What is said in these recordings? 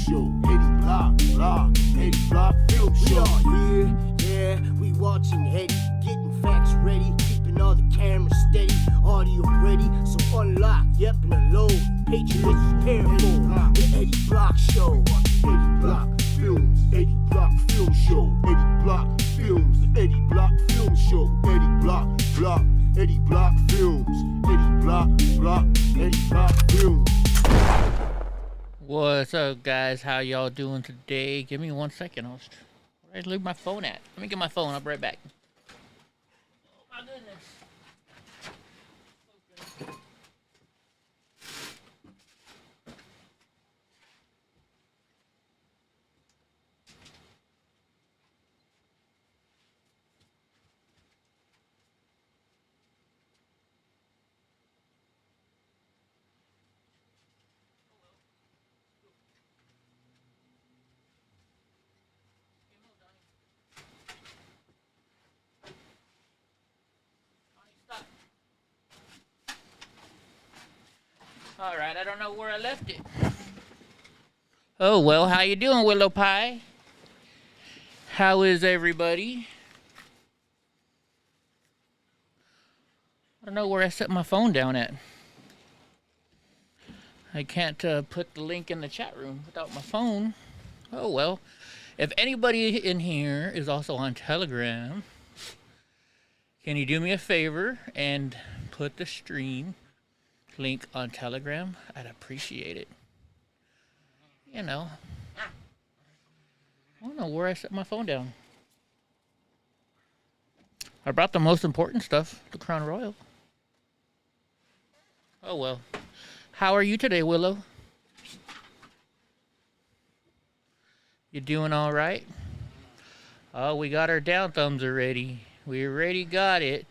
Show, EddieBlock Film Show. We all here, yeah, we watching Eddie, getting facts ready, keeping all the cameras steady, audio ready, so unlock, yep, and unload, Patriots prepare for the Eddie Block Show. EddieBlock Films, EddieBlock Film Show, EddieBlock Films, the EddieBlock Film Show, EddieBlock Films, EddieBlock Films. What's up, guys? How y'all doing today? Give me 1 second. Where'd I leave my phone at? Let me get my phone. I'll be right back. Oh my goodness. Alright, I don't know where I left it. Oh, well, how you doing, Willow Pie? How is everybody? I don't know where I set my phone down at. I can't put the link in the chat room without my phone. Oh, well. If anybody in here is also on Telegram, can you do me a favor and put the stream link on Telegram? I'd appreciate it. You know, I don't know where I set my phone down. I brought the most important stuff, the Crown Royal. Oh well. How are you today, Willow? You doing all right? Oh, we got our down thumbs already. We already got it.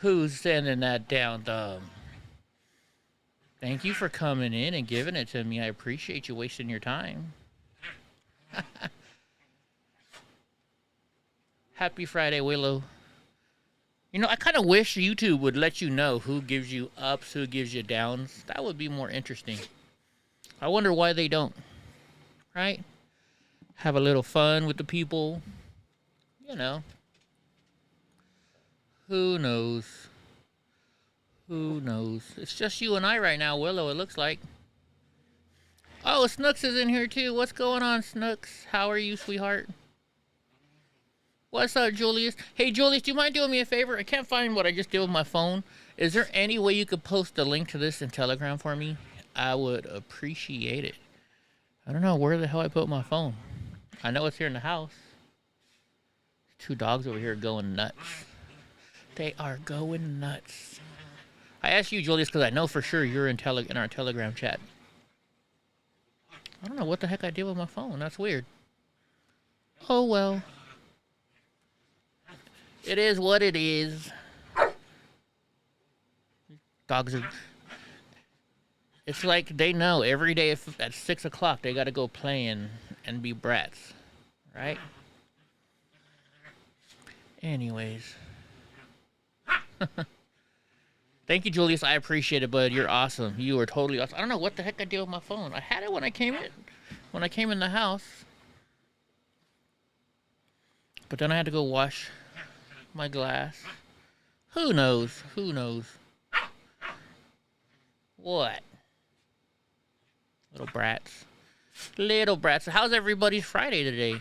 Who's sending that down thumb? Thank you for coming in and giving it to me. I appreciate you wasting your time. Happy Friday, Willow. You know, I kind of wish YouTube would let you know who gives you ups, who gives you downs. That would be more interesting. I wonder why they don't. Right? Have a little fun with the people. You know. Who knows? Who knows? It's just you and I right now, Willow, it looks like. Oh, Snooks is in here too. What's going on, Snooks? How are you, sweetheart? What's up, Julius? Hey, Julius, do you mind doing me a favor? I can't find what I just did with my phone. Is there any way you could post a link to this in Telegram for me? I would appreciate it. I don't know where the hell I put my phone. I know it's here in the house. Two dogs over here going nuts. They are going nuts. I asked you, Julius, because I know for sure you're in our Telegram chat. I don't know what the heck I did with my phone. That's weird. Oh, well. It is what it is. Dogs are... It's like they know every day at 6 o'clock they got to go play and be brats. Right? Anyways. Thank you, Julius. I appreciate it, bud. You're awesome. You are totally awesome. I don't know what the heck I did with my phone. I had it when I came in the house. But then I had to go wash my glass. Who knows? Who knows? What? Little brats. Little brats. How's everybody's Friday today?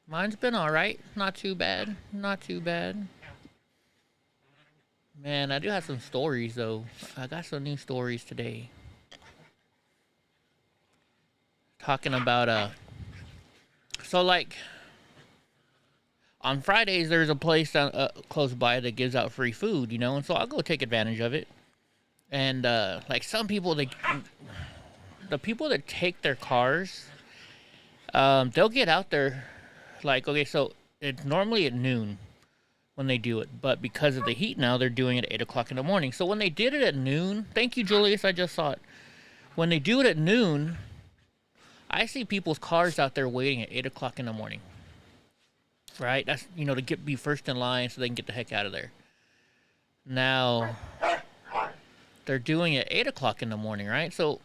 Mine's been alright. Not too bad. Not too bad. Man, I do have some stories, though. I got some new stories today. Talking about, so, like, on Fridays, there's a place close by that gives out free food, you know? And so I'll go take advantage of it. And, like, some people, the people that take their cars, they'll get out there, like, okay, so it's normally at noon when they do it, but because of the heat now, they're doing it at 8 o'clock in the morning. So when they did it at noon, thank you, Julius, I just saw it. When they do it at noon, I see people's cars out there waiting at 8 o'clock in the morning. Right? That's, you know, to be first in line so they can get the heck out of there. Now, they're doing it at 8 o'clock in the morning, right? So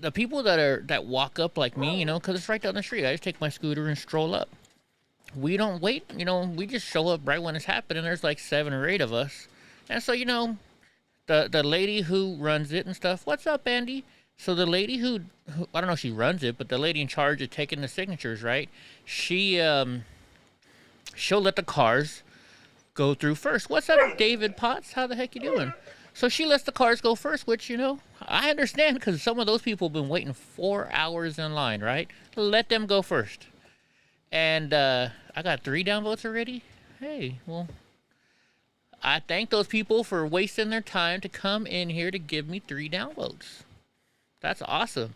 the people that walk up like me, because it's right down the street. I just take my scooter and stroll up. We don't wait, we just show up right when it's happening. There's like 7 or 8 of us. And so, the lady who runs it and stuff, what's up, Andy? So the lady who I don't know if she runs it, but the lady in charge of taking the signatures, right? She'll let the cars go through first. What's up, David Potts? How the heck you doing? So she lets the cars go first, which, I understand because some of those people have been waiting 4 hours in line, right? Let them go first. And I got 3 downvotes already. Hey, well, I thank those people for wasting their time to come in here to give me 3 downvotes. That's awesome.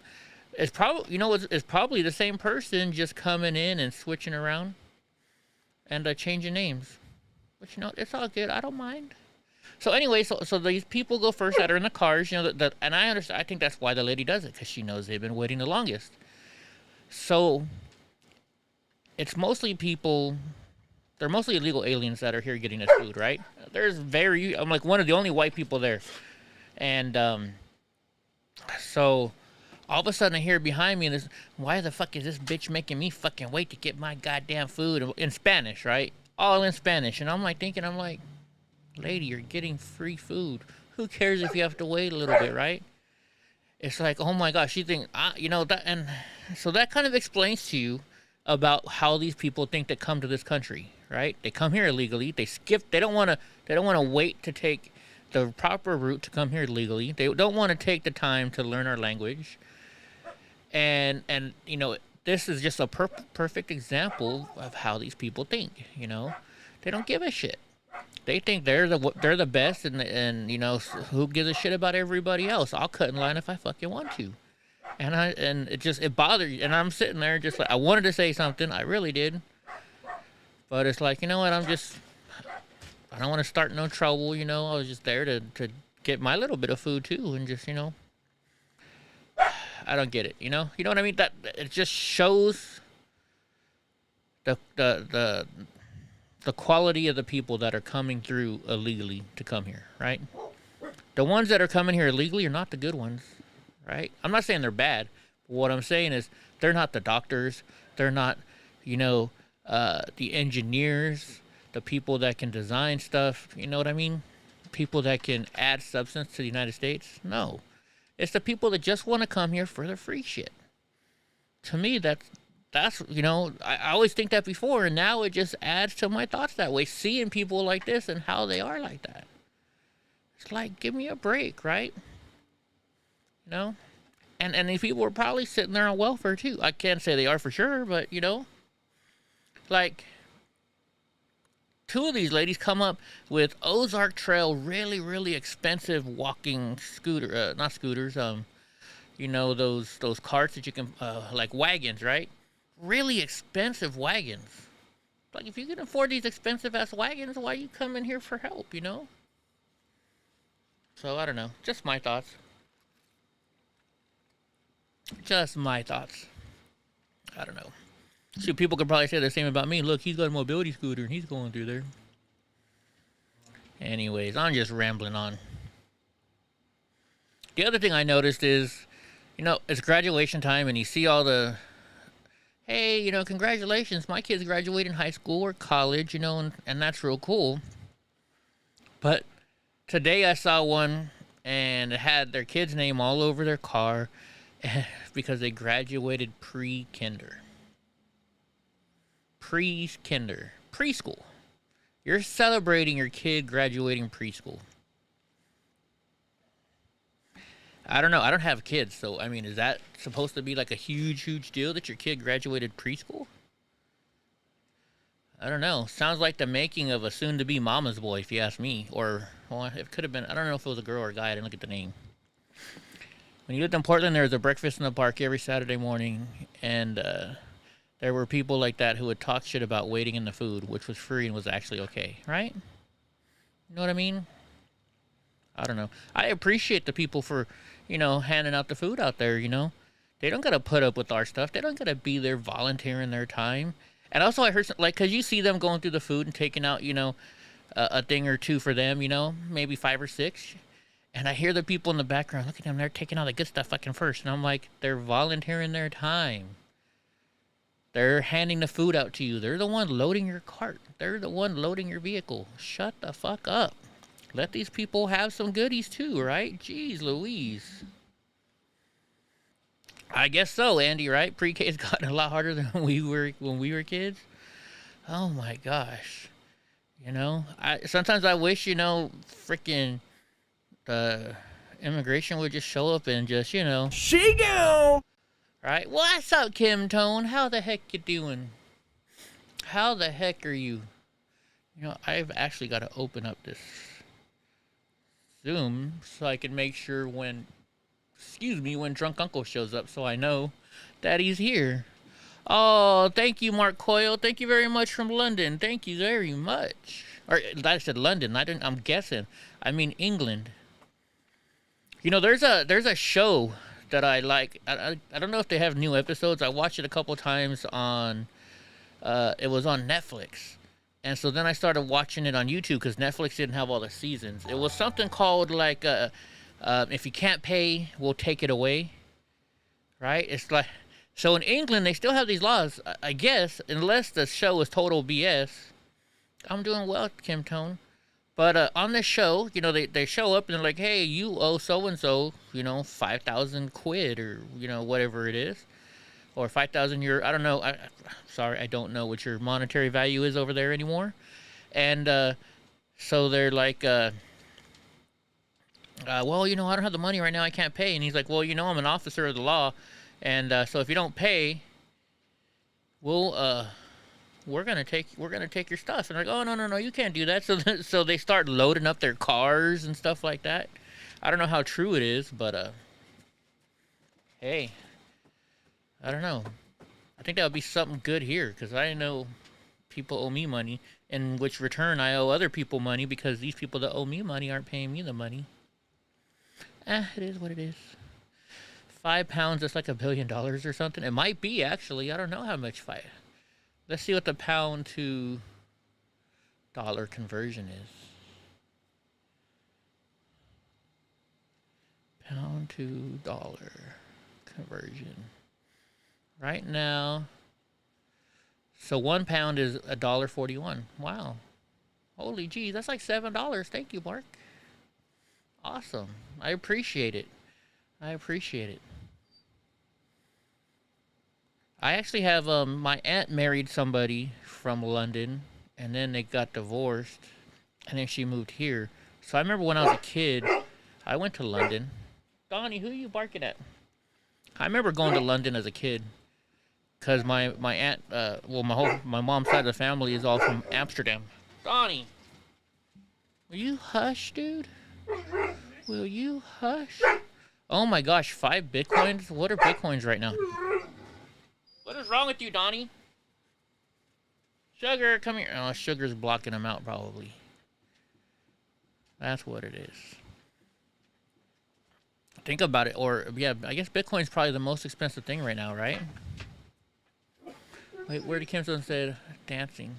It's probably, it's probably the same person just coming in and switching around and changing names. But it's all good. I don't mind. So anyway, so these people go first that are in the cars, and I understand. I think that's why the lady does it, because she knows they've been waiting the longest. So it's mostly people. They're mostly illegal aliens that are here getting this food, right? I'm like one of the only white people there. And so all of a sudden I hear behind me this, why the fuck is this bitch making me fucking wait to get my goddamn food in Spanish, right? All in Spanish. And I'm like, lady, you're getting free food. Who cares if you have to wait a little bit, right? It's like, oh my gosh, you think, that, and so that kind of explains to you about how these people think they come to this country, right? They come here illegally. They don't want to wait to take the proper route to come here legally. They don't want to take the time to learn our language. And this is just a perfect example of how these people think, They don't give a shit. They think they're the best, and who gives a shit about everybody else? I'll cut in line if I fucking want to. And it bothered you. And I'm sitting there just like, I wanted to say something. I really did. But it's like, you know what? I don't want to start no trouble, I was just there to get my little bit of food too. And just, I don't get it, You know what I mean? That it just shows the quality of the people that are coming through illegally to come here, right? The ones that are coming here illegally are not the good ones. Right? I'm not saying they're bad. But what I'm saying is they're not the doctors. They're not, the engineers, the people that can design stuff. You know what I mean? People that can add substance to the United States. No. It's the people that just want to come here for the free shit. To me, that's I always think that before, and now it just adds to my thoughts that way. Seeing people like this and how they are like that. It's like, give me a break, right? And these people are probably sitting there on welfare too. I can't say they are for sure, but like 2 of these ladies come up with Ozark Trail really, really expensive walking scooter, not scooters, those carts that you can, like wagons, right? Really expensive wagons. Like if you can afford these expensive ass wagons, why you come in here for help, So I don't know, just my thoughts. Just my thoughts. I don't know. See, people could probably say the same about me. Look, he's got a mobility scooter and he's going through there. Anyways, I'm just rambling on. The other thing I noticed is, it's graduation time and you see all the, hey, congratulations, my kid's graduating high school or college, and that's real cool. But today I saw one and it had their kid's name all over their car. Because they graduated pre-kinder. Preschool. You're celebrating your kid graduating preschool. I don't know. I don't have kids, so, is that supposed to be like a huge, huge deal that your kid graduated preschool? I don't know. Sounds like the making of a soon-to-be mama's boy, if you ask me. Or, well, it could have been, I don't know if it was a girl or a guy. I didn't look at the name. When you lived in Portland, there was a breakfast in the park every Saturday morning, and there were people like that who would talk shit about waiting in the food, which was free and was actually okay, right? You know what I mean? I don't know. I appreciate the people for, handing out the food out there, They don't got to put up with our stuff. They don't got to be there volunteering their time. And also I heard, because you see them going through the food and taking out, a thing or two for them, maybe 5 or 6. And I hear the people in the background. Look at them. They're taking all the good stuff fucking first. And I'm like, they're volunteering their time. They're handing the food out to you. They're the one loading your cart. They're the one loading your vehicle. Shut the fuck up. Let these people have some goodies too, right? Jeez Louise. I guess so, Andy, right? Pre-K's gotten a lot harder than when we were kids. Oh my gosh. You know, sometimes I wish, you know, freaking the immigration would just show up and just, you know. She go. Right? What's up, Kim Tone? How the heck you doing? How the heck are you? You know, I've actually got to open up this Zoom so I can make sure when Drunk Uncle shows up so I know that he's here. Oh, thank you, Mark Coyle. Thank you very much from London. Thank you very much. Or I said London. I'm guessing. I mean England. You know, there's a show that I like. I don't know if they have new episodes. I watched it a couple times on. It was on Netflix, and so then I started watching it on YouTube because Netflix didn't have all the seasons. It was something called like, if you can't pay, we'll take it away. Right? It's like, so in England they still have these laws, I guess, unless the show is total BS. I'm doing well, Kim Tone. But on this show, you know, they show up and they're like, hey, you owe so-and-so, you know, 5,000 quid or, you know, whatever it is. Or 5,000 euro. I don't know. Sorry, I don't know what your monetary value is over there anymore. And so they're like, well, you know, I don't have the money right now. I can't pay. And he's like, well, you know, I'm an officer of the law. And so if you don't pay, we're gonna take your stuff. And they're like, oh no, you can't do that. So they start loading up their cars and stuff like that. I don't know how true it is, but hey, I don't know. I think that would be something good here because I know people owe me money, in which return I owe other people money because these people that owe me money aren't paying me the money. It is what it is. £5, that's like $1 billion or something. It might be actually. I don't know how much five. Let's see what the pound to dollar conversion is. Pound to dollar conversion. Right now, so 1 pound is $1.41. Wow. Holy geez, that's like $7. Thank you, Mark. Awesome. I appreciate it. I actually have my aunt married somebody from London, and then they got divorced, and then she moved here. So I remember when I was a kid, I went to London. Donnie, who are you barking at? I remember going to London as a kid, cause my aunt, my mom's side of the family is all from Amsterdam. Donnie, will you hush, dude? Will you hush? Oh my gosh, 5 bitcoins? What are bitcoins right now? What is wrong with you, Donnie? Sugar, come here. Oh, Sugar's blocking him out, probably. That's what it is. Think about it. Or, yeah, I guess Bitcoin's probably the most expensive thing right now, right? Wait, where did Kimson said dancing?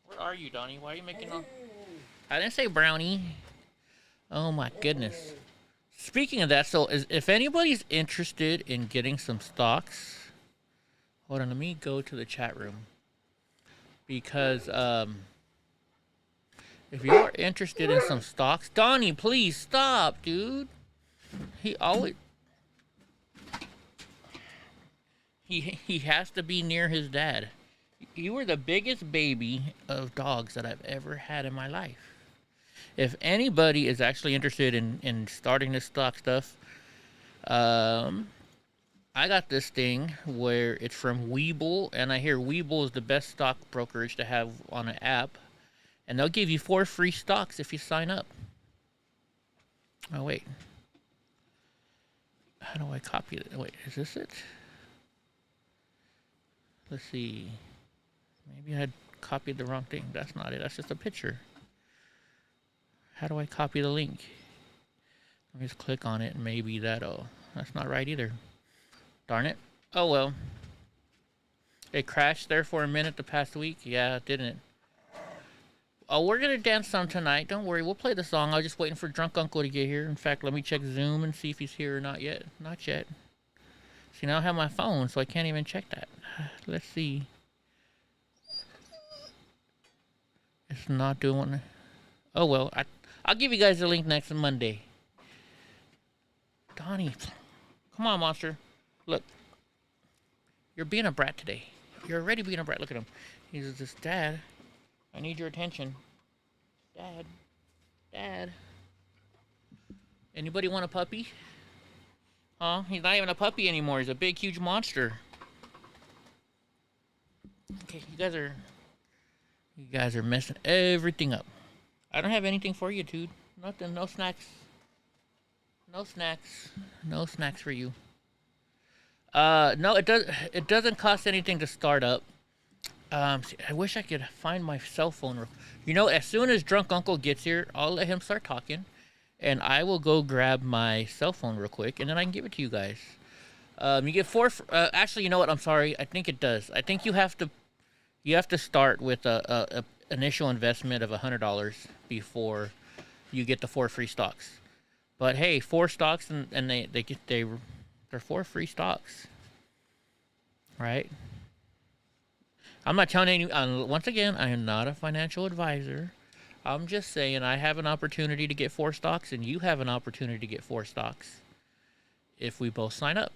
Where are you, Donnie? Why are you making all... I didn't say brownie. Oh, my goodness. Speaking of that, so if anybody's interested in getting some stocks, hold on, let me go to the chat room. Because if you're interested in some stocks, Donnie, please stop, dude. He has to be near his dad. You were the biggest baby of dogs that I've ever had in my life. If anybody is actually interested in starting this stock stuff, I got this thing where it's from Webull, and I hear Webull is the best stock brokerage to have on an app, and they'll give you 4 free stocks if you sign up. Oh, wait. How do I copy it? Wait, is this it? Let's see. Maybe I copied the wrong thing. That's not it. That's just a picture. How do I copy the link? Let me just click on it and maybe that'll... That's not right either. Darn it. Oh well. It crashed there for a minute the past week. Yeah, didn't it? Oh, we're gonna dance some tonight. Don't worry, we'll play the song. I was just waiting for Drunk Uncle to get here. In fact, let me check Zoom and see if he's here or not yet. Not yet. See, now I have my phone, so I can't even check that. Let's see. It's not doing. Oh well, I'll give you guys the link next Monday. Donnie, come on, monster. Look, you're being a brat today. You're already being a brat. Look at him. He's just, Dad, I need your attention. Dad. Dad. Anybody want a puppy? Huh? He's not even a puppy anymore. He's a big, huge monster. Okay, you guys are messing everything up. I don't have anything for you, dude. Nothing. No snacks. No snacks. No snacks for you. No, it doesn't cost anything to start up. See, I wish I could find my cell phone. You know, as soon as Drunk Uncle gets here, I'll let him start talking, and I will go grab my cell phone real quick, and then I can give it to you guys. You get 4. Actually, you know what? I'm sorry. I think it does. I think you have to start with a initial investment of $100 before you get the 4 free stocks. But hey, 4 stocks and they're 4 free stocks, right? I'm not telling you. Once again, I am not a financial advisor. I'm just saying I have an opportunity to get 4 stocks, and you have an opportunity to get 4 stocks if we both sign up.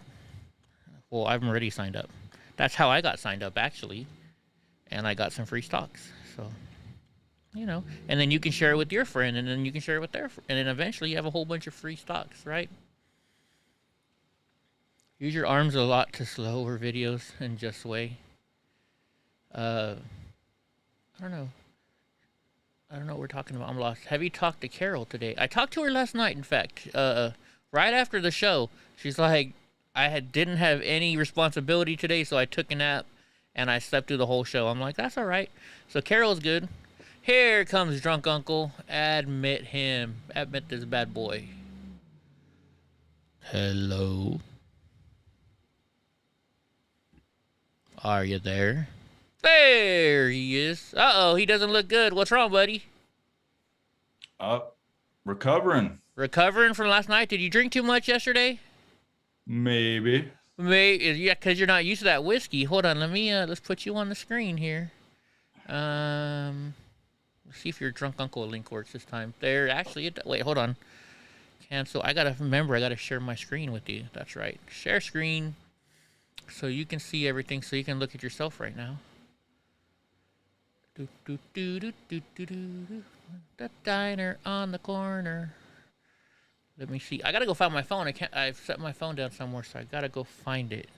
Well, I've already signed up. That's how I got signed up, actually, and I got some free stocks. So, you know, and then you can share it with your friend, and then you can share it with their friend, and then eventually you have a whole bunch of free stocks, right? Use your arms a lot to slower videos and just sway. I don't know. I don't know what we're talking about. I'm lost. Have you talked to Carol today? I talked to her last night, in fact. Right after the show. She's like, didn't have any responsibility today, so I took a nap and I slept through the whole show. I'm like, that's all right. So Carol's good. Here comes Drunk Uncle. Admit him. Admit this bad boy. Hello. Are you there? There he is. Uh-oh, he doesn't look good. What's wrong, buddy? Recovering. Recovering from last night? Did you drink too much yesterday? Maybe. Yeah, because you're not used to that whiskey. Hold on, let's put you on the screen here. Let's see if your Drunk Uncle link works this time. There, actually, wait, hold on. Cancel. I gotta share my screen with you. That's right. Share screen so you can see everything, so you can look at yourself right now. The diner on the corner. Let me see. I gotta go find my phone. I've set my phone down somewhere, so I gotta go find it.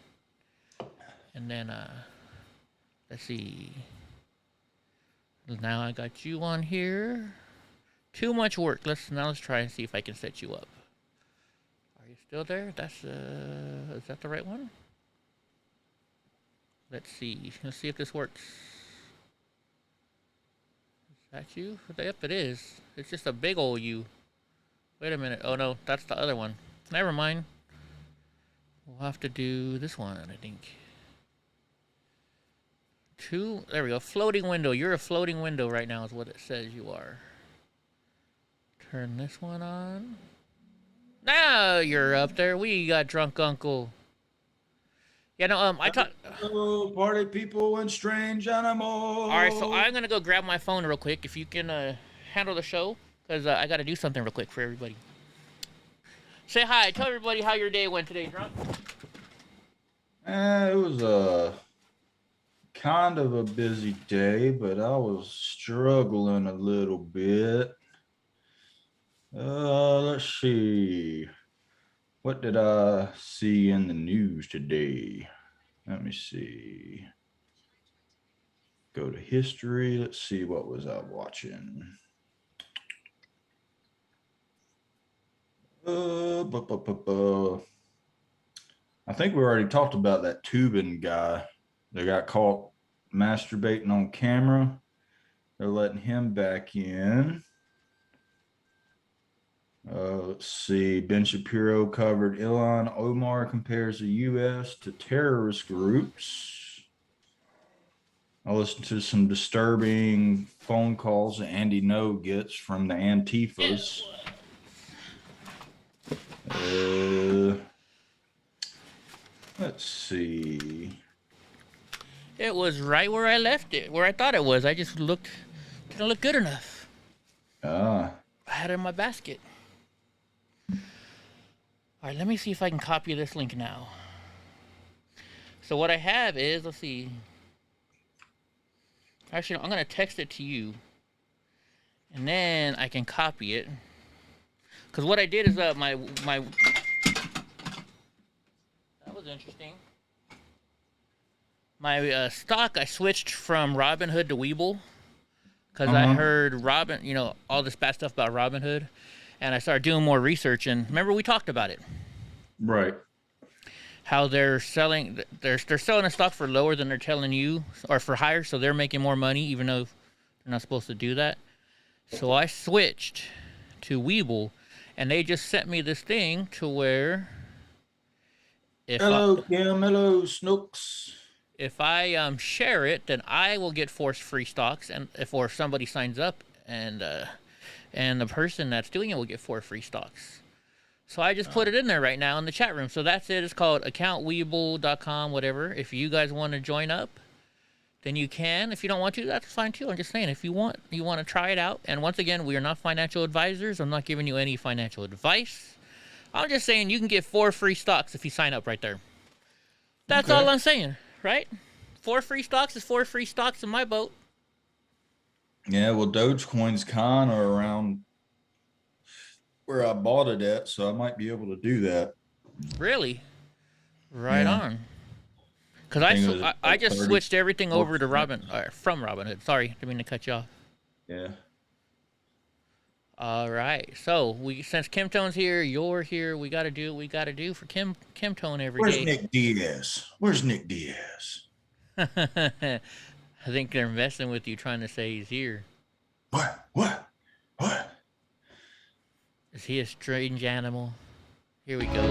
And then, let's see. Now I got you on here. Too much work. Let's try and see if I can set you up. Are you still there? Is that the right one? Let's see. Let's see if this works. Is that you? Yep, it is. It's just a big old you. Wait a minute. Oh no, that's the other one. Never mind. We'll have to do this one, I think. There we go. Floating window. You're a floating window right now is what it says you are. Turn this one on. Now you're up there. We got Drunk Uncle. Yeah, no, I talked. Hello, party people and strange animals. All right, so I'm gonna go grab my phone real quick. If you can handle the show, because I got to do something real quick for everybody. Say hi. Tell everybody how your day went today, Drunk. It was a kind of a busy day, but I was struggling a little bit. Let's see. What did I see in the news today? Let me see. Go to history. Let's see, what was I watching? I think we already talked about that tubing guy that got caught masturbating on camera. They're letting him back in. Let's see. Ben Shapiro covered Ilhan Omar compares the U.S. to terrorist groups. I listened to some disturbing phone calls that Andy No gets from the Antifas. Let's see. It was right where I left it, where I thought it was. I just didn't look good enough. I had it in my basket. All right, let me see if I can copy this link now. So what I have is, let's see. Actually, I'm gonna text it to you, and then I can copy it. Cause what I did is my that was interesting. My stock, I switched from Robinhood to Webull, cause I heard all this bad stuff about Robinhood, and I started doing more research. And remember, we talked about it. Right. How they're selling a stock for lower than they're telling you, or for higher, so they're making more money, even though they're not supposed to do that. So I switched to Webull, and they just sent me this thing to where hello Snooks. If I share it, then I will get free stocks, and if somebody signs up, and the person that's doing it will get 4 free stocks. So I just put it in there right now in the chat room. So that's it. It's called accountwebull.com, whatever. If you guys want to join up, then you can. If you don't want to, that's fine too. I'm just saying, if you want to try it out. And once again, we are not financial advisors. I'm not giving you any financial advice. I'm just saying you can get 4 free stocks if you sign up right there. That's all I'm saying, right? 4 free stocks is 4 free stocks in my boat. Yeah, well, Dogecoin's kind of around where I bought it at, so I might be able to do that. Really? Right on. Because I just switched everything over to from Robinhood. Sorry, didn't mean to cut you off. Yeah. All right. So since Kim Tone's here, you're here. We got to do what we got to do for Kim Tone every day. Where's Nick Diaz? Where's Nick Diaz? I think they're messing with you, trying to say he's here. What? Is he a strange animal? Here we go.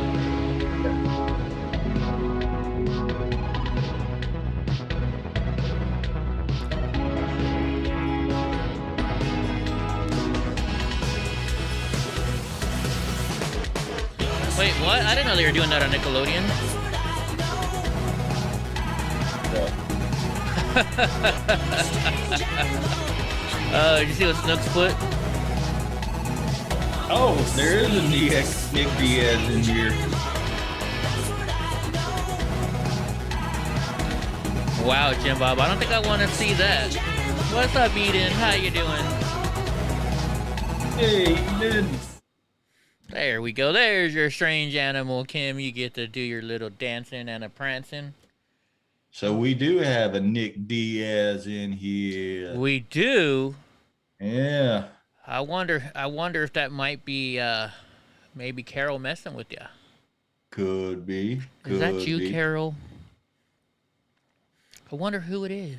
Wait, what? I didn't know they were doing that on Nickelodeon. Did you see what Snooks put? Oh, there is a Nick Diaz in here. Wow, Jim Bob, I don't think I want to see that. What's up, Eden? How you doing? Hey, Eden. There we go. There's your strange animal, Kim. You get to do your little dancing and a prancing. So we do have a Nick Diaz in here. We do? Yeah. I wonder if that might be maybe Carol messing with you. Could be. Is that you, Carol? I wonder who it is.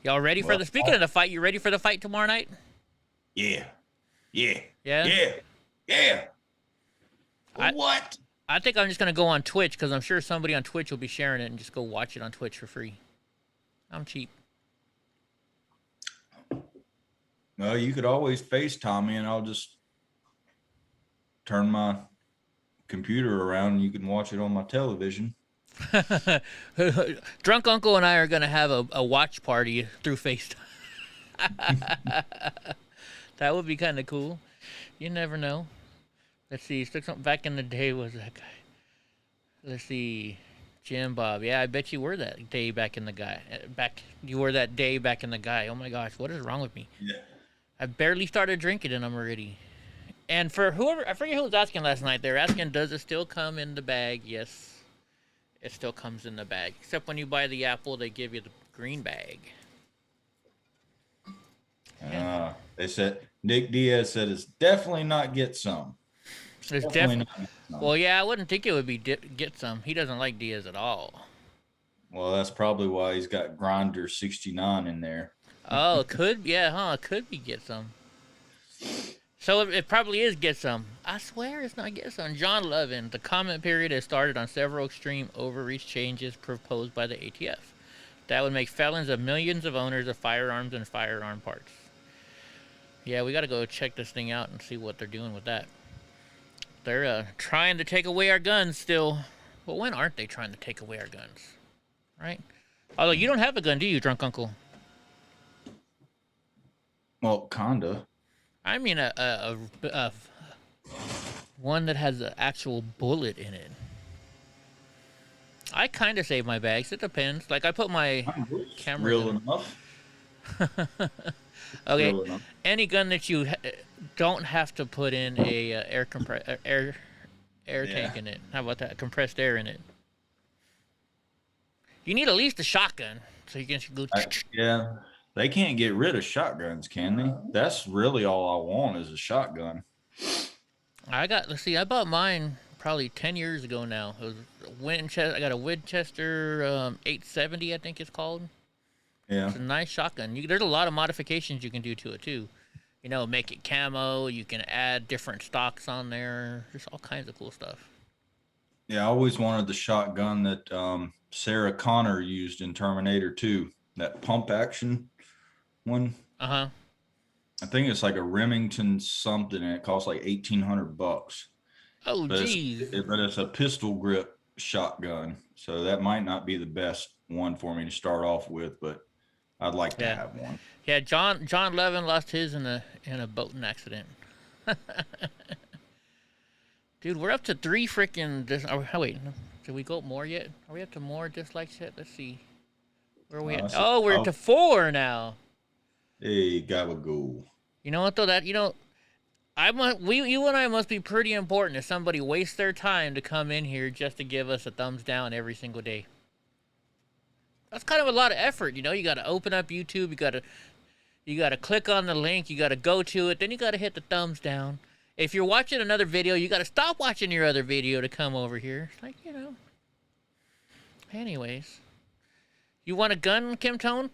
Y'all ready for speaking of the fight, you ready for the fight tomorrow night? Yeah. What? I think I'm just going to go on Twitch, because I'm sure somebody on Twitch will be sharing it, and just go watch it on Twitch for free. I'm cheap. Well, you could always FaceTime me, and I'll just turn my computer around, and you can watch it on my television. Drunk Uncle and I are going to have a watch party through FaceTime. That would be kind of cool. You never know. Let's see. Back in the day, was that guy? Let's see. Jim Bob. Yeah, I bet you were that day back in the guy. You were that day back in the guy. Oh my gosh, what is wrong with me? Yeah. I barely started drinking and I'm already. And for whoever, I forget who was asking last night. They were asking, does it still come in the bag? Yes, it still comes in the bag. Except when you buy the apple, they give you the green bag. They said Nick Diaz said it's definitely not get some. It's definitely not get some. Well, yeah, I wouldn't think it would be get some. He doesn't like Diaz at all. Well, that's probably why he's got Grinder 69 in there. Oh, could could be get some. So it probably is get some. I swear it's not get some. John Levin, the comment period has started on several extreme overreach changes proposed by the ATF. That would make felons of millions of owners of firearms and firearm parts. Yeah, we got to go check this thing out and see what they're doing with that. They're trying to take away our guns still. Well, when aren't they trying to take away our guns? Right? Although you don't have a gun, do you, drunk uncle? Well, kinda. I mean a one that has an actual bullet in it. I kind of save my bags. It depends. Like I put my camera. Real enough. Okay. Real enough. Any gun that you don't have to put in a air tank in it. How about that? Compressed air in it. You need at least a shotgun so you can go. Yeah. They can't get rid of shotguns, can they? That's really all I want is a shotgun. I bought mine probably 10 years ago now. It was Winchester. I got a Winchester 870, I think it's called. Yeah. It's a nice shotgun. There's a lot of modifications you can do to it too. You know, make it camo. You can add different stocks on there. There's all kinds of cool stuff. Yeah, I always wanted the shotgun that Sarah Connor used in Terminator 2. That pump action one. Uh-huh. I think it's like a Remington something, and it costs like $1,800. Oh, geez. But it's a pistol grip shotgun, so that might not be the best one for me to start off with, but I'd like to have one. Yeah, John Levin lost his in a boating accident. Dude, we're up to 3 freaking. Wait, did we go up more yet? Are we up to more dislikes yet? Let's see. Where are we at? Oh, we're to 4 now. Hey, gabagool. You know what though? You and I must be pretty important if somebody wastes their time to come in here just to give us a thumbs down every single day. That's kind of a lot of effort, you know. You got to open up YouTube. You got to click on the link. You got to go to it. Then you got to hit the thumbs down. If you're watching another video, you got to stop watching your other video to come over here. It's like, you know. Anyways, you want a gun, Kim Tone?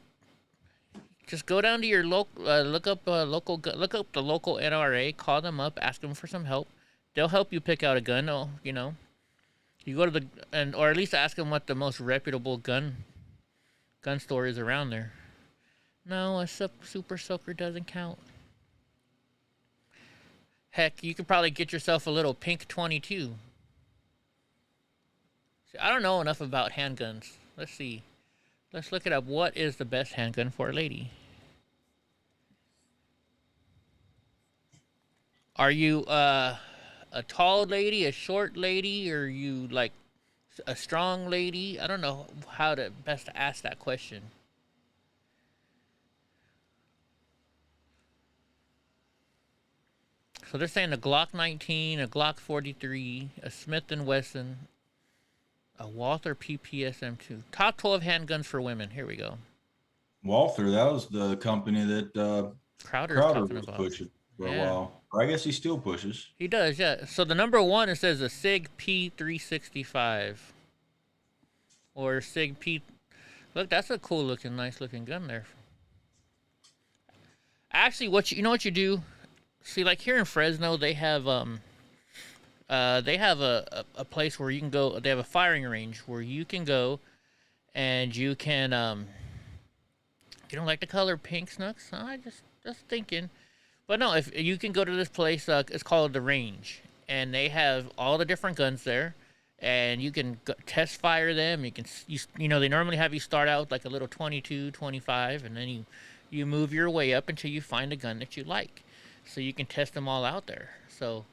Just go down to your local, look up the local NRA, call them up, ask them for some help. They'll help you pick out a gun. You know, you go to or at least ask them what the most reputable gun store is around there. No, a super soaker doesn't count. Heck, you could probably get yourself a little pink 22. See, I don't know enough about handguns. Let's see. Let's look it up. What is the best handgun for a lady? Are you a tall lady, a short lady, or are you like a strong lady? I don't know how to best ask that question. So they're saying a Glock 19, a Glock 43, a Smith & Wesson, a Walther PPSM2. Top 12 handguns for women. Here we go. Walther, that was the company that Crowder was pushing for a while. Or I guess he still pushes. He does, yeah. So the number 1, it says a SIG P365. Or SIG P... Look, that's a cool looking, nice looking gun there. Actually, you know what you do? See, like here in Fresno, they have a place where you can go. They have a firing range where you can go, and you can you don't like the color pink, Snooks? I just thinking, but no, if you can go to this place, it's called the Range, and they have all the different guns there, and you can test fire them. You know they normally have you start out with like a little 22, 25, and then you move your way up until you find a gun that you like. So you can test them all out there. So,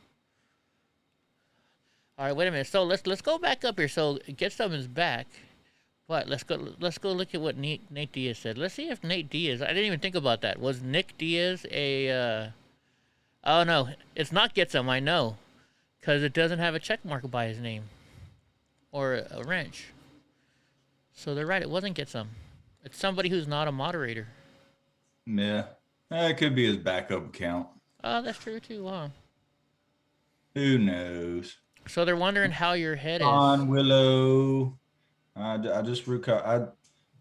all right, wait a minute. So let's go back up here. So Get Some is back, but let's go look at what Nate Diaz said. Let's see if Nate Diaz. I didn't even think about that. Was Nick Diaz a? Oh no, it's not Get Some. I know, because it doesn't have a check mark by his name, or a wrench. So they're right. It wasn't Get Some. It's somebody who's not a moderator. Yeah, it could be his backup account. Oh, that's true too. Wow. Who knows? So they're wondering how your head is. On Willow. I just I was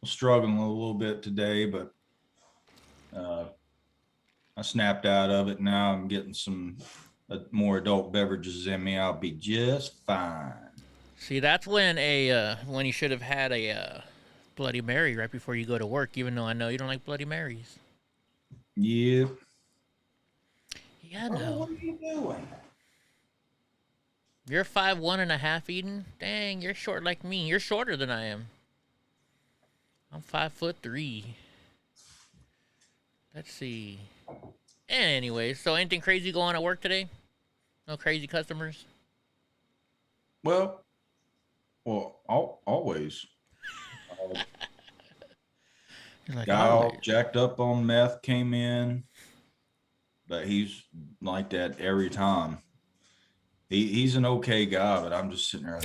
struggling a little bit today, but I snapped out of it. Now I'm getting some more adult beverages in me. I'll be just fine. See, that's when when you should have had a Bloody Mary right before you go to work, even though I know you don't like Bloody Marys. Yeah. Yeah, Oh, no. what are you doing? You're 5'1.5", Eden. Dang, you're short like me. You're shorter than I am. I'm 5'3". Let's see. Anyway, so anything crazy going on at work today? No crazy customers? Well, always. You're like, Guy all always. jacked up on meth came in, but he's like that every time. He's an okay guy, but I'm just sitting there.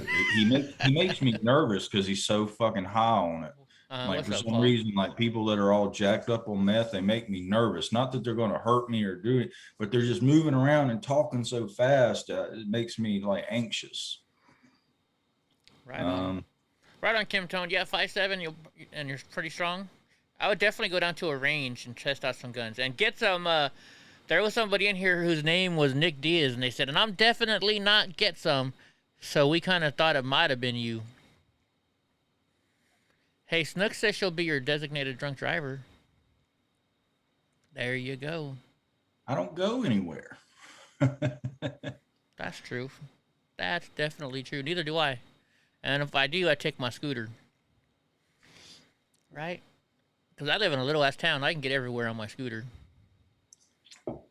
He makes me nervous because he's so fucking high on it. Like What's for up, some Paul? reason, like people that are all jacked up on meth, they make me nervous. Not that they're going to hurt me or do it, but they're just moving around and talking so fast. It makes me like anxious. Right on. Um, Right on, Kim Tone. Yeah, 5'7", and you're pretty strong. I would definitely go down to a range and test out some guns and get some. There was somebody in here whose name was Nick Diaz, and they said, and I'm definitely not get some. So we kind of thought it might have been you. Hey, Snook says she'll be your designated drunk driver. There you go. I don't go anywhere. That's true. That's definitely true. Neither do I. And if I do, I take my scooter. Right? Because I live in a little ass town. I can get everywhere on my scooter.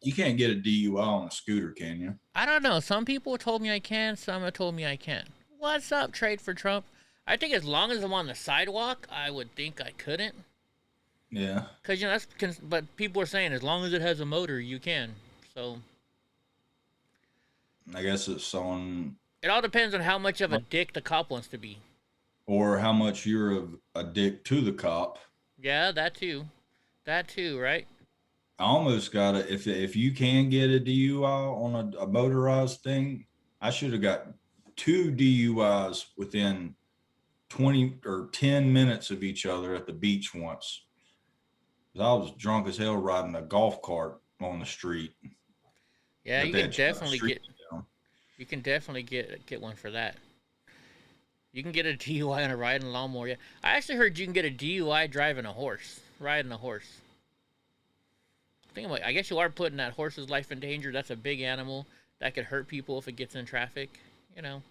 You can't get a DUI on a scooter, can you? I don't know. Some people told me I can. Some have told me I can't. What's up, Trade for Trump? I think as long as I'm on the sidewalk, I would think I couldn't. Yeah. Cause but people are saying as long as it has a motor, you can. So I guess it's on, it all depends on how much of a dick the cop wants to be. or how much you're a dick to the cop. Yeah, that too. That too, right? I almost got it. If you can get a DUI on a motorized thing, I should have got 2 DUIs within 20 or 10 minutes of each other at the beach once. I was drunk as hell riding a golf cart on the street. Yeah, But you they can had shut the definitely street get. down. You can definitely get one for that. You can get a DUI on a riding lawnmower. Yeah, I actually heard you can get a DUI driving a horse, riding a horse. I guess you are putting that horse's life in danger. That's a big animal that could hurt people if it gets in traffic. You know.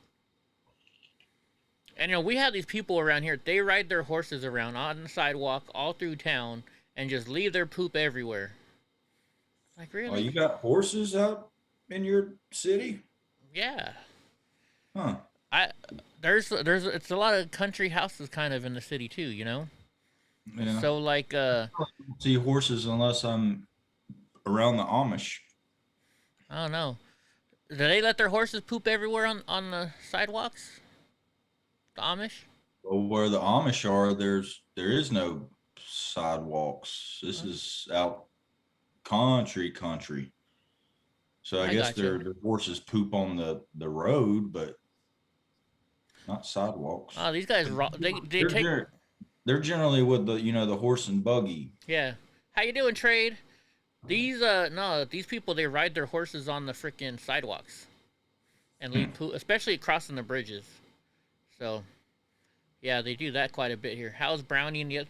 And we have these people around here. They ride their horses around on the sidewalk all through town and just leave their poop everywhere. Like, really? Oh, you got horses out in your city? Yeah. Huh. There's it's a lot of country houses kind of in the city too, Yeah. So like I don't see horses unless I'm around the Amish. I don't know. Do they let their horses poop everywhere on the sidewalks? The Amish? Well, where the Amish are, there is no sidewalks. This is out country. So I guess gotcha. their horses poop on the road, but not sidewalks. Oh, these guys they They're, take they're generally with the horse and buggy. Yeah. How you doing, Trade? These people, they ride their horses on the freaking sidewalks and leave poop, especially crossing the bridges. So, yeah, they do that quite a bit here. How's Brownie and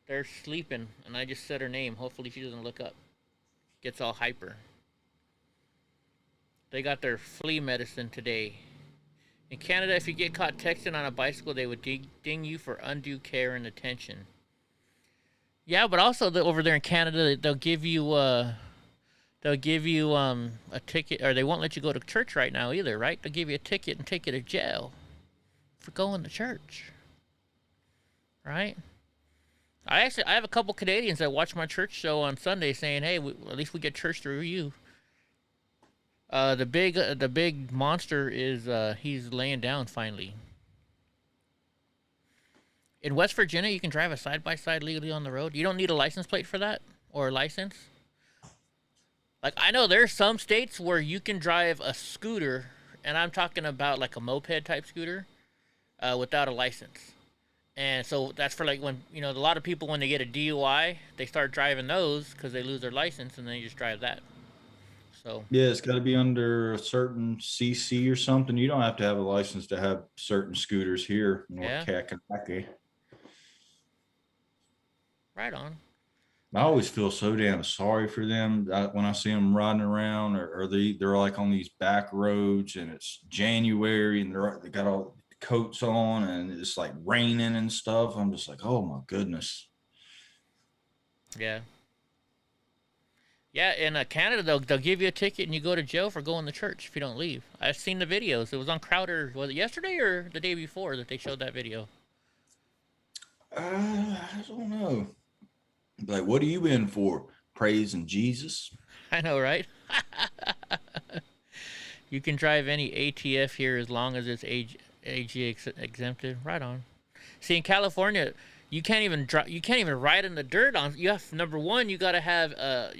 they're sleeping, and I just said her name. Hopefully she doesn't look up. Gets all hyper. They got their flea medicine today. In Canada, if you get caught texting on a bicycle, they would ding you for undue care and attention. Yeah, but also over there in Canada, they'll give you a ticket, or they won't let you go to church right now either, right? They'll give you a ticket and take you to jail for going to church, right? I have a couple Canadians that watch my church show on Sunday saying, "Hey, at least we get church through you." The big monster is he's laying down finally. In West Virginia, you can drive a side-by-side legally on the road. You don't need a license plate for that or a license. Like, I know there's some states where you can drive a scooter, and I'm talking about like a moped type scooter, without a license. And so that's for like when, a lot of people, when they get a DUI, they start driving those because they lose their license and they just drive that. So Yeah, it's got to be under a certain CC or something. You don't have to have a license to have certain scooters here in Yeah. North Kakalaki. Right on. I always feel so damn sorry for them when I see them riding around, or they're like on these back roads, and it's January, and they got all coats on, and it's like raining and stuff. I'm just like, oh my goodness. Yeah. Yeah, in Canada, they'll give you a ticket and you go to jail for going to church if you don't leave. I've seen the videos. It was on Crowder. Was it yesterday or the day before that they showed that video? I don't know. Like, what are you in for? Praising Jesus? I know, right? You can drive any ATF here as long as it's AG exempted. Right on. See, in California, you can't even ride in the dirt on. You have, number one, you gotta have a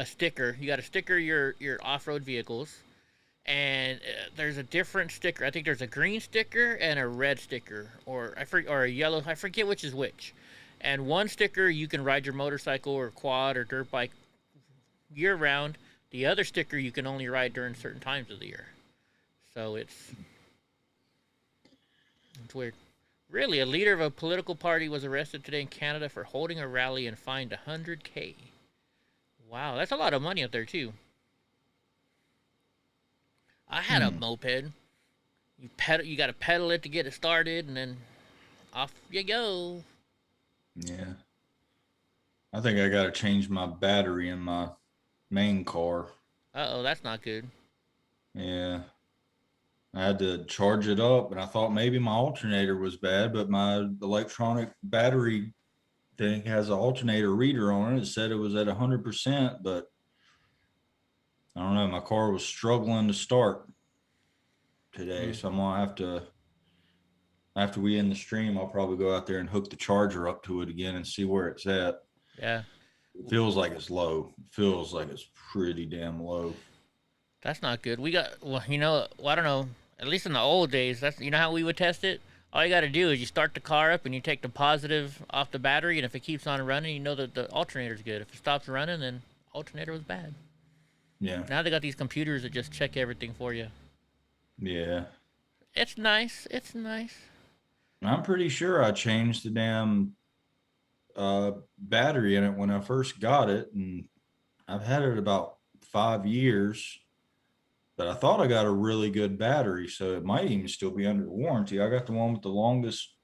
sticker. You gotta sticker your off-road vehicles, and there's a different sticker. I think there's a green sticker and a red sticker, or a yellow. I forget which is which. And one sticker you can ride your motorcycle or quad or dirt bike year round. The other sticker you can only ride during certain times of the year. So it's weird. Really, a leader of a political party was arrested today in Canada for holding a rally and fined $100K. Wow, that's a lot of money up there too. I had a moped. You got to pedal it to get it started, and then off you go. Yeah. I think I got to change my battery in my main car. Uh-oh, that's not good. Yeah. I had to charge it up, and I thought maybe my alternator was bad, but my electronic battery thing has an alternator reader on it. It said it was at 100%, but I don't know. My car was struggling to start today, so I'm going to have to, after we end the stream, I'll probably go out there and hook the charger up to it again and see where it's at. Yeah. It feels like it's low. It feels like it's pretty damn low. That's not good. I don't know. At least in the old days, how we would test it? All you got to do is you start the car up and you take the positive off the battery, and if it keeps on running, you know that the alternator's good. If it stops running, then alternator was bad. Yeah. Now they got these computers that just check everything for you. Yeah. It's nice. It's nice. I'm pretty sure I changed the damn battery in it when I first got it, and I've had it about 5 years, but I thought I got a really good battery, so it might even still be under warranty. I got the one with the longest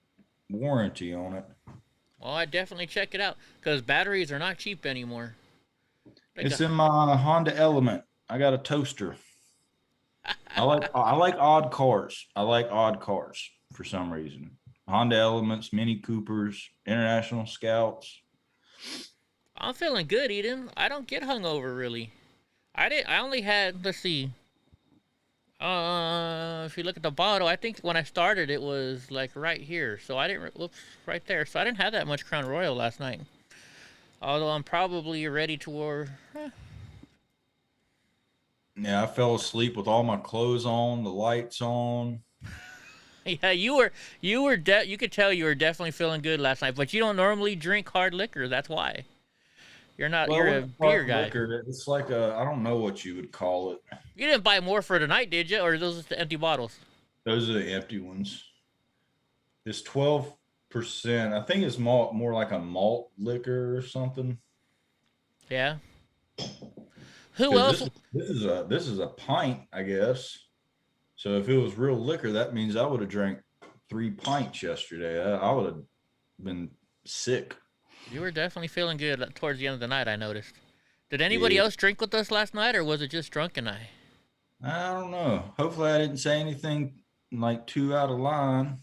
warranty on it. Well, I definitely check it out, because batteries are not cheap anymore. It's in my Honda Element. I got a toaster. I like odd cars. I like odd cars for some reason. Honda Elements, Mini Coopers, International Scouts. I'm feeling good, Eden. I don't get hungover really. I only had, let's see. If you look at the bottle, I think when I started it was like right here. So I didn't, whoops, right there. So I didn't have that much Crown Royal last night. Although I'm probably ready to Yeah, I fell asleep with all my clothes on, the lights on. Yeah, you could tell you were definitely feeling good last night, but you don't normally drink hard liquor. That's why. You're a beer guy. Liquor, it's like I don't know what you would call it. You didn't buy more for tonight, did you? Or are those just the empty bottles? Those are the empty ones. It's 12%. I think it's more like a malt liquor or something. Yeah. Who else? This is a pint, I guess. So if it was real liquor, that means I would have drank 3 pints yesterday. I would have been sick. You were definitely feeling good towards the end of the night, I noticed. Did anybody else drink with us last night, or was it just Drunk and I? I don't know. Hopefully I didn't say anything like too out of line.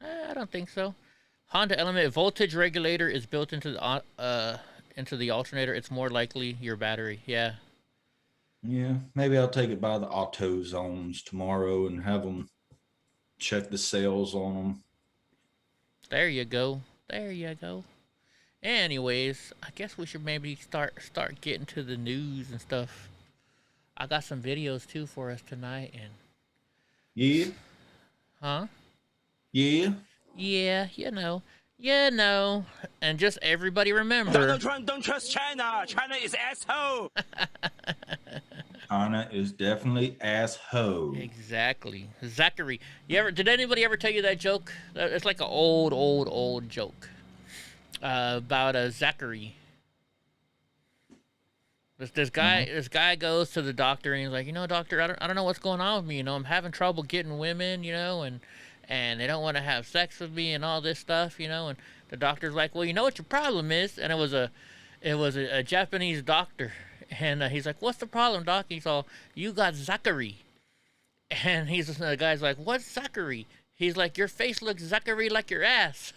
I don't think so. Honda Element voltage regulator is built into the alternator. It's more likely your battery. Yeah. Yeah, maybe I'll take it by the auto zones tomorrow and have them check the sales on them. There you go. There you go. Anyways, I guess we should maybe start getting to the news and stuff. I got some videos too for us tonight, and Yeah. huh? Yeah. Yeah, you know. And just everybody remember. Donald Trump don't trust China. China is asshole. Tana is definitely asshole. Exactly. Zachary. Did anybody ever tell you that joke? It's like an old joke. About Zachary. This guy goes to the doctor and he's like, doctor, I don't know what's going on with me. I'm having trouble getting women, and they don't want to have sex with me and all this stuff, and the doctor's like, well, you know what your problem is? And it was a Japanese doctor, and he's like, what's the problem, doc? He's all, you got Zachary. And the guy's like, what's Zachary? He's like, your face looks Zachary like your ass.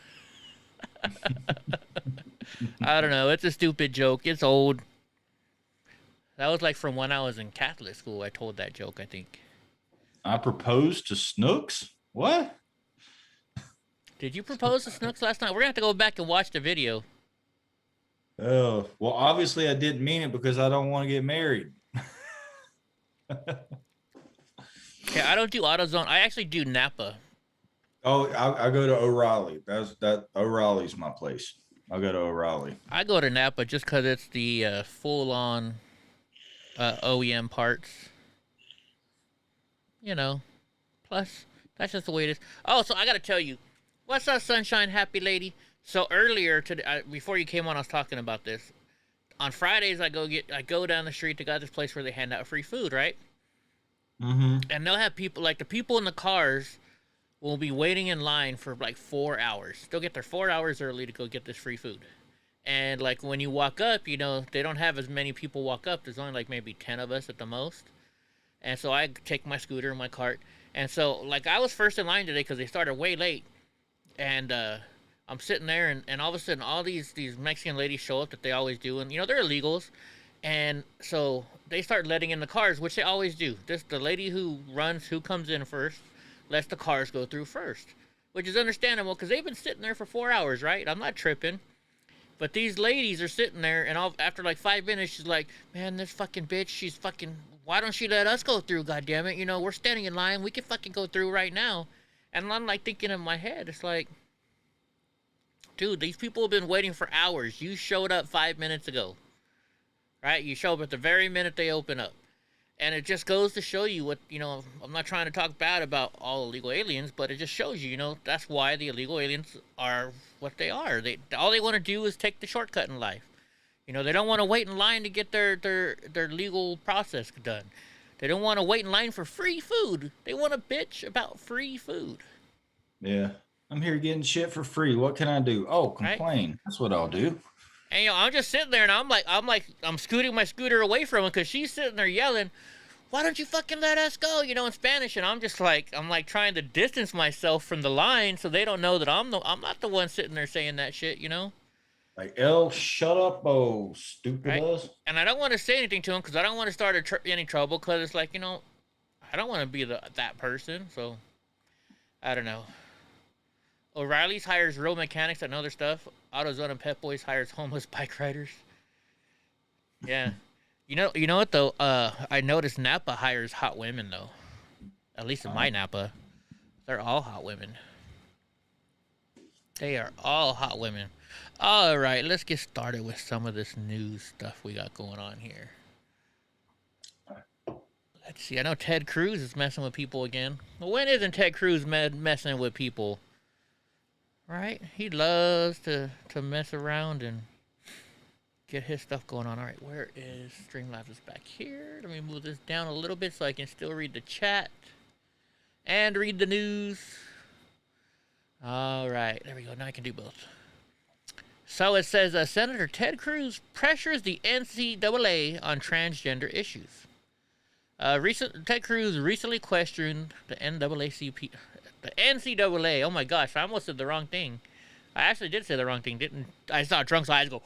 I don't know. It's a stupid joke. It's old. That was like from when I was in Catholic school. I told that joke, I think. I proposed to Snooks? What? Did you propose to Snooks last night? We're going to have to go back and watch the video. Oh, well, obviously I didn't mean it because I don't want to get married. Yeah, I don't do AutoZone. I actually do Napa. Oh, I go to O'Reilly. O'Reilly's my place. I'll go to O'Reilly. I go to Napa just because it's the full-on OEM parts. Plus, that's just the way it is. Oh, so I got to tell you, what's up, sunshine happy lady? So earlier today, before you came on, I was talking about this. On Fridays, I go down the street to this place where they hand out free food, right? Mm-hmm. And they'll have people, like the people in the cars will be waiting in line for like 4 hours. They'll get there 4 hours early to go get this free food. And like when you walk up, they don't have as many people walk up. There's only like maybe 10 of us at the most. And so I take my scooter and my cart. And so like I was first in line today because they started way late. And I'm sitting there and all of a sudden all these Mexican ladies show up that they always do. And they're illegals. And so they start letting in the cars, which they always do. The lady who comes in first, lets the cars go through first, which is understandable because they've been sitting there for 4 hours, right? I'm not tripping. But these ladies are sitting there, and after like 5 minutes, she's like, man, this fucking bitch, why don't she let us go through, goddammit? We're standing in line. We can fucking go through right now. And I'm like thinking in my head, it's like, dude, these people have been waiting for hours. You showed up 5 minutes ago, right? You show up at the very minute they open up. And it just goes to show you what, I'm not trying to talk bad about all illegal aliens, but it just shows you, that's why the illegal aliens are what they are. All they want to do is take the shortcut in life. They don't want to wait in line to get their legal process done. They don't want to wait in line for free food. They want to bitch about free food. Yeah. I'm here getting shit for free. What can I do? Oh, complain. Right? That's what I'll do. And I'm just sitting there, and I'm scooting my scooter away from her because she's sitting there yelling, "Why don't you fucking let us go?" In Spanish, and I'm trying to distance myself from the line so they don't know that I'm not the one sitting there saying that shit, Like, shut up, oh, stupid right? ass. And I don't want to say anything to him because I don't want to start any trouble because it's like, I don't want to be that person, so I don't know. O'Reilly's hires real mechanics that know their stuff. AutoZone and Pep Boys hires homeless bike riders. Yeah. You know what though? I noticed Napa hires hot women though. At least in my Napa, they're all hot women. They are all hot women. All right, let's get started with some of this news stuff we got going on here. Let's see. I know Ted Cruz is messing with people again. Well, when isn't Ted Cruz messing with people? Right? He loves to mess around and get his stuff going on. All right, where is Streamlabs? Is back here. Let me move this down a little bit so I can still read the chat and read the news. All right, there we go. Now I can do both. So it says Senator Ted Cruz pressures the NCAA on transgender issues. Ted Cruz recently questioned the NAACP. The NCAA, oh my gosh, I almost said the wrong thing. I actually did say the wrong thing, didn't I? Saw Drunk's eyes go,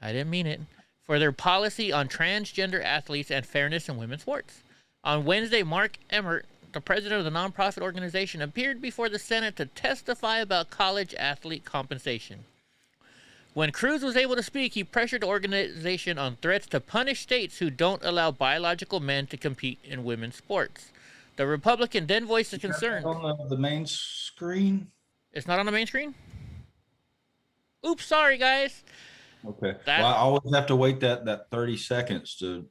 I didn't mean it. For their policy on transgender athletes and fairness in women's sports. On Wednesday, Mark Emmert, the president of the nonprofit organization, appeared before the Senate to testify about college athlete compensation. When Cruz was able to speak, he pressured the organization on threats to punish states who don't allow biological men to compete in women's sports. The Republican then voiced his concern. On the main screen? It's not on the main screen? Oops, sorry, guys. Okay. Well, I always have to wait that 30 seconds to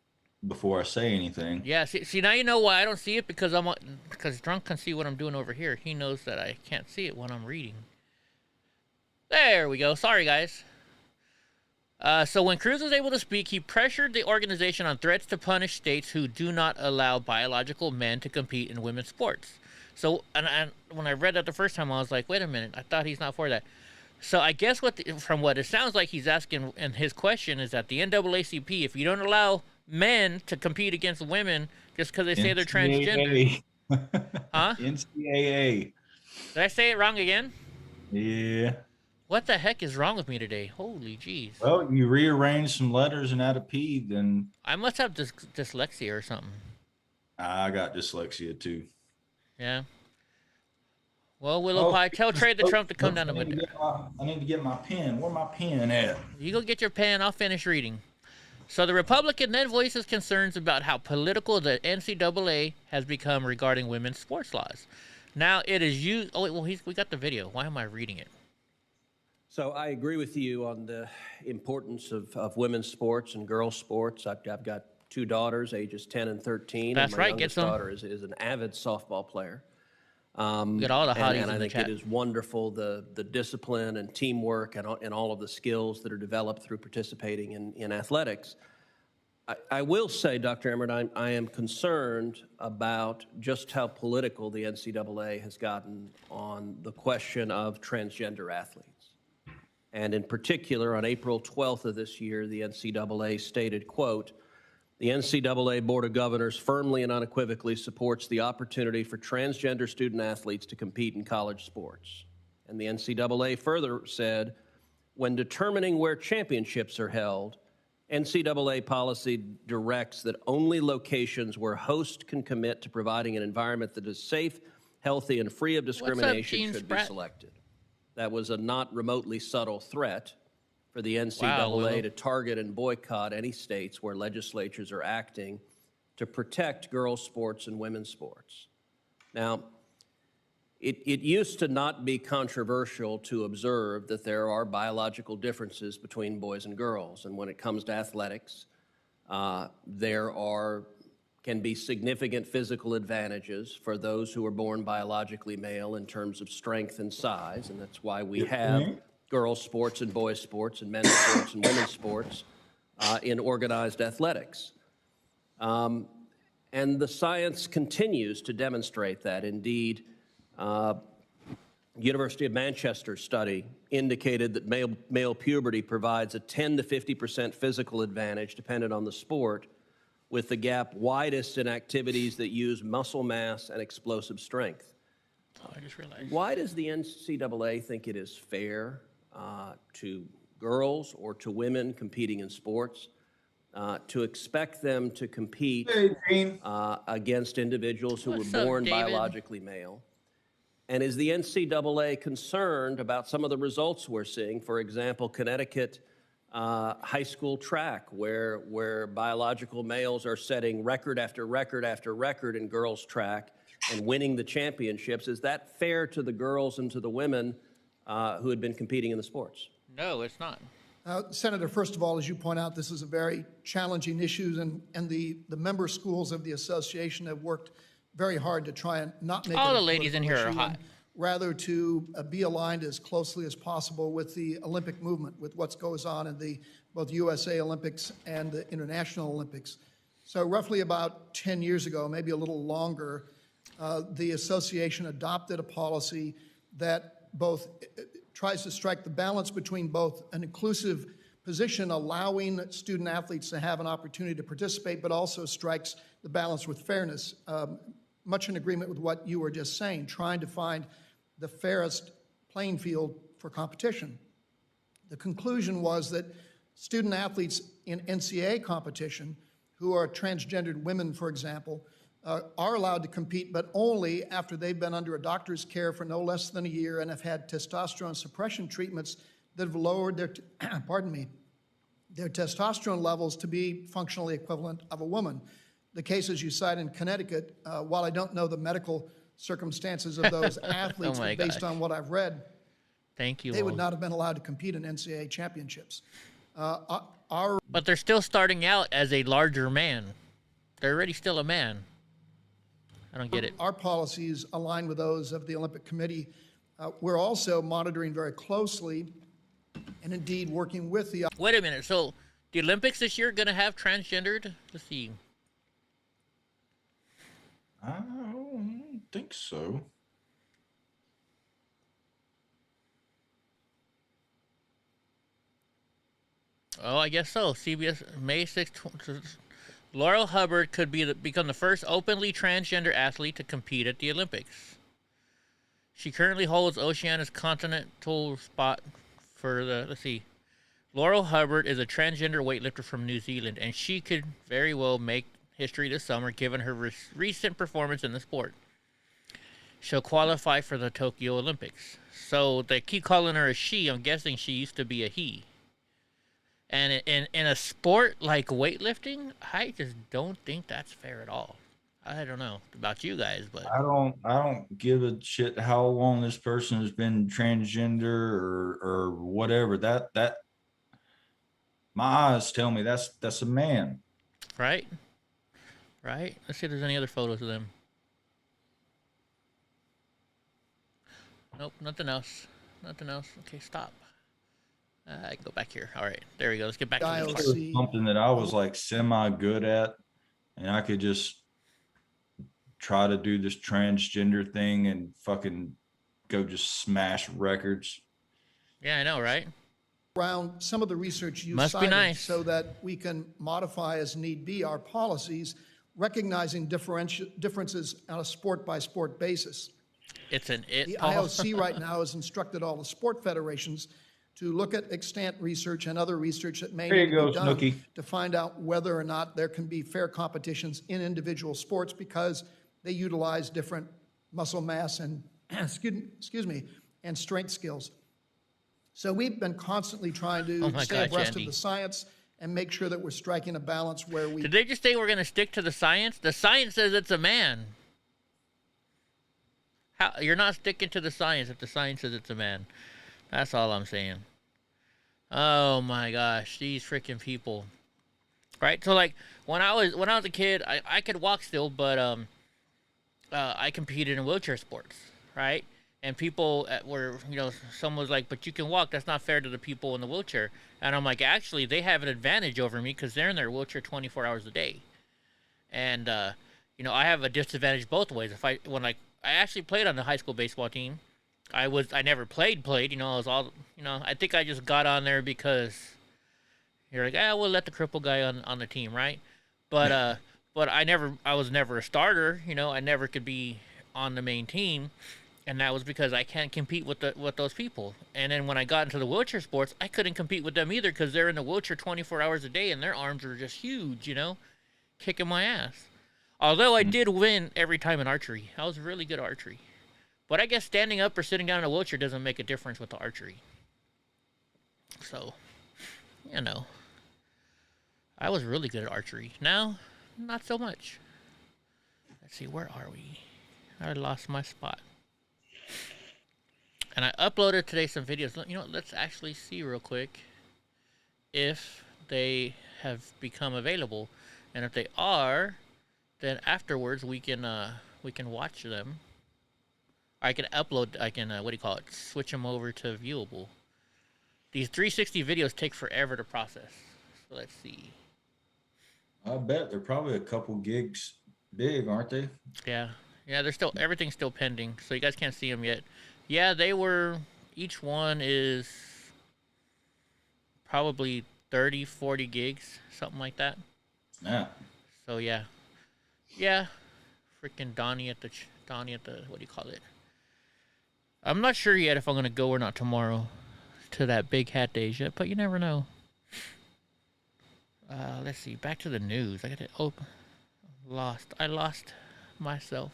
before I say anything. Yeah, see, now you know why I don't see it, because because Drunk can see what I'm doing over here. He knows that I can't see it when I'm reading. There we go. Sorry, guys. So when Cruz was able to speak, he pressured the organization on threats to punish states who do not allow biological men to compete in women's sports. So, and when I read that the first time, I was like, wait a minute, I thought he's not for that. So I guess from what it sounds like he's asking, and his question is that the NAACP, if you don't allow men to compete against women just because they say they're transgender. Huh? NCAA. Did I say it wrong again? Yeah. What the heck is wrong with me today? Holy jeez. Well, you rearrange some letters and add a P, then. I must have dyslexia or something. I got dyslexia too. Yeah. Well, Willow Pie, tell Trey the Trump to come down to Madrid. I need to get my pen. Where my pen at? You go get your pen. I'll finish reading. So the Republican then voices concerns about how political the NCAA has become regarding women's sports laws. Now it is used. Oh, wait, well, we got the video. Why am I reading it? So I agree with you on the importance of women's sports and girls' sports. I've got two daughters, ages 10 and 13. That's and my right. youngest daughter is an avid softball player. Get all the hotties and in I the think chat. it is wonderful, the discipline and teamwork and all of the skills that are developed through participating in athletics. I will say, Dr. Emmert, I am concerned about just how political the NCAA has gotten on the question of transgender athletes. And in particular, on April 12th of this year, the NCAA stated, quote, "The NCAA Board of Governors firmly and unequivocally supports the opportunity for transgender student athletes to compete in college sports." And the NCAA further said, "When determining where championships are held, NCAA policy directs that only locations where hosts can commit to providing an environment that is safe, healthy, and free of discrimination Gene should be Spratt? selected." That was a not remotely subtle threat for the Wow, NCAA Willow. to target and boycott any states where legislatures are acting to protect girls' sports and women's sports. Now, it used to not be controversial to observe that there are biological differences between boys and girls. And when it comes to athletics, there can be significant physical advantages for those who are born biologically male in terms of strength and size. And that's why we have girls' sports and boys' sports and men's sports and women's sports in organized athletics. And the science continues to demonstrate that. Indeed, University of Manchester study indicated that male puberty provides a 10 to 50% physical advantage dependent on the sport, with the gap widest in activities that use muscle mass and explosive strength. Oh, I just realized. Why does the NCAA think it is fair to girls or to women competing in sports to expect them to compete against individuals who What's were up, born David? biologically male? And is the NCAA concerned about some of the results we're seeing? For example, Connecticut high school track, where biological males are setting record after record after record in girls track and winning the championships. Is that fair to the girls and to the women who had been competing in the sports? No, it's not. Senator, first of all, as you point out, this is a very challenging issue, and the member schools of the association have worked very hard to try and not make All it the a ladies in political here are issue, hot. and rather to be aligned as closely as possible with the Olympic movement, with what goes on in the both USA Olympics and the International Olympics. So roughly about 10 years ago, maybe a little longer, the association adopted a policy that both tries to strike the balance between both an inclusive position allowing student athletes to have an opportunity to participate, but also strikes the balance with fairness. Much in agreement with what you were just saying, trying to find the fairest playing field for competition. The conclusion was that student athletes in NCAA competition, who are transgendered women, for example, are allowed to compete, but only after they've been under a doctor's care for no less than a year and have had testosterone suppression treatments that have lowered their, their testosterone levels to be functionally equivalent of a woman. The cases you cite in Connecticut, while I don't know the medical circumstances of those athletes, Oh my but based gosh. on what I've read, Thank you. they would Will. not have been allowed to compete in NCAA championships. But they're still starting out as a larger man. They're already still a man. I don't get it. Our policies align with those of the Olympic Committee. We're also monitoring very closely and indeed working with the... Wait a minute. So the Olympics this year going to have transgendered? Let's see. I don't think so. Oh, I guess so. CBS, May 6th. Laurel Hubbard could become the first openly transgender athlete to compete at the Olympics. She currently holds Oceania's continental spot for the, let's see. Laurel Hubbard is a transgender weightlifter from New Zealand, and she could very well make history this summer given her recent performance in the sport. She'll qualify for the Tokyo Olympics. So they keep calling her a she. I'm guessing she used to be a he. And in a sport like weightlifting, I just don't think that's fair at all. I don't know about you guys, but I don't give a shit how long this person has been transgender or whatever. That my eyes tell me that's a man. right? Right? Let's see if there's any other photos of them. Nope, nothing else. Nothing else. Okay, stop. I can go back here. All right, there we go. Let's get back to this part. IOC. Something that I was like semi good at, and I could just try to do this transgender thing and fucking go just smash records. Yeah, I know, right? Around some of the research you Must be cited nice. so that we can modify as need be our policies, recognizing differences on a sport-by-sport basis. It's an it. The Paul. IOC right now has instructed all the sport federations to look at extant research and other research that may There you need to go, be done Snooki. to find out whether or not there can be fair competitions in individual sports because they utilize different muscle mass and, excuse me, and strength skills. So we've been constantly trying to Oh my stay gosh, abreast Andy. of the science and make sure that we're striking a balance where we... Did they just say we're going to stick to the science? The science says it's a man. How you're not sticking to the science if the science says it's a man. That's all I'm saying. Oh my gosh, these freaking people. Right? So like when I was a kid, I could walk still, but I competed in wheelchair sports, right? And people were, someone was like, but you can walk. That's not fair to the people in the wheelchair. And I'm like, actually, they have an advantage over me because they're in their wheelchair 24 hours a day. And, I have a disadvantage both ways. I actually played on the high school baseball team. I never played, I was all, I think I just got on there because you're like, we'll let the crippled guy on the team, right? But, but I was never a starter, I never could be on the main team. And that was because I can't compete with those people. And then when I got into the wheelchair sports, I couldn't compete with them either because they're in the wheelchair 24 hours a day and their arms are just huge, kicking my ass. Although I did win every time in archery. I was really good at archery. But I guess standing up or sitting down in a wheelchair doesn't make a difference with the archery. So, I was really good at archery. Now, not so much. Let's see, where are we? I lost my spot. And I uploaded today some videos. Let's actually see real quick if they have become available. And if they are, then afterwards we can watch them. I can upload, switch them over to viewable. These 360 videos take forever to process. So let's see. I bet they're probably a couple gigs big, aren't they? Yeah, everything's still pending. So you guys can't see them yet. Yeah, each one is probably 30, 40 gigs, something like that. Yeah. So yeah. Freaking Donnie at the, what do you call it? I'm not sure yet if I'm going to go or not tomorrow to that big hat days yet, but you never know. Let's see, back to the news. I got to open. I lost myself.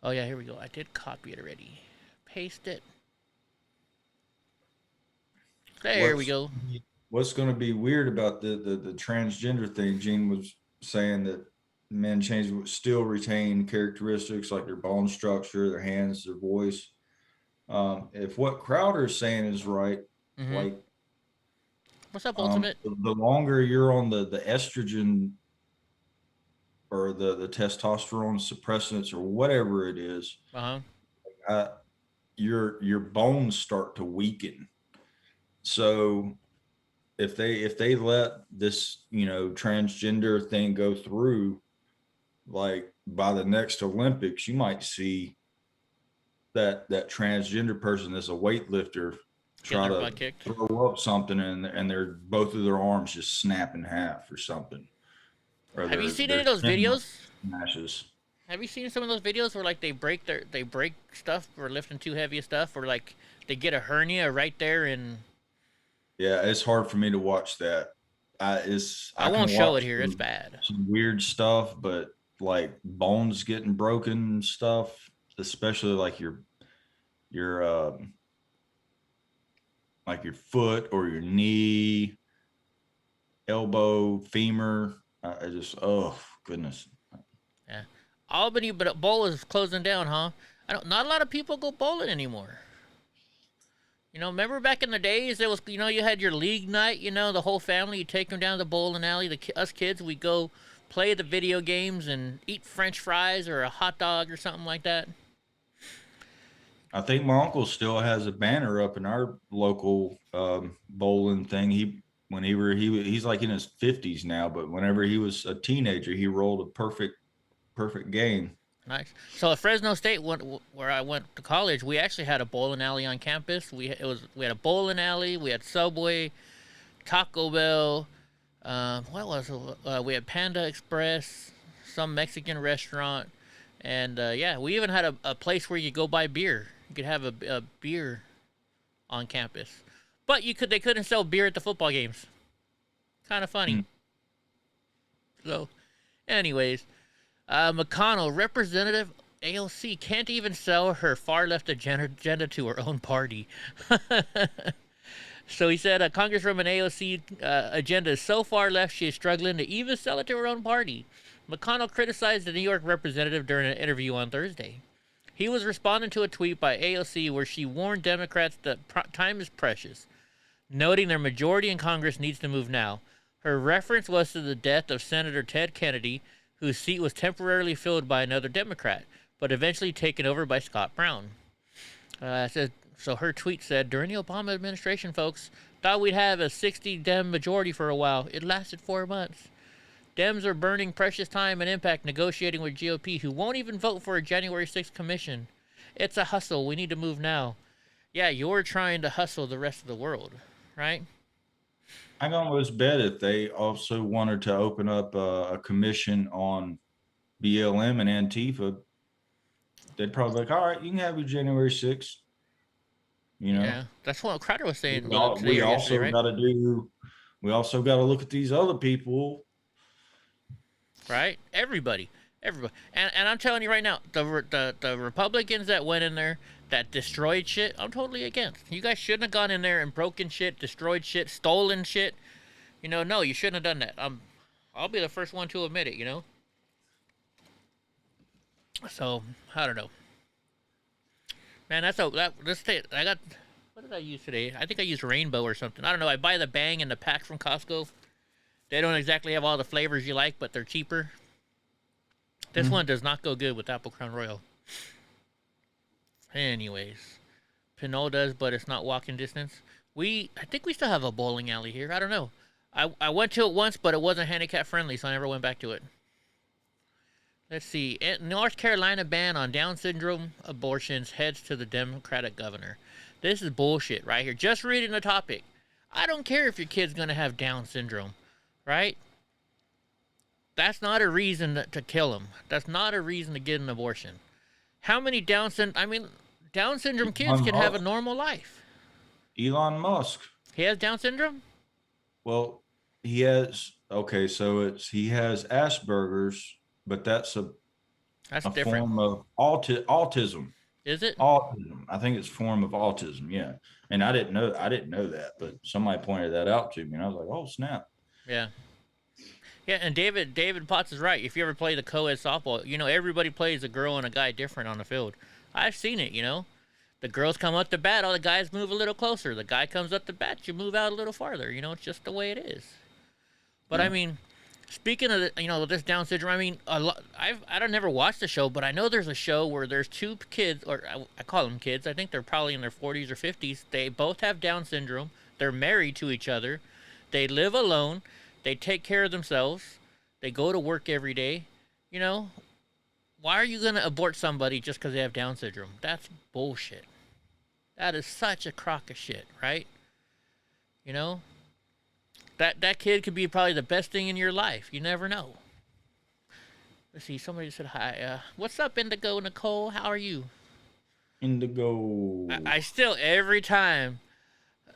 Oh yeah, here we go. I did copy it already. Paste it. There we go. What's going to be weird about the transgender thing? Gene was saying that men still retain characteristics like their bone structure, their hands, their voice. If what Crowder's saying is right, like, what's up, Ultimate? the longer you're on the estrogen or the testosterone suppressants or whatever it is, Uh-huh. your bones start to weaken. So if they let this, transgender thing go through, like by the next Olympics, you might see that transgender person that's a weightlifter try Getting their to butt kicked. throw up something and they're both of their arms just snap in half or something. Or Have you seen any their of those shin videos? smashes. Have you seen some of those videos where like they break stuff for lifting too heavy stuff, or like they get a hernia right there, and Yeah, it's hard for me to watch that. I I won't can show it watch here. It's bad. some weird stuff, but like bones getting broken and stuff, especially your like your foot or your knee, elbow, femur. I just, oh goodness. Yeah. Albany, but bowl is closing down, huh? Not a lot of people go bowling anymore. Remember back in the days, there was, you had your league night, the whole family, you take them down to the bowling alley. Us kids, we go play the video games and eat French fries or a hot dog or something like that. I think my uncle still has a banner up in our local bowling thing. He's like in his 50s now, but whenever he was a teenager, he rolled a perfect game. Nice. So at Fresno State, where I went to college, we actually had a bowling alley on campus. We had a bowling alley, we had Subway, Taco Bell, what was it? We had Panda Express, some Mexican restaurant, and yeah, we even had a place where you go buy beer. You could have a beer on campus, but they couldn't sell beer at the football games. Kind of funny. So, anyways. McConnell, Representative AOC, can't even sell her far-left agenda to her own party. So he said Congresswoman AOC agenda is so far left she is struggling to even sell it to her own party. McConnell criticized the New York representative during an interview on Thursday. He was responding to a tweet by AOC where she warned Democrats that time is precious, noting their majority in Congress needs to move now. Her reference was to the death of Senator Ted Kennedy, whose seat was temporarily filled by another Democrat, but eventually taken over by Scott Brown. So her tweet said, during the Obama administration, folks, thought we'd have a 60 Dem majority for a while. It lasted 4 months. Dems are burning precious time and impact negotiating with GOP, who won't even vote for a January 6th commission. It's a hustle. We need to move now. Yeah, you're trying to hustle the rest of the world, right? I can almost bet if they also wanted to open up a commission on BLM and Antifa, they'd probably be like, all right, you can have your January 6th. Yeah, that's what Crowder was saying. We also got to look at these other people. Right? Everybody. And I'm telling you right now, the Republicans that went in there that destroyed shit, I'm totally against. You guys shouldn't have gone in there and broken shit, destroyed shit, stolen shit. No, you shouldn't have done that. I'll be the first one to admit it, So, I don't know. Man, I got, what did I use today? I think I used Rainbow or something. I don't know. I buy the Bang in the pack from Costco. They don't exactly have all the flavors you like, but they're cheaper. This one does not go good with Apple Crown Royal. Anyways, Pinot does, but it's not walking distance. I think we still have a bowling alley here. I don't know. I went to it once, but it wasn't handicap friendly, so I never went back to it. Let's see. North Carolina ban on Down syndrome abortions heads to the Democratic governor. This is bullshit right here. Just reading the topic. I don't care if your kid's going to have Down syndrome, right? That's not a reason to kill him. That's not a reason to get an abortion. How many Down syndrome kids can have a normal life? Elon Musk. He has Down syndrome? Well, he has Asperger's, but that's a different. form of autism. Is it? Autism. I think it's a form of autism, yeah. And I didn't know that, but somebody pointed that out to me and I was like, oh snap. Yeah. Yeah, and David Potts is right. If you ever play the co-ed softball, everybody plays a girl and a guy different on the field. I've seen it, The girls come up to bat, all the guys move a little closer. The guy comes up to bat, you move out a little farther. It's just the way it is. But I mean, Speaking of this Down syndrome, I mean, I don't never watched the show, but I know there's a show where there's two kids, or I call them kids. I think they're probably in their 40s or 50s. They both have Down syndrome. They're married to each other. They live alone. They take care of themselves. They go to work every day. You know, why are you gonna abort somebody just because they have Down syndrome? That's bullshit. That is such a crock of shit, right? You know. That kid could be probably the best thing in your life. You never know. Let's see. Somebody said hi. What's up, Indigo Nicole? How are you? Indigo. I still every time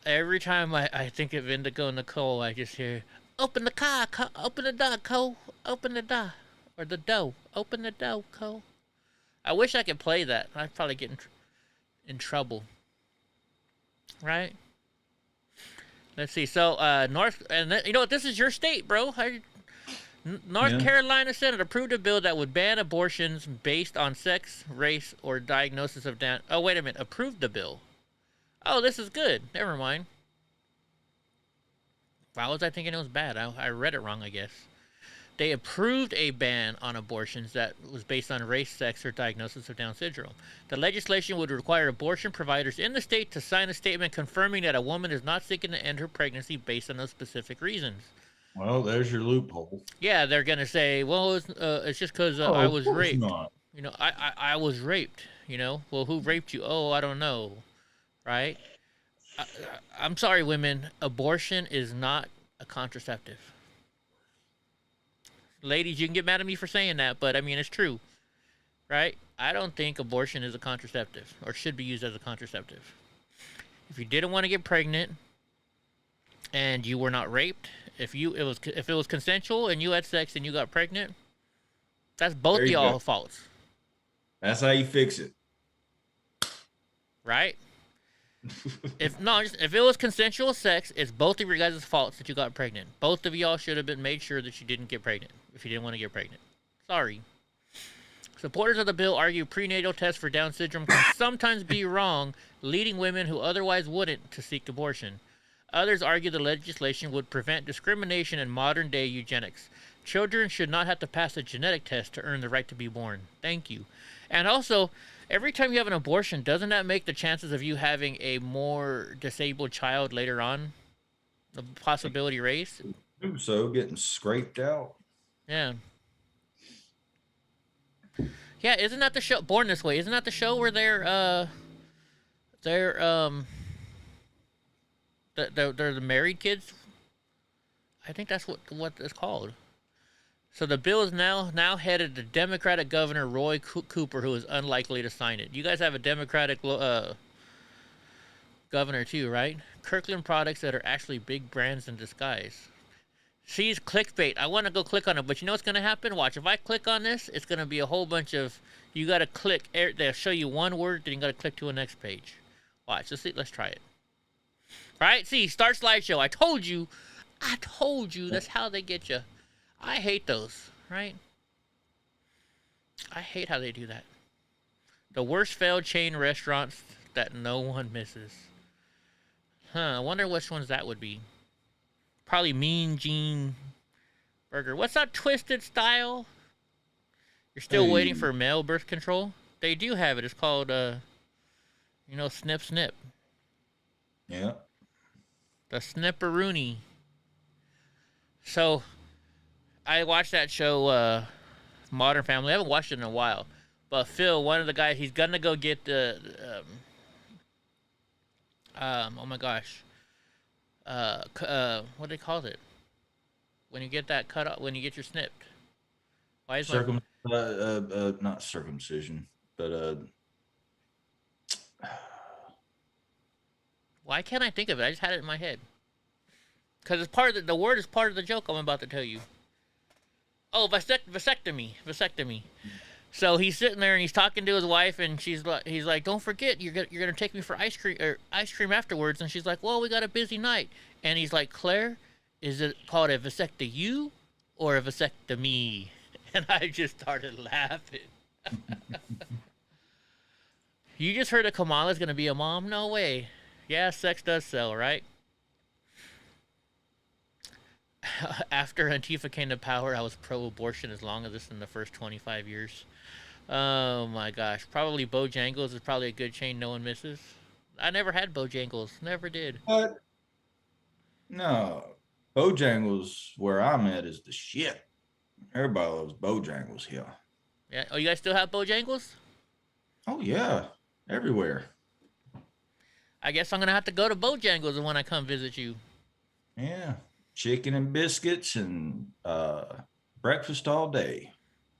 I think of Indigo Nicole, I just hear open the car, open the door, Cole, open the door, or the dough, open the dough, Cole. I wish I could play that. I'd probably get in trouble. Right? Let's see. So, this is your state, bro. North Carolina Senate approved a bill that would ban abortions based on sex, race, or diagnosis of Down. Oh, wait a minute. Approved the bill. Oh, this is good. Never mind. Why was I thinking it was bad? I read it wrong, I guess. They approved a ban on abortions that was based on race, sex, or diagnosis of Down syndrome. The legislation would require abortion providers in the state to sign a statement confirming that a woman is not seeking to end her pregnancy based on those specific reasons. Well, there's your loophole. Yeah, they're gonna say, well, it's just because I was raped. Not. You know, I was raped. You know, well, who raped you? Oh, I don't know, right? I'm sorry, women. Abortion is not a contraceptive. Ladies, you can get mad at me for saying that, but I mean, it's true, right? I don't think abortion is a contraceptive or should be used as a contraceptive. If you didn't want to get pregnant and you were not raped, if it was consensual and you had sex and you got pregnant, that's both y'all faults. That's how you fix it. Right? If it was consensual sex, it's both of your guys' faults that you got pregnant. Both of y'all should have been made sure that you didn't get pregnant if you didn't want to get pregnant. Sorry. Supporters of the bill argue prenatal tests for Down syndrome can sometimes be wrong, leading women who otherwise wouldn't to seek abortion. Others argue the legislation would prevent discrimination in modern-day eugenics. Children should not have to pass a genetic test to earn the right to be born. Thank you. And also, every time you have an abortion, doesn't that make the chances of you having a more disabled child later on the possibility raised? So getting scraped out. Yeah. Yeah, isn't that the show Born This Way? Isn't that the show where they're the married kids? I think that's what it's called. So the bill is now headed to Democratic Governor Roy Cooper, who is unlikely to sign it. You guys have a Democratic governor too, right? Kirkland products that are actually big brands in disguise. See, it's clickbait. I want to go click on it, but you know what's going to happen? Watch. If I click on this, it's going to be a whole bunch of... You got to click... They'll show you one word, then you got to click to the next page. Watch. Let's see. Let's try it. Right? See, start slideshow. I told you. That's how they get you. I hate those, right? I hate how they do that. The worst failed chain restaurants that no one misses. I wonder which ones that would be. Probably Mean Gene Burger. What's up, Twisted Style? You're still waiting for male birth control? They do have it. It's called, Snip Snip. Yeah. The Snipperoonie. So... I watched that show, Modern Family. I haven't watched it in a while. But Phil, one of the guys, he's going to go get the, oh my gosh. What do they call it? When you get that cut off, when you get your snipped. Why is not circumcision, but, why can't I think of it? I just had it in my head. Because it's part of the word is part of the joke I'm about to tell you. Oh, vasectomy. So he's sitting there and he's talking to his wife, and he's like, "Don't forget, you're gonna take me for ice cream afterwards." And she's like, "Well, we got a busy night." And he's like, "Claire, is it called a vasectomy or a vasectomy?" And I just started laughing. You just heard that Kamala's gonna be a mom? No way. Yeah, sex does sell, right? after Antifa came to power, I was pro-abortion as long as this in the first 25 years. Oh my gosh, probably Bojangles is probably a good chain no one misses. I never had Bojangles, never did. What? No. Bojangles, where I'm at, is the shit. Everybody loves Bojangles here. Yeah. Oh, you guys still have Bojangles? Oh, yeah. Everywhere. I guess I'm gonna have to go to Bojangles when I come visit you. Yeah. Chicken and biscuits and breakfast all day.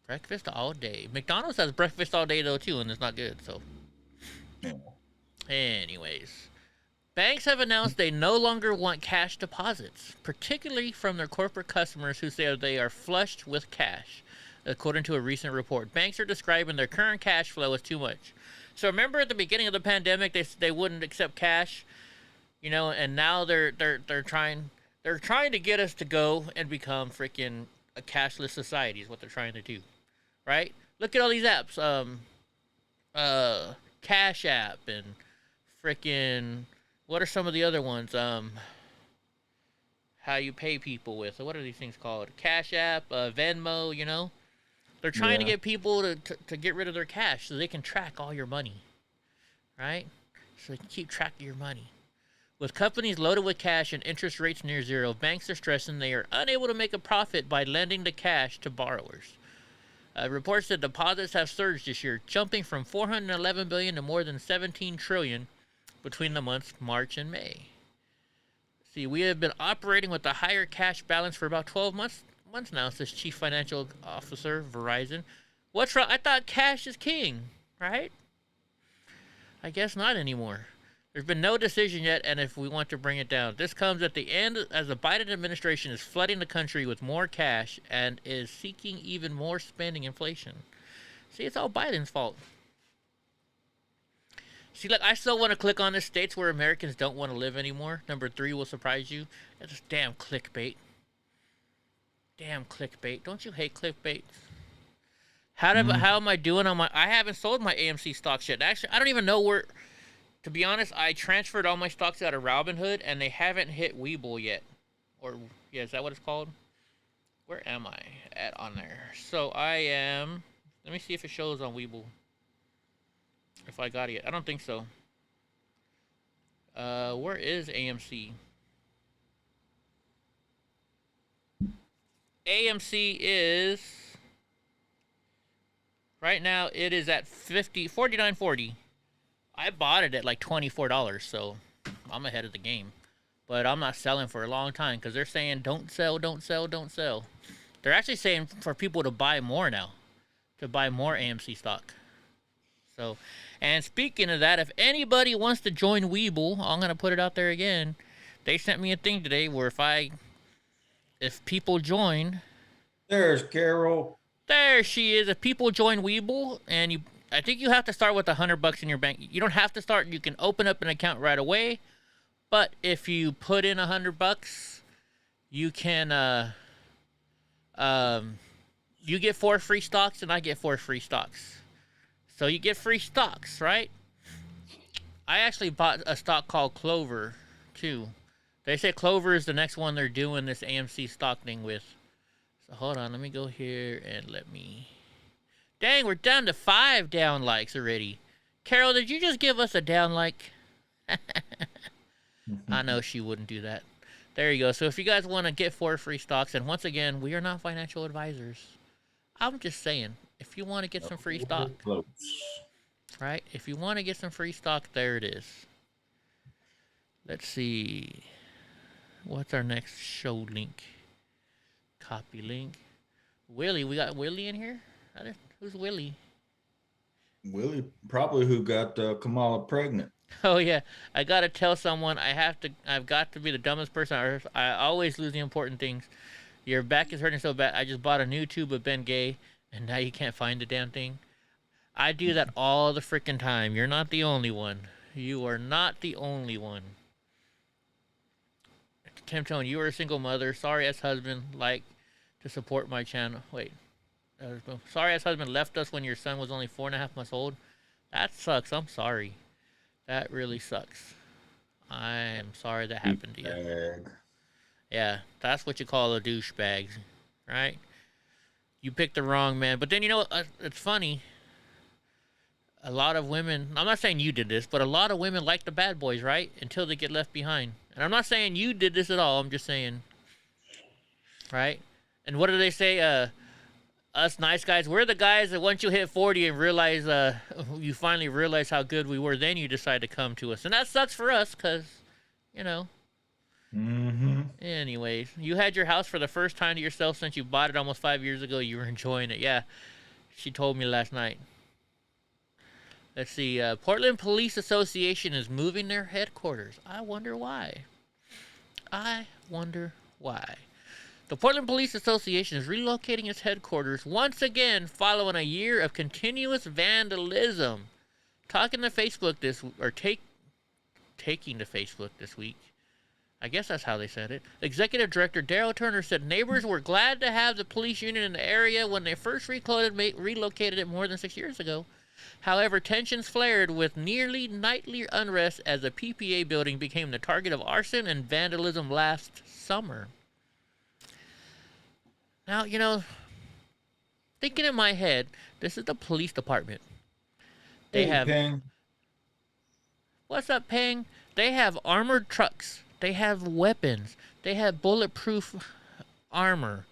Breakfast all day. McDonald's has breakfast all day though too, and it's not good. So, Yeah. anyways, banks have announced they no longer want cash deposits, particularly from their corporate customers who say they are flushed with cash. According to a recent report, banks are describing their current cash flow as too much. So remember at the beginning of the pandemic, they wouldn't accept cash, you know, and now they're trying to get us to go and become freaking a cashless society is what they're trying to do, right? Look at all these apps, Cash App and freaking what are some of the other ones? How you pay people with? So what are these things called? Cash App, Venmo, you know. They're trying to get people to get rid of their cash so they can track all your money, right? So they can keep track of your money. With companies loaded with cash and interest rates near zero, banks are stressing they are unable to make a profit by lending the cash to borrowers. Reports that deposits have surged this year, jumping from $411 billion to more than $17 trillion between the months March and May. See, we have been operating with a higher cash balance for about 12 months now, says Chief Financial Officer, Verizon. What's wrong? I thought cash is king, right? I guess not anymore. There's been no decision yet, and if we want to bring it down. This comes at the end as the Biden administration is flooding the country with more cash and is seeking even more spending inflation. See, it's all Biden's fault. See, look, I still want to click on the states where Americans don't want to live anymore. Number 3 will surprise you. It's just damn clickbait. Damn clickbait. Don't you hate clickbait? How am I doing on my... I haven't sold my AMC stocks yet. Actually, I don't even know where... To be honest, I transferred all my stocks out of Robinhood, and they haven't hit Webull yet. Or, yeah, is that what it's called? Where am I at on there? So, I am... Let me see if it shows on Webull. If I got it yet. I don't think so. Where is AMC? AMC is... Right now, it is at $49.40. I bought it at like $24, so I'm ahead of the game. But I'm not selling for a long time because they're saying don't sell, don't sell, don't sell. They're actually saying for people to buy more now, to buy more AMC stock. So, and speaking of that, if anybody wants to join Webull, I'm gonna put it out there again. They sent me a thing today where if people join, There's Carol. there she is. If people join Webull and I think you have to start with $100 in your bank. You don't have to start. You can open up an account right away. But if you put in $100, you can you get 4 free stocks and I get 4 free stocks. So you get free stocks, right? I actually bought a stock called Clover too. They say Clover is the next one they're doing this AMC stock thing with. So hold on, let me go here and let me... Dang, we're down to 5 down likes already. Carol, did you just give us a down like? I know she wouldn't do that. There you go. So if you guys want to get 4 free stocks, and once again, we are not financial advisors. I'm just saying, if you want to get some free stock, right? If you want to get some free stock, there it is. Let's see. What's our next show link? Copy link. Willie, we got Willie in here? Who's Willie? Willie, probably who got Kamala pregnant. Oh yeah, I gotta tell someone. I've got to be the dumbest person on earth. I always lose the important things. Your back is hurting so bad. I just bought a new tube of Ben Gay, and now you can't find the damn thing. I do that all the freaking time. You're not the only one. You are not the only one. Tim Tone, you are a single mother. Sorry ass husband, like to support my channel. Wait. Sorry ass husband left us when your son was only 4.5 months old. That sucks. I'm sorry. That really sucks. I am sorry that happened to you. Yeah, that's what you call a douchebag, right? You picked the wrong man. But then, it's funny. A lot of women, I'm not saying you did this, but a lot of women like the bad boys, right? Until they get left behind. And I'm not saying you did this at all. I'm just saying, right? And what do they say? Us nice guys, we're the guys that once you hit 40 and realize, you finally realize how good we were, then you decide to come to us. And that sucks for us because, Anyways, you had your house for the first time to yourself since you bought it almost 5 years ago. You were enjoying it. Yeah, she told me last night. Let's see. Portland Police Association is moving their headquarters. I wonder why. The Portland Police Association is relocating its headquarters once again following a year of continuous vandalism. Taking to Facebook this week. I guess that's how they said it. Executive Director Daryl Turner said neighbors were glad to have the police unit in the area when they first relocated it more than 6 years ago. However, tensions flared with nearly nightly unrest as the PPA building became the target of arson and vandalism last summer. Now, thinking in my head, this is the police department. They have... Ping. What's up, Ping? They have armored trucks. They have weapons. They have bulletproof armor.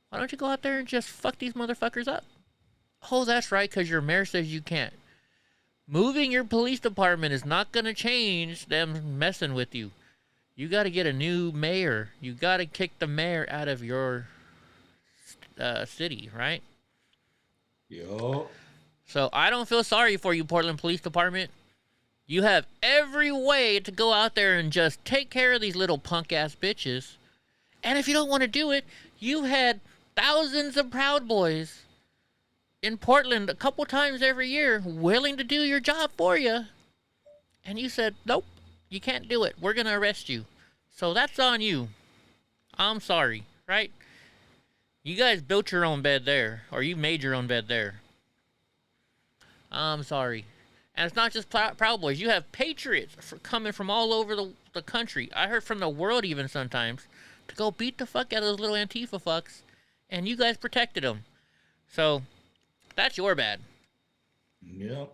Why don't you go out there and just fuck these motherfuckers up? Oh, that's right, because your mayor says you can't. Moving your police department is not going to change them messing with you. You got to get a new mayor. You got to kick the mayor out of your city, right? Yo. So I don't feel sorry for you, Portland Police Department. You have every way to go out there and just take care of these little punk-ass bitches. And if you don't want to do it, you had thousands of Proud Boys in Portland a couple times every year willing to do your job for you. And you said, nope, you can't do it. We're going to arrest you. So that's on you. I'm sorry, right? You guys built your own bed there, or you made your own bed there. I'm sorry. And it's not just Proud Boys. You have patriots coming from all over the country. I heard from the world even sometimes to go beat the fuck out of those little Antifa fucks. And you guys protected them. So that's your bad. Yep.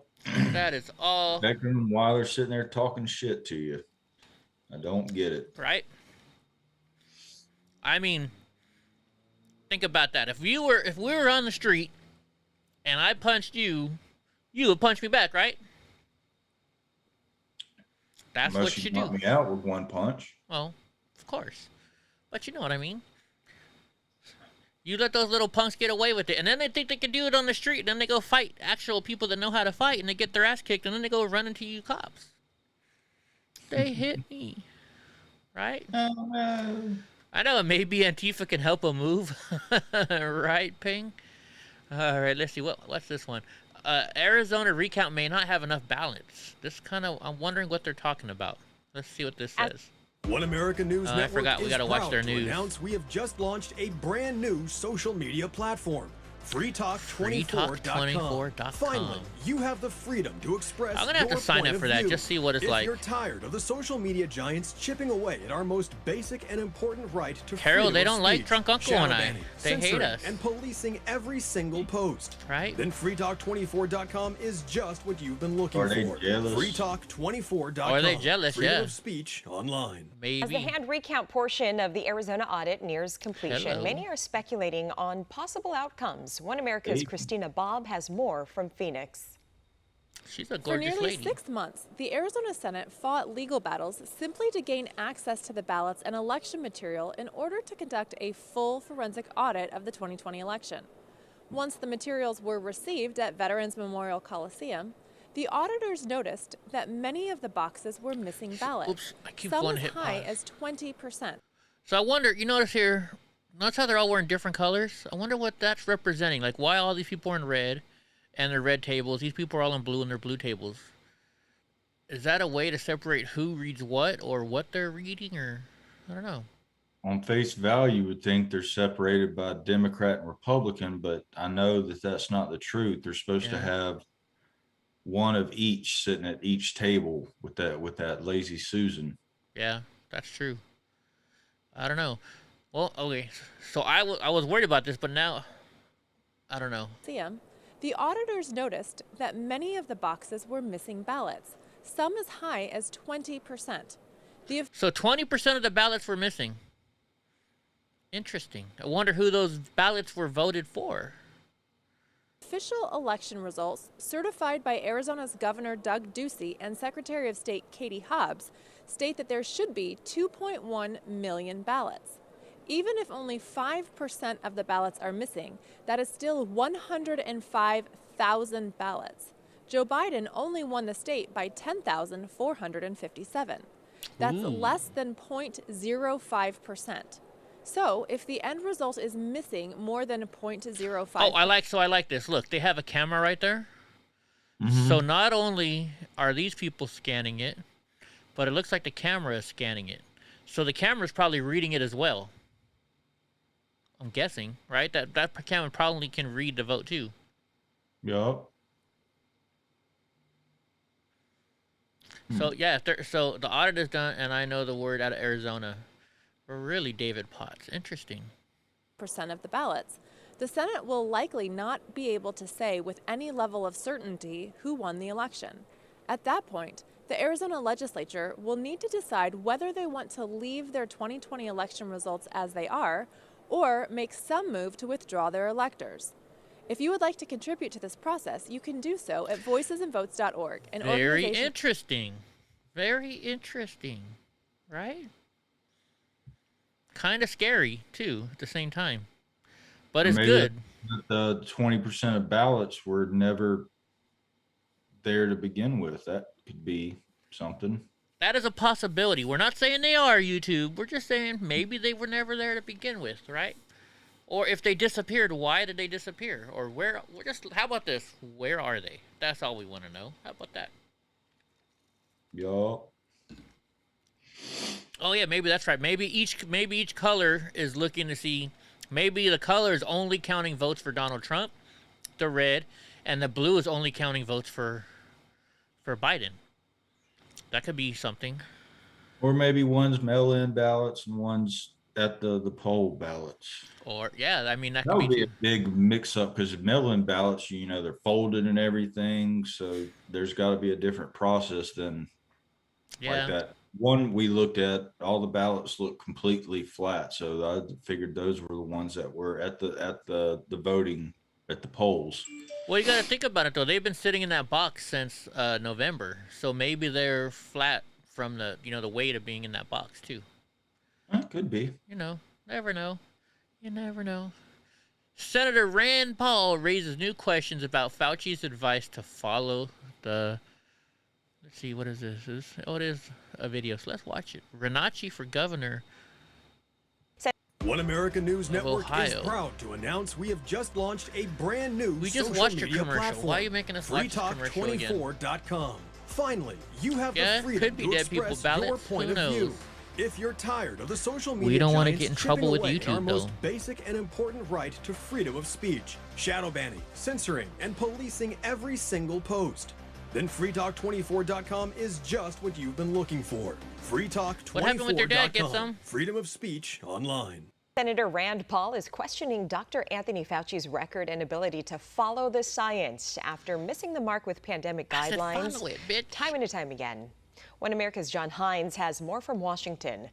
That is all. Protecting them while they're sitting there talking shit to you. I don't get it. Right? I mean, think about that. If we were on the street and I punched you, you would punch me back, right? That's Unless what you knock do. me out with one punch. Well, of course. But you know what I mean. You let those little punks get away with it, and then they think they can do it on the street, and then they go fight actual people that know how to fight, and they get their ass kicked, and then they go run into you cops. They hit me. Right? Oh, no. I know, maybe Antifa can help them move. Right, Ping? All right, let's see. What's this one? Arizona recount may not have enough ballots. I'm wondering what they're talking about. Let's see what this says. One American News Network I forgot. We is gotta watch proud their to news. announce we have just launched a brand new social media platform. FreeTalk24.com. Finally, you have the freedom to express. I'm gonna have to your sign point up of for that, view. just see what it's if like. If you're tired of the social media giants chipping away at our most basic and important right to Carol, freedom they of don't like speech, Drunk Uncle and I. shadow They banning, hate censoring, us. and policing every single post. Right? Then FreeTalk24.com is just what you've been looking Are they for. jealous? FreeTalk24.com. Are they jealous? Freedom Yeah. of speech online. Maybe. As the hand recount portion of the Arizona audit nears completion, Hello. many are speculating on possible outcomes. One America's Christina Bobb has more from Phoenix. She's a For gorgeous nearly lady. 6 months, the Arizona Senate fought legal battles simply to gain access to the ballots and election material in order to conduct a full forensic audit of the 2020 election. Once the materials were received at Veterans Memorial Coliseum, the auditors noticed that many of the boxes were missing ballots, Oops, I keep some going as to hit high pause. as 20%. So I wonder, you notice here, notice how they're all wearing different colors? I wonder what that's representing. Like, why all these people are in red and they're red tables? These people are all in blue and they're blue tables. Is that a way to separate who reads what or what they're reading, or I don't know. On face value, you would think they're separated by Democrat and Republican, but I know that that's not the truth. They're supposed to have one of each sitting at each table with that lazy Susan. Yeah. That's true. I don't know. Well, okay. So I was worried about this, but now I don't know. The auditors noticed that many of the boxes were missing ballots, some as high as 20%. So 20% of the ballots were missing. Interesting. I wonder who those ballots were voted for. Official election results, certified by Arizona's Governor Doug Ducey and Secretary of State Katie Hobbs, state that there should be 2.1 million ballots. Even if only 5% of the ballots are missing, that is still 105,000 ballots. Joe Biden only won the state by 10,457. That's less than 0.05%. So, if the end result is missing more than 0.05%. Oh, I like this. Look, they have a camera right there. So not only are these people scanning it, but it looks like the camera is scanning it. So the camera is probably reading it as well. I'm guessing, right? That camera probably can read the vote too. Yup. So yeah, so the audit is done, and I know the word out of Arizona. Really, David Potts. Interesting. Percent of the ballots. The Senate will likely not be able to say with any level of certainty who won the election. At that point, the Arizona legislature will need to decide whether they want to leave their 2020 election results as they are, or make some move to withdraw their electors. If you would like to contribute to this process, you can do so at voicesandvotes.org. Very interesting. Very interesting. Right? Kind of scary, too, at the same time. But it's good. The 20% of ballots were never there to begin with. That could be something. That is a possibility. We're not saying they are, YouTube. We're just saying maybe they were never there to begin with, right? Or if they disappeared, why did they disappear? Or where? How about this? Where are they? That's all we want to know. How about that? Yup. Oh yeah, maybe that's right. Maybe each color is looking to see. Maybe the color is only counting votes for Donald Trump, the red, and the blue is only counting votes for Biden. That could be something. Or maybe one's mail-in ballots and one's at the poll ballots. Or yeah, I mean that That would could be a big mix-up because mail-in ballots, they're folded and everything, so there's got to be a different process than like that. One we looked at, all the ballots looked completely flat, so I figured those were the ones that were at the voting at the polls. Well, you got to think about it though. They've been sitting in that box since November, so maybe they're flat from the the weight of being in that box too. Could be. Never know. You never know. Senator Rand Paul raises new questions about Fauci's advice to follow the. Let's see, what is this? It is a video, so let's watch it. Renacci for governor. One America News Network Ohio is proud to announce we have just launched a brand new We just social watched a media commercial. platform, Why are you making us watch this commercial again? freetalk24.com. Finally, you have Yeah, the freedom could be to dead people express your ballots. point Who of knows? view. If you're tired of the social media We don't want to giants get in trouble with chipping away at our YouTube, most though. basic and important right to freedom of speech, shadow banning, censoring, and policing every single post, then freetalk24.com is just what you've been looking for. What happened with your dad? Get freetalk24.com. some? Freedom of speech online. Senator Rand Paul is questioning Dr. Anthony Fauci's record and ability to follow the science after missing the mark with pandemic I said guidelines follow it, bitch. time and time again. One America's John Hines has more from Washington.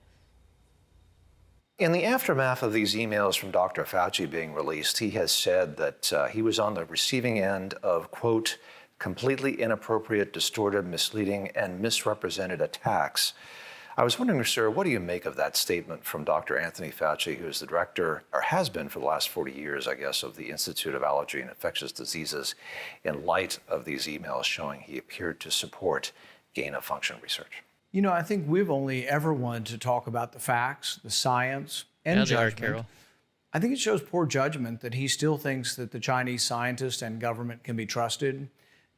In the aftermath of these emails from Dr. Fauci being released, he has said that he was on the receiving end of, quote, completely inappropriate, distorted, misleading, and misrepresented attacks. I was wondering, sir, what do you make of that statement from Dr. Anthony Fauci, who is the director, or has been for the last 40 years, I guess, of the Institute of Allergy and Infectious Diseases, in light of these emails showing he appeared to support gain-of-function research? I think we've only ever wanted to talk about the facts, the science, and judgment. I think it shows poor judgment that he still thinks that the Chinese scientists and government can be trusted.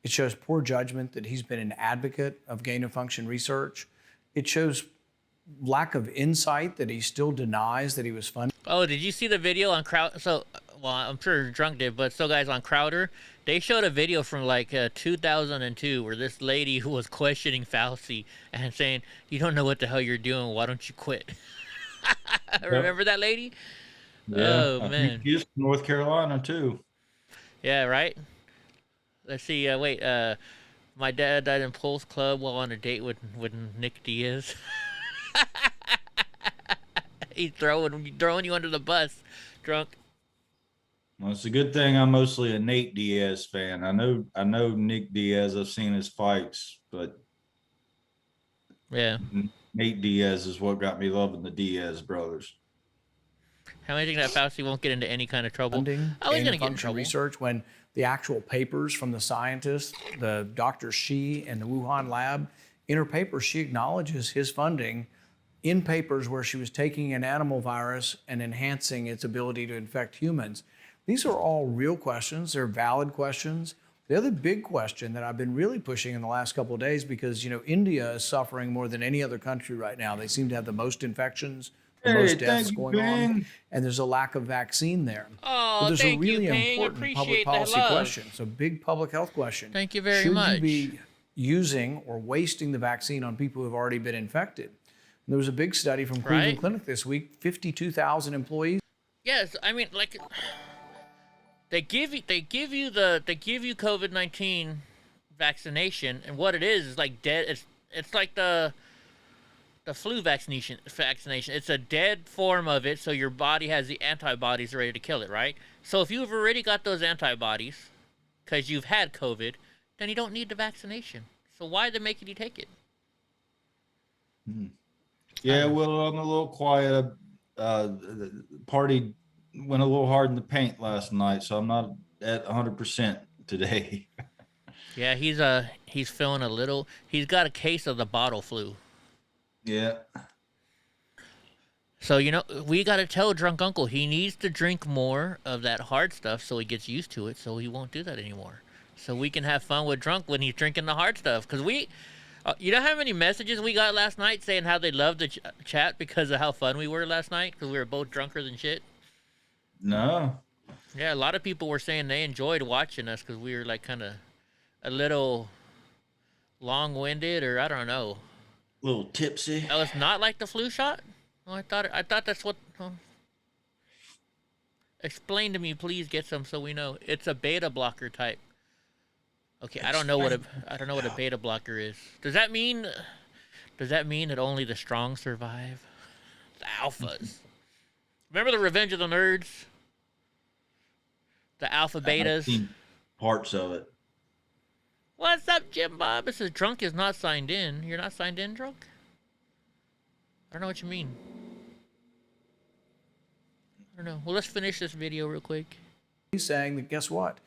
It shows poor judgment that he's been an advocate of gain-of-function research. It shows lack of insight that he still denies that he was funded. Oh, did you see the video on crowd? So well, I'm sure Drunk did, but so guys on Crowder, they showed a video from like 2002 where this lady who was questioning Fauci and saying, "You don't know what the hell you're doing. Why don't you quit?" Remember that lady? Yeah, Oh I man. think she's from North Carolina too. Yeah, right. Let's see. Wait. My dad died in Pulse Club while on a date with Nick Diaz. He's throwing you under the bus, Drunk. Well, it's a good thing I'm mostly a Nate Diaz fan. I know Nick Diaz. I've seen his fights, but Yeah. Nate Diaz is what got me loving the Diaz brothers. How many think that Fauci won't get into any kind of trouble? Funding, Oh, he's gain gonna of get in function trouble. research, when the actual papers from the scientists, the Dr. Shi and the Wuhan lab, in her paper, she acknowledges his funding in papers where she was taking an animal virus and enhancing its ability to infect humans. These are all real questions. They're valid questions. The other big question that I've been really pushing in the last couple of days, because, you know, India is suffering more than any other country right now. They seem to have the most infections, the most deaths going on, and there's a lack of vaccine there. Oh, But there's thank a really you, Ping. important public Appreciate that policy love. question. It's a big public health question. Thank you very Should much. you be using or wasting the vaccine on people who have already been infected? And there was a big study from Cleveland Right. Clinic this week, 52,000 employees. Yes, I mean, like, they give you COVID-19 vaccination, and what it is like dead. It's like the flu vaccination. It's a dead form of it, so your body has the antibodies ready to kill it, right? So if you've already got those antibodies because you've had COVID, then you don't need the vaccination. So why are they making you take it? Yeah, well, I'm a little quiet. The party went a little hard in the paint last night, so I'm not at 100% today. Yeah, he's feeling a little. He's got a case of the bottle flu. Yeah. So, you know, we got to tell Drunk Uncle he needs to drink more of that hard stuff so he gets used to it, so he won't do that anymore. So we can have fun with Drunk when he's drinking the hard stuff. Because you know how many messages we got last night saying how they loved the chat because of how fun we were last night? Because we were both drunker than shit. No. Yeah, a lot of people were saying they enjoyed watching us because we were like kind of a little long-winded, or I don't know. A little tipsy. Oh, it's not like the flu shot? Oh, I thought that's what. Oh. Explain to me, please. Get some so we know. It's a beta blocker type. Okay, I don't know what a beta blocker is. Does that mean that only the strong survive? The alphas. Remember the Revenge of the Nerds? The alpha betas. I've seen parts of it. What's up, Jim Bob? It says Drunk is not signed in. You're not signed in, Drunk? I don't know what you mean. I don't know. Well, let's finish this video real quick. He's saying that, guess what?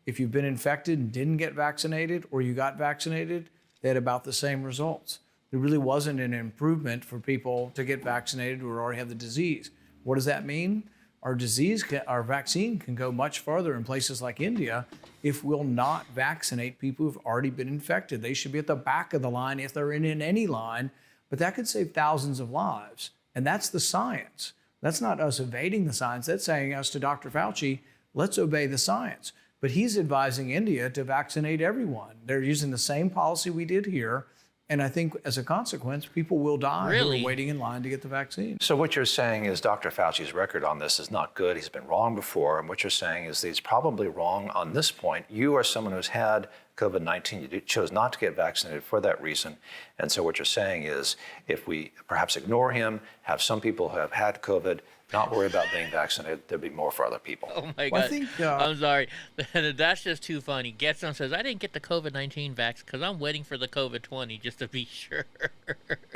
If you've been infected and didn't get vaccinated, or you got vaccinated, they had about the same results. There really wasn't an improvement for people to get vaccinated who already have the disease. What does that mean? Our vaccine can go much further in places like India if we'll not vaccinate people who've already been infected. They should be at the back of the line if they're in any line, but that could save thousands of lives. And that's the science. That's not us evading the science. That's saying us to Dr. Fauci, let's obey the science. But he's advising India to vaccinate everyone. They're using the same policy we did here. And I think as a consequence, people will die who are waiting in line to get the vaccine. So what you're saying is Dr. Fauci's record on this is not good. He's been wrong before. And what you're saying is that he's probably wrong on this point. You are someone who's had COVID-19. You chose not to get vaccinated for that reason. And so what you're saying is if we perhaps ignore him, have some people who have had COVID, not worry about being vaccinated, there'll be more for other people. Oh my God. I'm sorry. That's just too funny. Getson says, I didn't get the COVID-19 vax because I'm waiting for the COVID-20 just to be sure.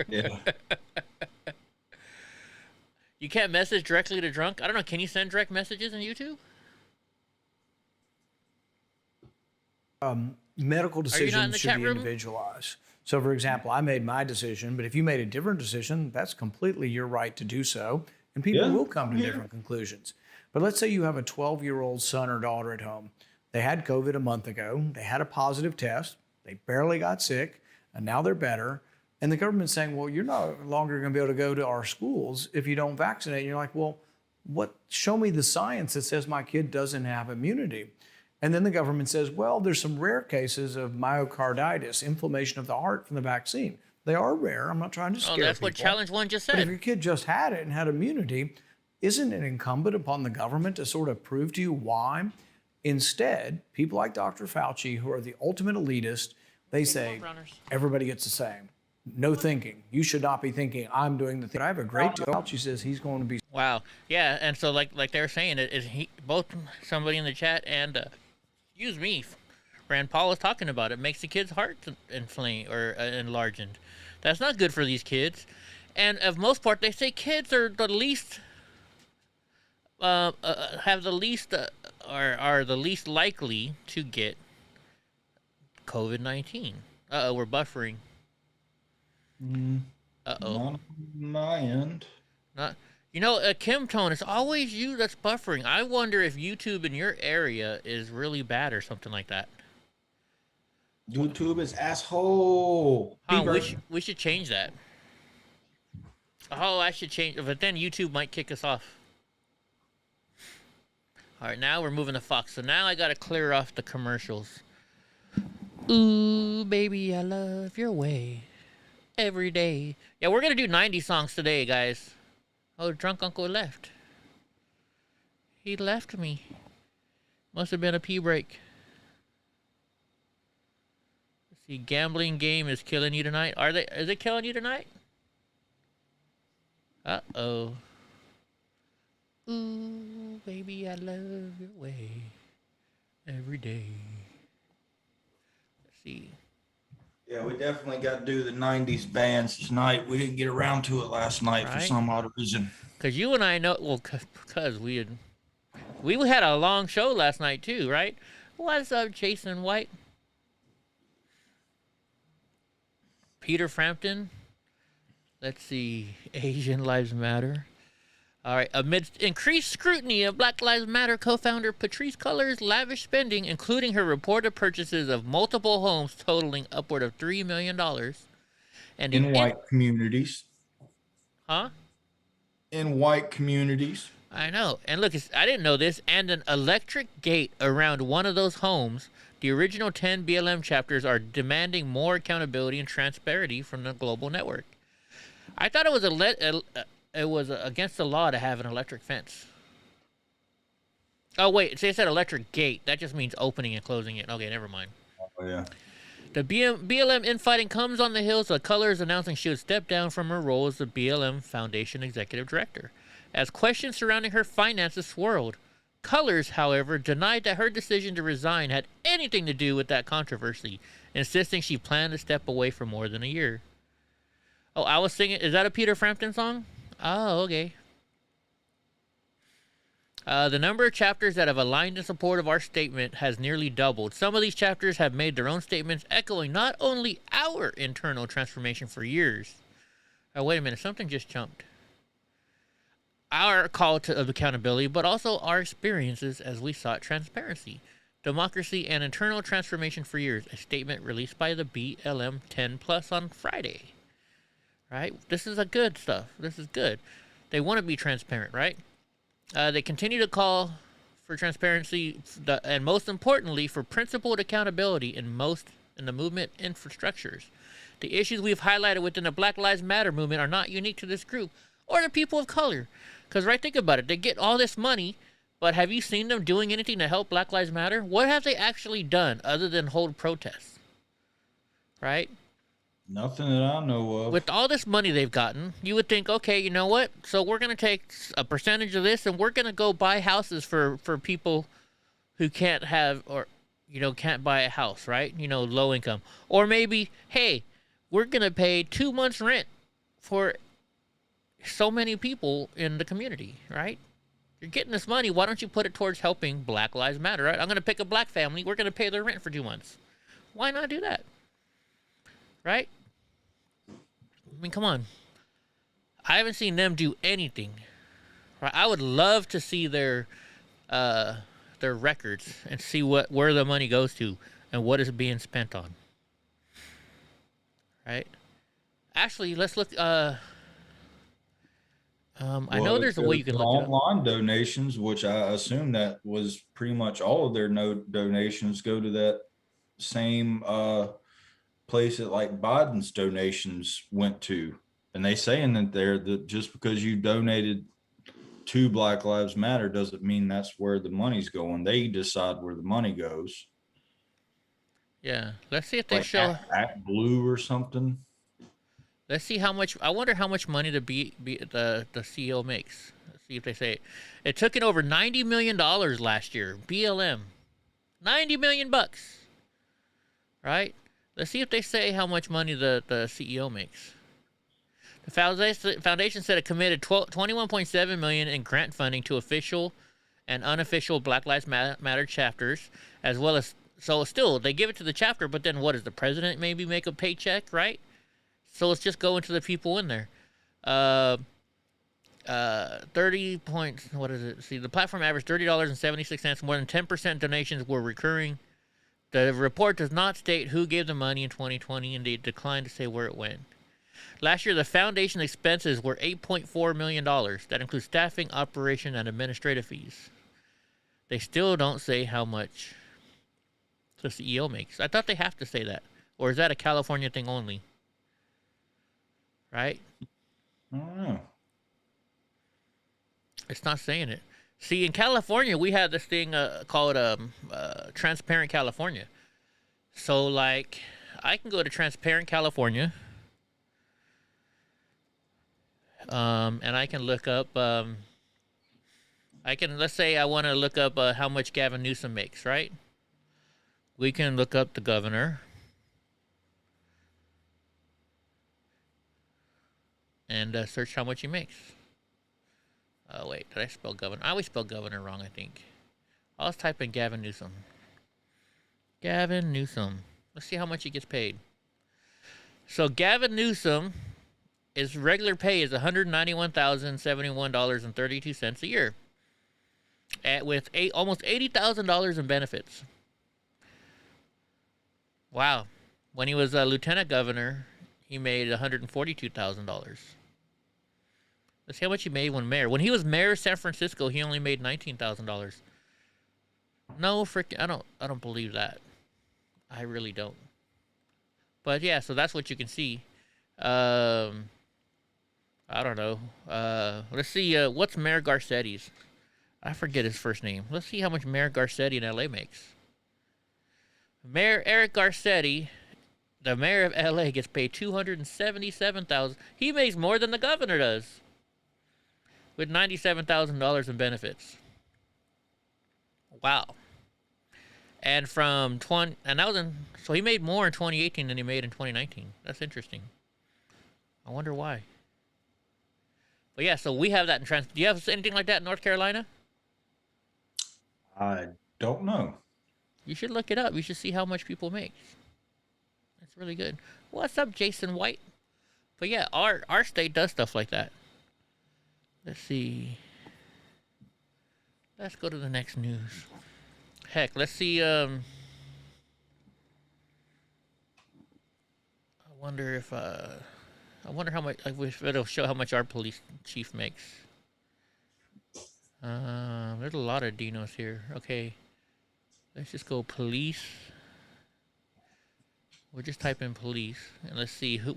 Yeah. You can't message directly to Drunk? I don't know. Can you send direct messages on YouTube? Medical decisions should be room? individualized. So, for example, I made my decision, but if you made a different decision, that's completely your right to do so. And people will come to different conclusions. But let's say you have a 12-year-old son or daughter at home. They had COVID a month ago. They had a positive test. They barely got sick, and now they're better. And the government's saying, well, you're no longer going to be able to go to our schools if you don't vaccinate. And you're like, well, Show me the science that says my kid doesn't have immunity. And then the government says, well, there's some rare cases of myocarditis, inflammation of the heart from the vaccine. They are rare. I'm not trying to scare people. That's what Challenge 1 just said. But if your kid just had it and had immunity, isn't it incumbent upon the government to sort of prove to you why? Instead, people like Dr. Fauci, who are the ultimate elitist, they say everybody gets the same. No thinking. You should not be thinking, I'm doing the thing. I have a great deal. Fauci says he's going to be. Wow. Yeah, and so like they were saying, both somebody in the chat and, excuse me, Rand Paul is talking about it. Makes the kids' hearts inflamed or enlarged. That's not good for these kids. And of most part, they say kids are the least, have the least, are the least likely to get COVID-19. We're buffering. Not on my end. Not. You know, Kim Tone, it's always you that's buffering. I wonder if YouTube in your area is really bad or something like that. YouTube is asshole. We should change that. Oh, I should change, but then YouTube might kick us off. All right, now we're moving to Fox. So now I got to clear off the commercials. Ooh, baby, I love your way every day. Yeah, we're going to do 90 songs today, guys. Oh, drunk uncle left. He left me. Must have been a pee break. Let's see, gambling game is killing you tonight. Is it killing you tonight? Uh-oh. Ooh, baby, I love your way every day. Let's see. Yeah, we definitely got to do the 90s bands tonight. We didn't get around to it last night for some odd reason. Because you and I know, well, because we had a long show last night too, right? What's up, Jason White? Peter Frampton. Let's see. Asian Lives Matter. All right. Amidst increased scrutiny of Black Lives Matter, co-founder Patrisse Cullors' lavish spending, including her reported purchases of multiple homes totaling upward of $3 million. And in white communities. Huh? In white communities. I know. And look, I didn't know this. And an electric gate around one of those homes. The original 10 BLM chapters are demanding more accountability and transparency from the global network. I thought it was against the law to have an electric fence. Oh, wait. It said electric gate. That just means opening and closing it. Okay, never mind. Oh, yeah. The BLM infighting comes on the heels of Cullors announcing she would step down from her role as the BLM Foundation Executive Director. As questions surrounding her finances swirled, Cullors, however, denied that her decision to resign had anything to do with that controversy, insisting she planned to step away for more than a year. Oh, I was singing. Is that a Peter Frampton song? Oh, okay. The number of chapters that have aligned in support of our statement has nearly doubled. Some of these chapters have made their own statements, echoing not only our internal transformation for years. Oh, wait a minute. Something just jumped. Our call to accountability, but also our experiences as we sought transparency, democracy, and internal transformation for years. A statement released by the BLM 10 Plus on Friday. Right? This is a good stuff. This is good. They want to be transparent, right? They continue to call for transparency and, most importantly, for principled accountability in the movement infrastructures. The issues we've highlighted within the Black Lives Matter movement are not unique to this group or the people of color. Because, right, think about it. They get all this money, but have you seen them doing anything to help Black Lives Matter? What have they actually done other than hold protests? Right? Nothing that I know of. With all this money they've gotten, you would think, okay, you know what? So we're going to take a percentage of this and we're going to go buy houses for people who can't have or, can't buy a house, right? Low income. Or maybe, hey, we're going to pay 2 months rent for so many people in the community, right? You're getting this money. Why don't you put it towards helping Black Lives Matter, right? I'm going to pick a black family. We're going to pay their rent for 2 months. Why not do that? Right? I mean, come on. I haven't seen them do anything. Right? I would love to see their records and see where the money goes to and what is being spent on. Right? Actually, let's look. I know there's a way you can look it up. Online donations, which I assume that was pretty much all of their donations go to that same place that like Biden's donations went to. And they saying that that just because you donated to Black Lives Matter doesn't mean that's where the money's going. They decide where the money goes. Yeah, let's see if they like show Act Blue or something. Let's see how much. I wonder how much money the CEO makes. Let's see if they say it took in over $90 million last year. BLM, $90 million bucks. Right? Let's see if they say how much money the CEO makes. The foundation said it committed $21.7 million in grant funding to official and unofficial Black Lives Matter chapters, as well as still they give it to the chapter, but then what does the president maybe make a paycheck, right? So it's just going to the people in there. 30 points. What is it? See, the platform averaged $30.76. More than 10% donations were recurring. The report does not state who gave the money in 2020, and they declined to say where it went. Last year, the foundation expenses were $8.4 million. That includes staffing, operation, and administrative fees. They still don't say how much the CEO makes. I thought they have to say that. Or is that a California thing only? Right? I don't know. It's not saying it. See, in California, we had this thing called Transparent California. So, like, I can go to Transparent California, and I can look up. Let's say I want to look up how much Gavin Newsom makes, right? We can look up the governor. And search how much he makes. Oh, wait. Did I spell governor? I always spell governor wrong, I think. I'll just type in Gavin Newsom. Gavin Newsom. Let's see how much he gets paid. So Gavin Newsom, his regular pay is $191,071.32 a year. With almost $80,000 in benefits. Wow. When he was a lieutenant governor, he made $142,000. Let's see how much he made when mayor. When he was mayor of San Francisco, he only made $19,000. No, I don't believe that. I really don't. But yeah, so that's what you can see. I don't know. Let's see. What's Mayor Garcetti's? I forget his first name. Let's see how much Mayor Garcetti in LA makes. Mayor Eric Garcetti, the mayor of LA, gets paid $277,000. He makes more than the governor does, with $97,000 in benefits. Wow. And so he made more in 2018 than he made in 2019. That's interesting. I wonder why. But yeah, so we have that in do you have anything like that in North Carolina? I don't know. You should look it up. You should see how much people make. That's really good. What's up, Jason White? But yeah, our state does stuff like that. Let's see. Let's go to the next news. Heck, let's see. I wonder how much. If it'll show how much our police chief makes. There's a lot of dinos here. Okay, let's just go police. We'll just type in police and let's see who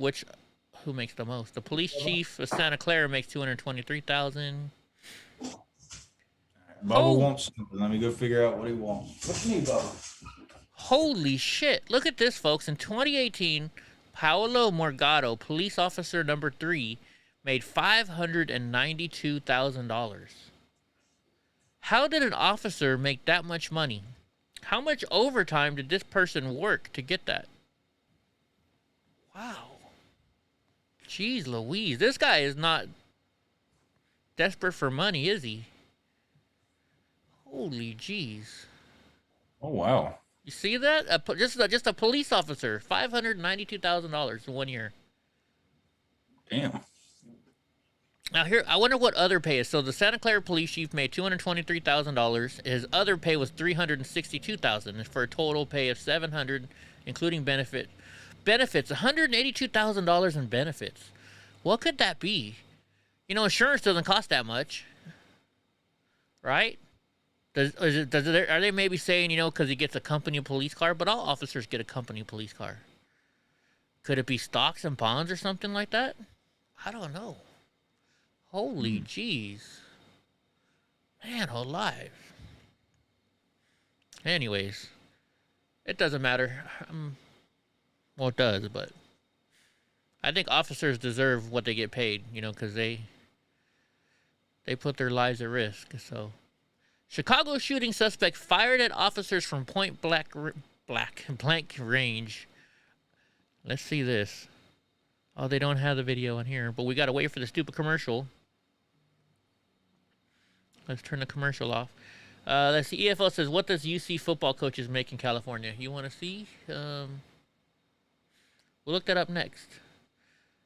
makes the most. The police chief of Santa Clara makes $223,000. Bubba wants something. Let me go figure out what he wants. What you need, Bubba? Holy shit! Look at this, folks. In 2018, Paolo Morgado, police officer number 3, made $592,000. How did an officer make that much money? How much overtime did this person work to get that? Wow. Jeez Louise. This guy is not desperate for money, is he? Holy jeez. Oh, wow. You see that? Just a police officer. $592,000 in 1 year. Damn. Now here, I wonder what other pay is. So the Santa Clara police chief made $223,000. His other pay was $362,000 for a total pay of $700, including benefits. $182,000 in benefits. What could that be? You know, insurance doesn't cost that much, right? Are they maybe saying, you know, because he gets a company police car, but all officers get a company police car? Could it be stocks and bonds or something like that? I don't know. Holy jeez. Man alive. Anyways, it doesn't matter. Well, it does, but I think officers deserve what they get paid, you know, because they put their lives at risk. So, Chicago shooting suspect fired at officers from point blank range. Let's see this. Oh, they don't have the video in here, but we got to wait for the stupid commercial. Let's turn the commercial off. Let's see. EFL says, what does UC football coaches make in California? You want to see? We'll look that up next.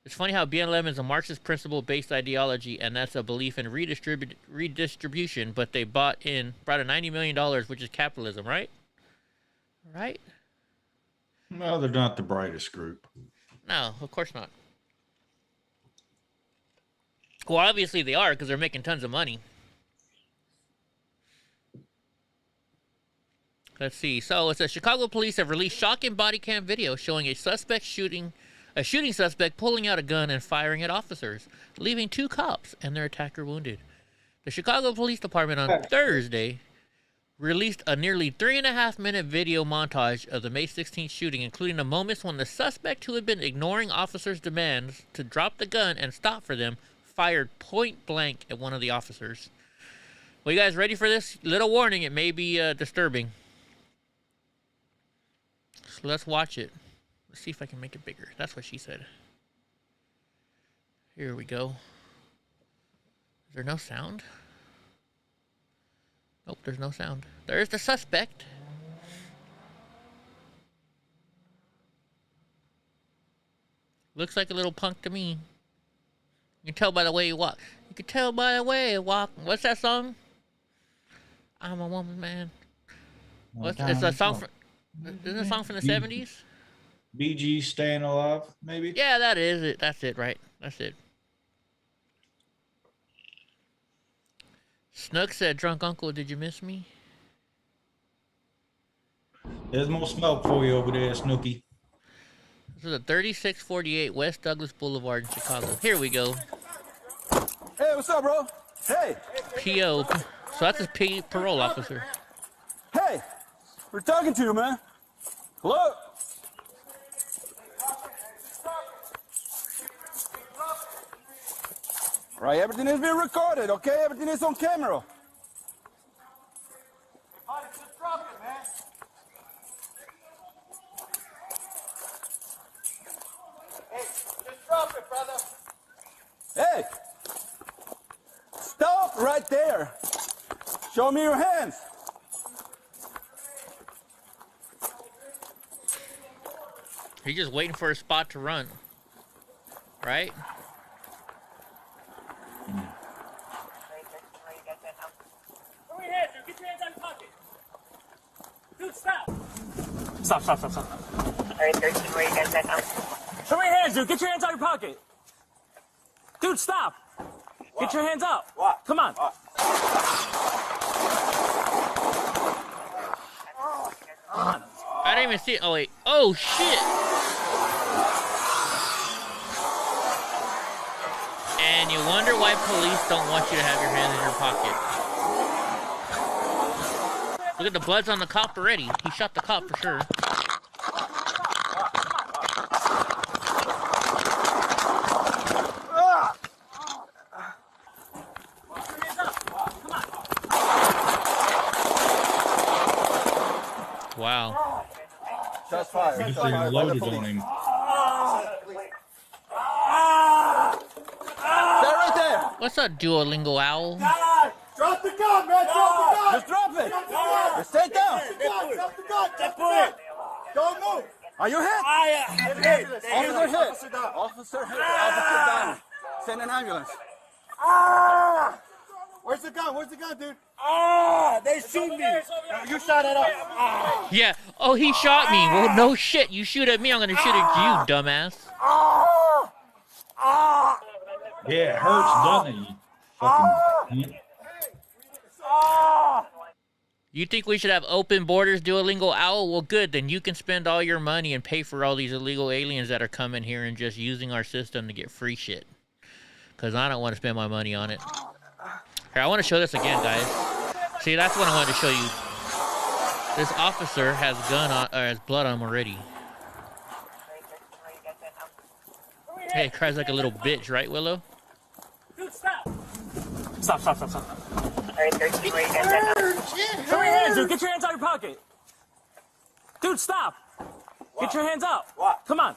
It's funny how BLM is a Marxist principle-based ideology, and that's a belief in redistribution, but they brought in $90 million, which is capitalism, right? Right? No, they're not the brightest group. No, of course not. Well, obviously they are, because they're making tons of money. Let's see. So it says Chicago police have released shocking body cam video showing a shooting suspect pulling out a gun and firing at officers, leaving 2 cops and their attacker wounded. The Chicago Police Department on Thursday released a nearly 3.5-minute video montage of the May 16th shooting, including the moments when the suspect, who had been ignoring officers' demands to drop the gun and stop for them, fired point blank at one of the officers. Well, you guys ready for this? Little warning, it may be disturbing. So let's watch it. Let's see if I can make it bigger. That's what she said. Here we go. Is there no sound? Nope, there's no sound. There's the suspect. Looks like a little punk to me. You can tell by the way he walks. You can tell by the way he walks. What's that song? I'm a woman, man. It's a song from... Isn't it a song from the 70s? BG Staying Alive, maybe? Yeah, that is it. That's it, right? That's it. Snook said, drunk uncle, did you miss me? There's more smoke for you over there, Snooky. This is a 3648 West Douglas Boulevard in Chicago. Here we go. Hey, what's up, bro? Hey. PO. So that's his parole officer. Hey, we're talking to you, man. Hello? Right, everything is being recorded, okay? Everything is on camera. Just drop it, man. Hey, just drop it, brother. Hey! Stop right there. Show me your hands. He's just waiting for a spot to run. Right? Get your hands out of your pocket. Dude, stop. Stop. Alright, 13, where you guys at now? Show me your hands, dude. Get your hands out of your pocket. Dude, stop. What? Get your hands up. What? Come on. What? I didn't even see it. Oh, wait. Oh, shit. And you wonder why police don't want you to have your hands in your pocket. Look at the blood's on the cop already. He shot the cop for sure. Wow. Shots fired. He's loaded on him. Stay right there. What's up, Duolingo owl? Drop the gun, man. Drop the gun. Just drop it. Just stay down. Drop the gun. Just put it. Don't move. Are you hit? Officer hit. Officer hit. Officer down. Send an ambulance. Where's the gun? Where's the gun, dude? They shoot me. You shot at us. Yeah. Oh, he shot me. Well, no shit. You shoot at me, I'm gonna shoot at you, dumbass. Yeah, it hurts, doesn't it? You fucking. You think we should have open borders, Duolingo Owl? Well, good. Then you can spend all your money and pay for all these illegal aliens that are coming here and just using our system to get free shit. Because I don't want to spend my money on it. Here, I want to show this again, guys. See, that's what I wanted to show you. This officer has has blood on him already. Hey, it cries like a little bitch, right, Willow? Dude, stop! Stop. Alright, 13, where you guys at now? Show me your hands, dude. Get your hands out of your pocket. Dude, stop. Get your hands out. Come on.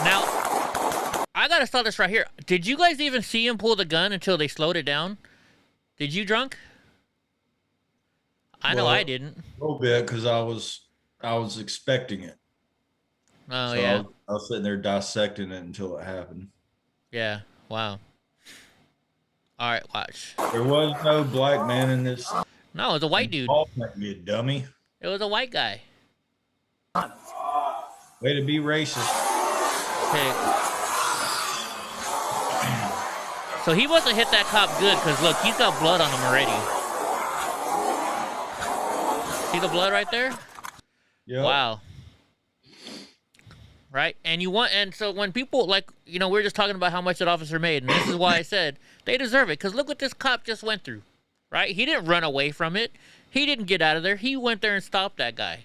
Now, I gotta stop this right here. Did you guys even see him pull the gun until they slowed it down? Did you, drunk? I know I didn't. A little bit, because I was expecting it. Oh, So yeah. I was sitting there dissecting it until it happened. Yeah, wow. All right, watch. There was no black man in this. No, it was a white dude. You dummy. It was a white guy. Way to be racist. Okay. So he must have hit that cop good, because look, he's got blood on him already. See the blood right there? Yeah. Wow. Right? And so when people, like, you know, we're just talking about how much that officer made, and this is why I said they deserve it, because look what this cop just went through, right? He didn't run away from it. He didn't get out of there. He went there and stopped that guy.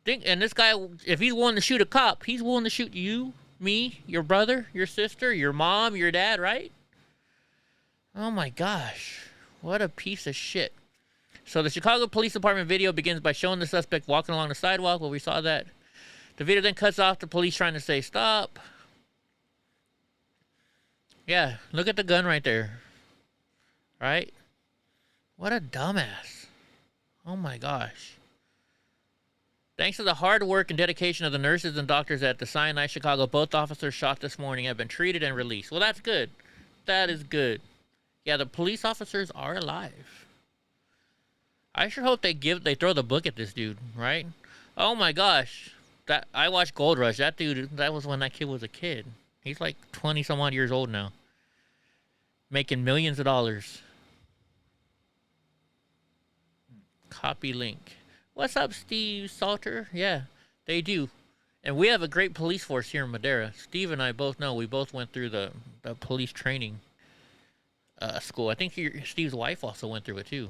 And this guy, if he's willing to shoot a cop, he's willing to shoot you, me, your brother, your sister, your mom, your dad, right? Oh my gosh. What a piece of shit. So the Chicago Police Department video begins by showing the suspect walking along the sidewalk. Well, we saw that. The video then cuts off the police trying to say stop. Yeah, look at the gun right there. Right? What a dumbass. Oh my gosh. Thanks to the hard work and dedication of the nurses and doctors at the Sinai Chicago, both officers shot this morning have been treated and released. Well, that's good. That is good. Yeah, the police officers are alive. I sure hope they throw the book at this dude, right? Oh my gosh. I watched Gold Rush. That dude, that was when that kid was a kid. He's like 20 some odd years old now. Making millions of dollars. Copy link. What's up, Steve Salter? Yeah, they do. And we have a great police force here in Madera. Steve and I both know. We both went through the police training school. I think Steve's wife also went through it too.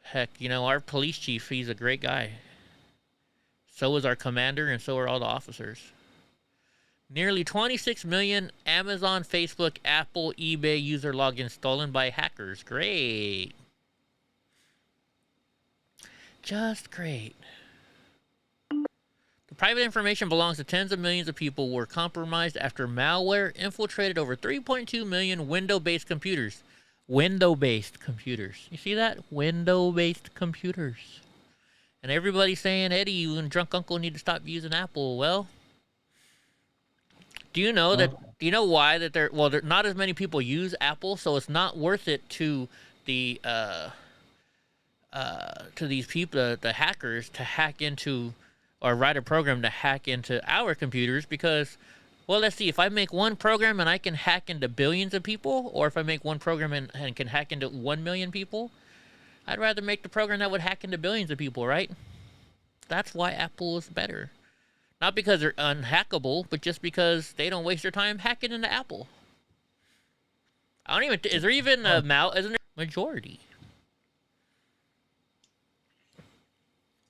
Heck, you know, our police chief, he's a great guy. So is our commander, and so are all the officers. Nearly 26 million Amazon, Facebook, Apple, eBay user logins stolen by hackers. Great. Just great. The private information belongs to tens of millions of people were compromised after malware infiltrated over 3.2 million Windows-based computers. Windows-based computers. You see that? Windows-based computers. And everybody's saying, Eddie, you and drunk uncle need to stop using Apple. Well, do you know why that there not as many people use Apple, so it's not worth it to the to these people, the hackers, to hack into or write a program to hack into our computers, because, well, let's see, if I make one program and I can hack into billions of people, or if I make one program and can hack into 1 million people, I'd rather make the program that would hack into billions of people, right? That's why Apple is better. Not because they're unhackable, but just because they don't waste their time hacking into Apple. Is there even a isn't there a majority?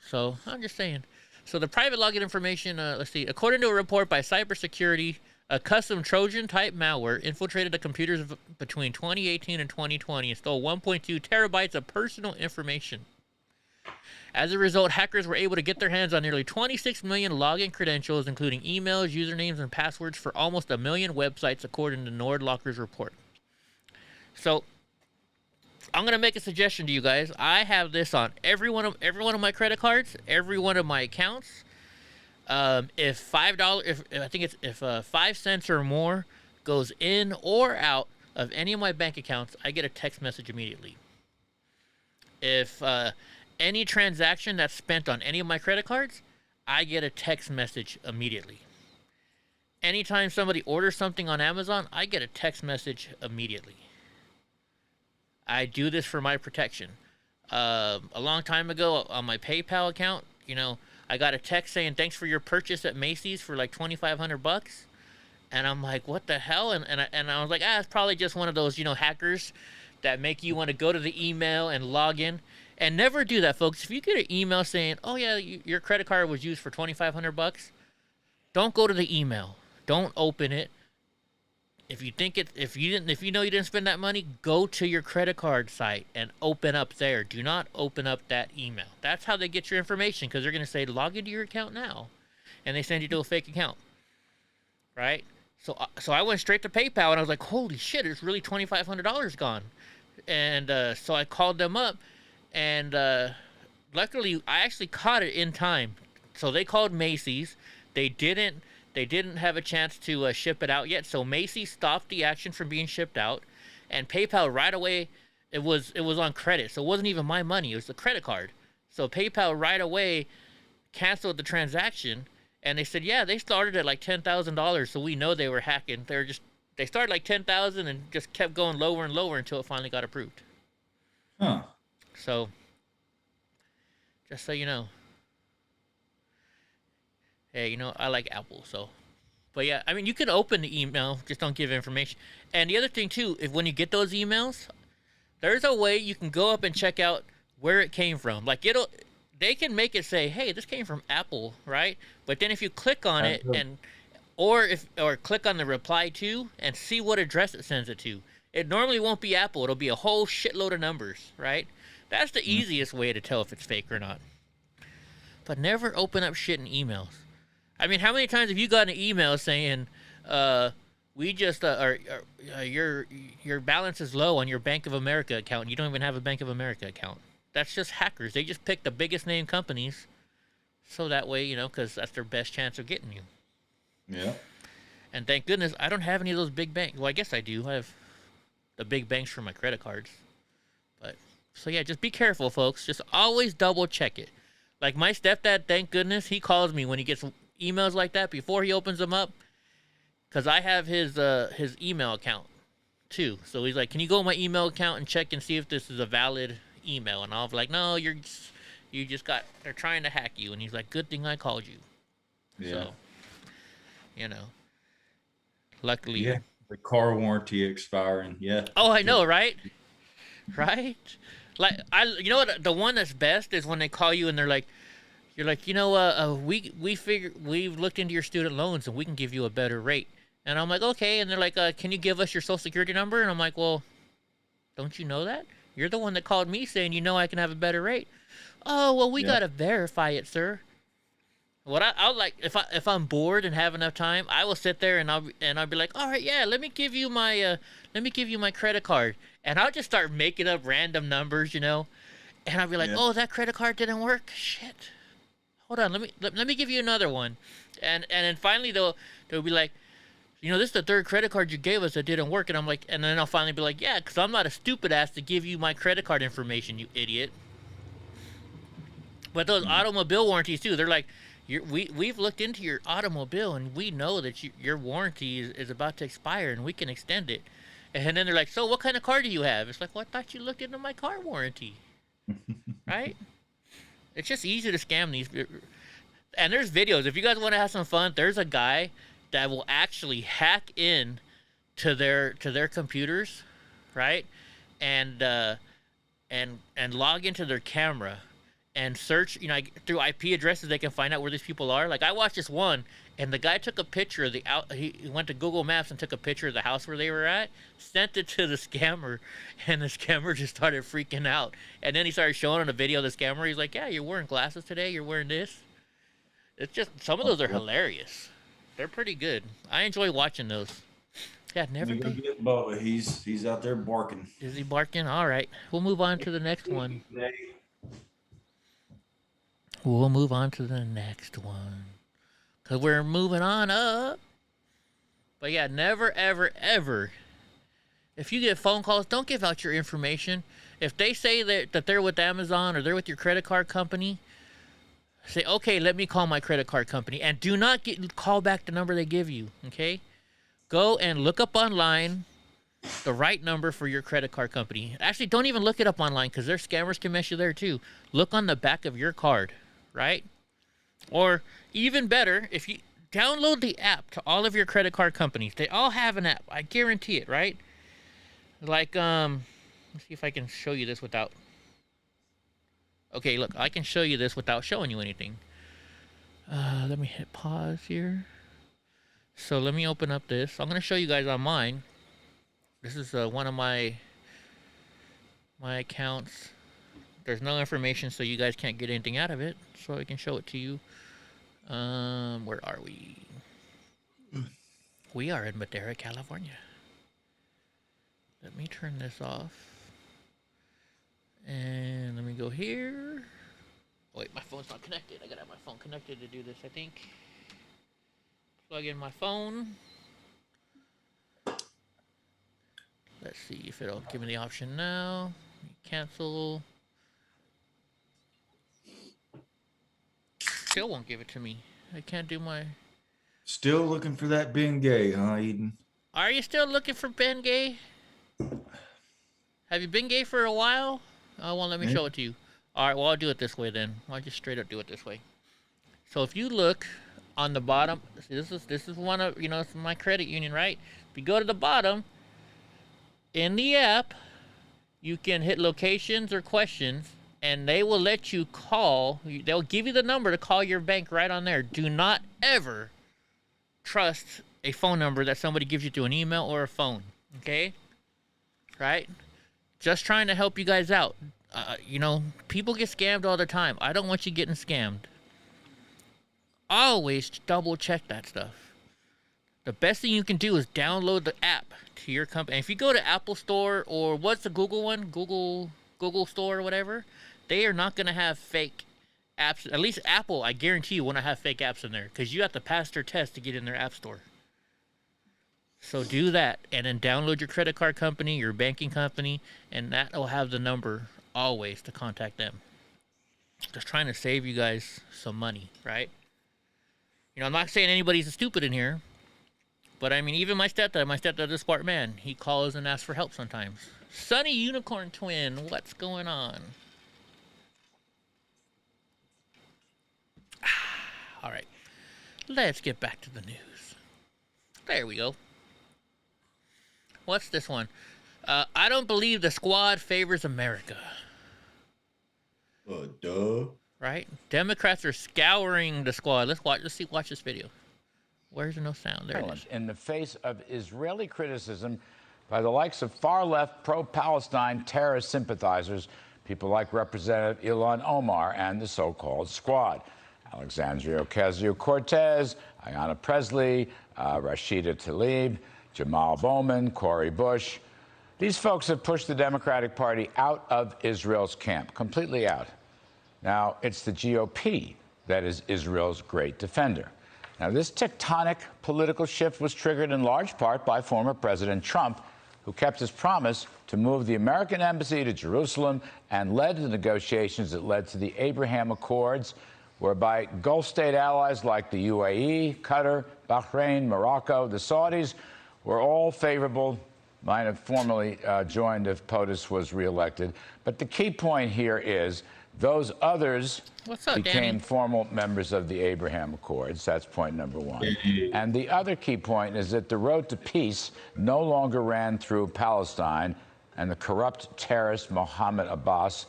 So, I'm just saying. So the private login information, let's see. According to a report by cybersecurity, a custom Trojan-type malware infiltrated the computers between 2018 and 2020 and stole 1.2 terabytes of personal information. As a result, hackers were able to get their hands on nearly 26 million login credentials, including emails, usernames, and passwords for almost 1 million websites, according to NordLocker's report. So, I'm gonna make a suggestion to you guys. I have this on every one of my credit cards, every one of my accounts. If $5, 5 cents or more goes in or out of any of my bank accounts, I get a text message immediately. If any transaction that's spent on any of my credit cards, I get a text message immediately. anytime somebody orders something on Amazon, I get a text message immediately. I do this for my protection. A long time ago on my PayPal account, you know, I got a text saying, thanks for your purchase at Macy's for like $2,500. And I'm like, what the hell? And I was like, it's probably just one of those, you know, hackers that make you want to go to the email and log in. And never do that, folks. If you get an email saying, oh yeah, your credit card was used for $2,500, don't go to the email. Don't open it. If you think if you know you didn't spend that money, go to your credit card site and open up there. Do not open up that email. That's how they get your information, because they're going to say, log into your account now. And they send you to a fake account. Right? So I went straight to PayPal, and I was like, holy shit, it's really $2,500 gone. And so I called them up, and luckily I actually caught it in time. So they called Macy's. They didn't have a chance to ship it out yet. So Macy's stopped the action from being shipped out, and PayPal right away, it was on credit. So it wasn't even my money. It was the credit card. So PayPal right away canceled the transaction. And they said, yeah, they started at like $10,000, so we know they were hacking. They started like 10,000 and just kept going lower and lower until it finally got approved. Huh. So, just so you know. Hey, you know, I like Apple, so. But yeah, I mean, you can open the email, just don't give information. And the other thing too, if when you get those emails, there's a way you can go up and check out where it came from. Like they can make it say, hey, this came from Apple, right? But then if you click on it or click on the reply to and see what address it sends it to, it normally won't be Apple. It'll be a whole shitload of numbers, right? That's the easiest way to tell if it's fake or not. But never open up shit in emails. I mean, how many times have you gotten an email saying, we just your balance is low on your Bank of America account, and you don't even have a Bank of America account? That's just hackers. They just pick the biggest name companies, so that way, you know, because that's their best chance of getting you. Yeah. And thank goodness I don't have any of those big banks. Well, I guess I do. I have the big banks for my credit cards. But so yeah, just be careful, folks. Just always double check it. Like my stepdad, thank goodness, he calls me when he gets emails like that before he opens them up, because I have his email account too. So he's like, can you go on my email account and check and see if this is a valid email? And I'll be like, no, they're trying to hack you. And he's like, good thing I called you. Yeah. So, you know, luckily. Yeah. The car warranty expiring. Yeah. Oh, I know, right? Right? Like, you know what? The one that's best is when they call you and they're like, you're like, you know, we've looked into your student loans and we can give you a better rate. And I'm like, okay. And they're like, can you give us your social security number? And I'm like, well, don't you know that? You're the one that called me saying, you know, I can have a better rate. Oh, well, we got to verify it, sir. What I'll like, if I'm bored and have enough time, I will sit there and I'll be like, all right, yeah, let me give you my credit card. And I'll just start making up random numbers, you know. And I'll be like, oh, that credit card didn't work. Shit. Hold on, let me give you another one. And then finally they'll be like, you know, this is the third credit card you gave us that didn't work. And I'm like, and then I'll finally be like, yeah, because I'm not a stupid ass to give you my credit card information, you idiot. But those automobile warranties too, they're like, we've looked into your automobile and we know that your warranty is about to expire and we can extend it. And then they're like, so what kind of car do you have? It's like, well, I thought you looked into my car warranty. Right? It's just easy to scam these. And there's videos. If you guys want to have some fun, there's a guy that will actually hack in to their computers, right? And log into their camera and search, you know, through IP addresses they can find out where these people are. Like I watched this one, and the guy took a picture of he went to Google Maps and took a picture of the house where they were at, sent it to the scammer, and the scammer just started freaking out. And then he started showing on a video of the scammer. He's like, yeah, you're wearing glasses today, you're wearing this. It's just, some of those are hilarious. They're pretty good. I enjoy watching those. Yeah, never been. Get Bubba. He's out there barking. Is he barking? All right. We'll move on to the next one. We'll move on to the next one. Because we're moving on up. But yeah, never, ever, ever. If you get phone calls, don't give out your information. If they say that they're with Amazon or they're with your credit card company, Say, okay, let me call my credit card company, and do not call back the number they give you, okay? Go and look up online the right number for your credit card company. Actually, don't even look it up online because their scammers can mess you there too. Look on the back of your card, right? Or even better, if you download the app to all of your credit card companies. They all have an app. I guarantee it, right? Like, let's see if I can show you this without... Okay, look, I can show you this without showing you anything. Let me hit pause here. So let me open up this. I'm going to show you guys on mine. This is one of my accounts. There's no information, so you guys can't get anything out of it. So I can show it to you. Where are we? We are in Madera, California. Let me turn this off. And let me go here. Wait, my phone's not connected. I gotta have my phone connected to do this, I think. Plug in my phone. Let's see if it'll give me the option now. Cancel. Still won't give it to me. I can't do my... Still looking for that Ben Gay, huh, Eden? Are you still looking for Ben Gay? Have you been gay for a while? Oh, well, let me show it to you. All right, well, I'll do it this way then. I'll just straight up do it this way. So if you look on the bottom, see, this is one of, it's my credit union, right? If you go to the bottom, in the app, you can hit locations or questions, and they will let you call. They'll give you the number to call your bank right on there. Do not ever trust a phone number that somebody gives you through an email or a phone, okay? Right? Just trying to help you guys out. People get scammed all the time. I don't want you getting scammed. Always double check that stuff. The best thing you can do is download the app to your company. And if you go to Apple Store or what's the Google one? Google Store or whatever, they are not going to have fake apps. At least Apple, I guarantee you, won't have fake apps in there because you have to pass their test to get in their app store. So do that, and then download your credit card company, your banking company, and that will have the number always to contact them. Just trying to save you guys some money, right? I'm not saying anybody's stupid in here, but I mean, even my stepdad is a smart man. He calls and asks for help sometimes. Sunny Unicorn Twin, what's going on? All right, let's get back to the news. There we go. What's this one? I don't believe the squad favors America. Duh. Right? Democrats are scouring the squad. Let's watch this video. Where's the no sound? There it is. In the face of Israeli criticism by the likes of far-left pro-Palestine terrorist sympathizers, people like Representative Ilhan Omar and the so-called squad. Alexandria Ocasio-Cortez, Ayanna Pressley, Rashida Tlaib, Jamal Bowman, Cori Bush. These folks have pushed the Democratic Party out of Israel's camp, completely out. Now, it's the GOP that is Israel's great defender. Now, this tectonic political shift was triggered in large part by former President Trump, who kept his promise to move the American embassy to Jerusalem and led the negotiations that led to the Abraham Accords, whereby Gulf state allies like the UAE, Qatar, Bahrain, Morocco, the Saudis were all favorable. Might have formally joined if POTUS was reelected. But the key point here is those others became formal members of the Abraham Accords. That's point number one. And the other key point is that the road to peace no longer ran through Palestine and the corrupt terrorist Mohammed Abbas.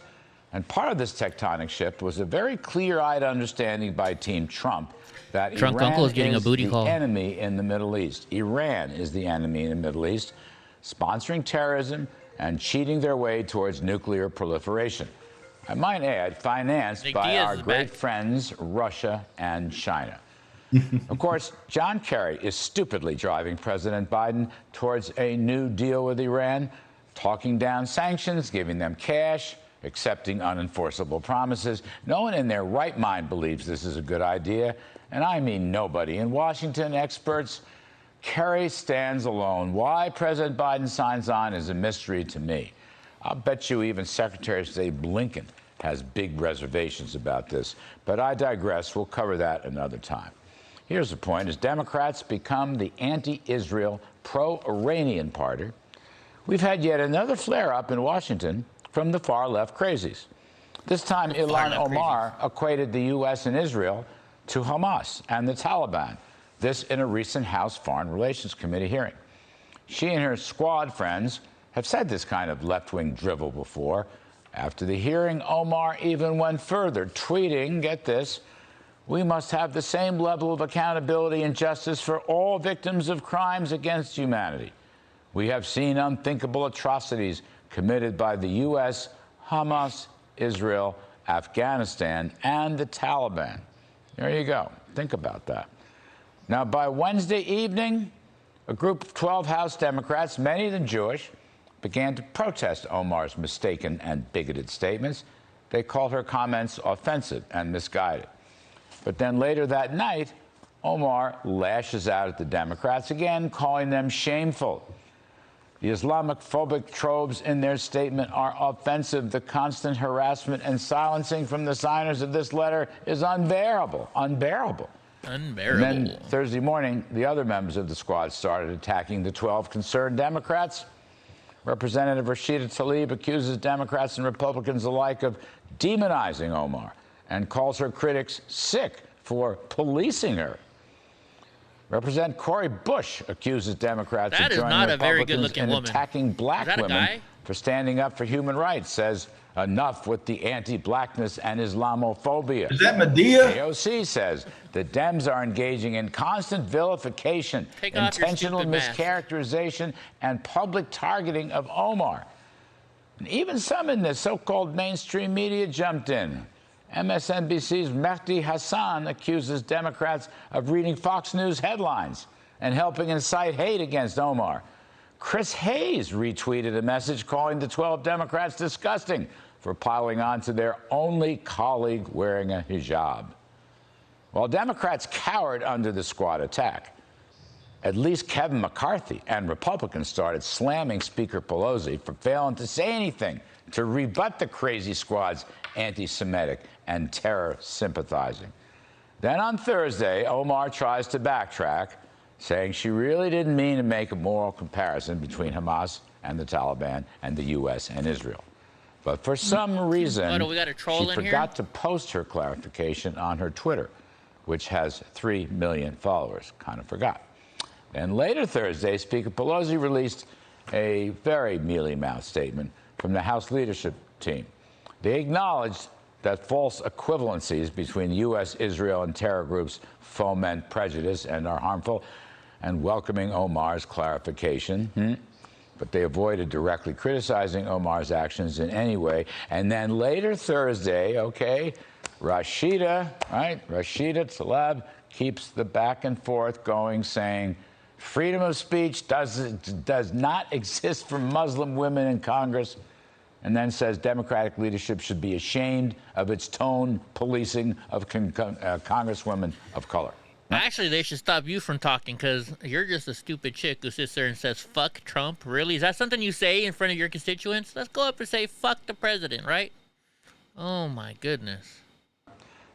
And part of this tectonic shift was a very clear-eyed understanding by Team Trump that Trump Iran uncle is getting a booty the call. enemy in the Middle East. Iran is the enemy in the Middle East, sponsoring terrorism and cheating their way towards nuclear proliferation. I might add, financed by our great friends, Russia and China. Of course, John Kerry is stupidly driving President Biden towards a new deal with Iran, talking down sanctions, giving them cash, accepting unenforceable promises. No one in their right mind believes this is a good idea, and I mean nobody. In Washington, experts, Kerry stands alone. Why President Biden signs on is a mystery to me. I'll bet you even Secretary of State Blinken has big reservations about this. But I digress. We'll cover that another time. Here's the point. As Democrats become the anti-Israel, pro-Iranian party, we've had yet another flare-up in Washington from the far-left crazies. This time, Ilhan Omar equated the U.S. and Israel to Hamas and the Taliban, this in a recent House Foreign Relations Committee hearing. She and her squad friends have said this kind of left-wing drivel before. After the hearing, Omar even went further, tweeting, get this, "We must have the same level of accountability and justice for all victims of crimes against humanity. We have seen unthinkable atrocities committed by the U.S., Hamas, Israel, Afghanistan, and the Taliban." There you go. Think about that. Now, by Wednesday evening, a group of 12 House Democrats, many of them Jewish, began to protest Omar's mistaken and bigoted statements. They called her comments offensive and misguided. But then later that night, Omar lashes out at the Democrats again, calling them shameful. The Islamophobic tropes in their statement are offensive. The constant harassment and silencing from the signers of this letter is unbearable. Unbearable. Unbearable. And then Thursday morning, the other members of the squad started attacking the 12 concerned Democrats. Representative Rashida Tlaib accuses Democrats and Republicans alike of demonizing Omar and calls her critics sick for policing her. Representative Cori Bush accuses Democrats of joining Republicans in attacking black women for standing up for human rights, says enough with the anti-blackness and Islamophobia. Is that Medea? AOC says the Dems are engaging in constant vilification, intentional mischaracterization, and public targeting of Omar. And even some in the so-called mainstream media jumped in. MSNBC's Mehdi Hassan accuses Democrats of reading Fox News headlines and helping incite hate against Omar. Chris Hayes retweeted a message calling the 12 Democrats disgusting for piling on to their only colleague wearing a hijab. While Democrats cowered under the squad attack, at least Kevin McCarthy and Republicans started slamming Speaker Pelosi for failing to say anything to rebut the crazy squad's anti-Semitic and terror sympathizing. Then on Thursday, Omar tries to backtrack, saying she really didn't mean to make a moral comparison between Hamas and the Taliban and the U.S. and Israel. But for some reason, she forgot to post her clarification on her Twitter, which has 3 million followers. Kind of forgot. And later Thursday, Speaker Pelosi released a very mealy-mouthed statement from the House leadership team. They acknowledged that false equivalencies between U.S., Israel, and terror groups foment prejudice and are harmful, and welcoming Omar's clarification. But they avoided directly criticizing Omar's actions in any way. And then later Thursday, Rashida Tlaib keeps the back and forth going, saying freedom of speech does not exist for Muslim women in Congress, and then says Democratic leadership should be ashamed of its tone policing of congresswomen of color. Actually, they should stop you from talking because you're just a stupid chick who sits there and says, fuck Trump. Really? Is that something you say in front of your constituents? Let's go up and say, fuck the president, right? Oh, my goodness.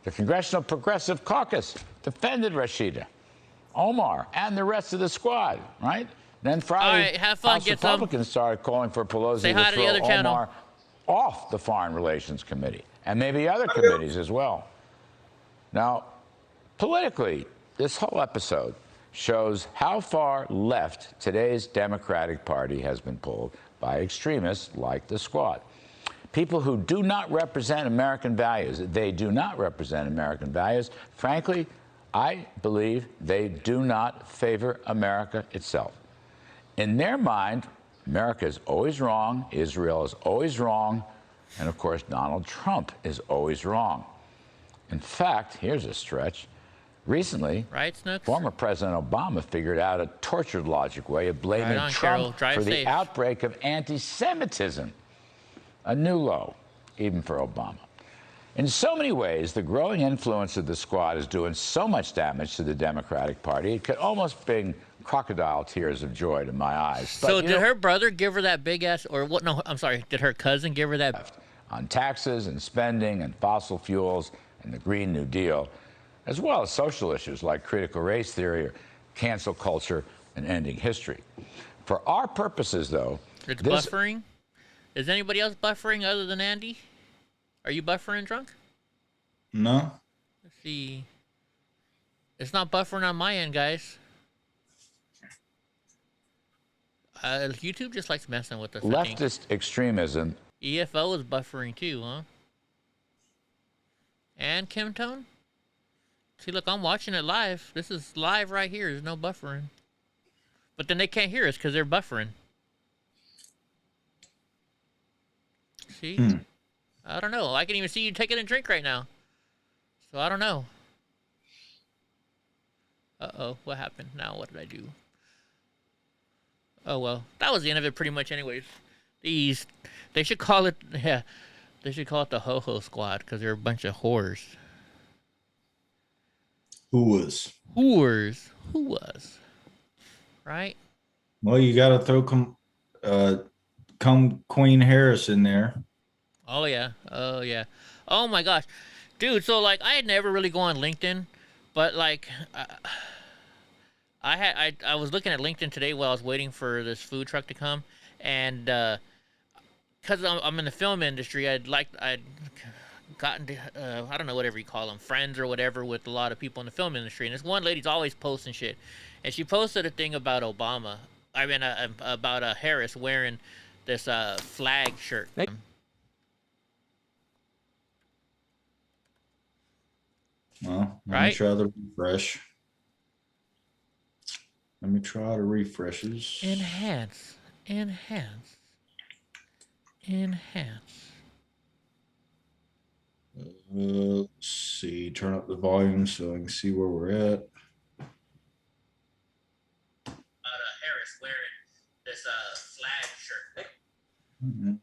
The Congressional Progressive Caucus defended Rashida, Omar, and the rest of the squad, right? Then Friday, all right, have fun, House Republicans started calling for Pelosi to throw Omar off the Foreign Relations Committee and maybe other committees as well. Now, politically, this whole episode shows how far left today's Democratic Party has been pulled by extremists like the squad. People who do not represent American values. They do not represent American values. Frankly, I believe they do not favor America itself. In their mind, America is always wrong, Israel is always wrong, and of course, Donald Trump is always wrong. In fact, here's a stretch. Recently, former President Obama figured out a tortured logic way of blaming Trump for the outbreak of anti-Semitism. A new low, even for Obama. In so many ways, the growing influence of the squad is doing so much damage to the Democratic Party, it could almost bring crocodile tears of joy to my eyes. So did her brother give her that big ass, or what? No, I'm sorry. Did her cousin give her that? on taxes and spending and fossil fuels and the Green New Deal, as well as social issues like critical race theory or cancel culture and ending history. For our purposes, though, it's buffering. Is anybody else buffering other than Andy? Are you buffering, Drunk? No. Let's see. It's not buffering on my end, guys. YouTube just likes messing with us. Leftist extremism. EFO is buffering too, huh? And Kim Tone? See, look, I'm watching it live. This is live right here. There's no buffering. But then they can't hear us because they're buffering. See? I don't know. I can even see you taking a drink right now. So I don't know. Uh-oh. What happened? Now what did I do? Oh, well. That was the end of it pretty much anyways. They should call it, yeah. They should call it the Ho-Ho Squad because they're a bunch of whores. Whores. Right? Well, you got to throw come Queen Harris in there. Oh, yeah. Oh, yeah. Oh, my gosh. Dude, so, like, I had never really go on LinkedIn, but, like, I was looking at LinkedIn today while I was waiting for this food truck to come, and because I'm in the film industry, I'd gotten to, I don't know, whatever you call them, friends or whatever, with a lot of people in the film industry, and this one lady's always posting shit, and she posted a thing about about Harris wearing this flag shirt. Well, let me try the refresh. Let me try the refreshes. Enhance. Let's see. Turn up the volume so I can see where we're at. Harris wearing this flag shirt. Mm-hmm.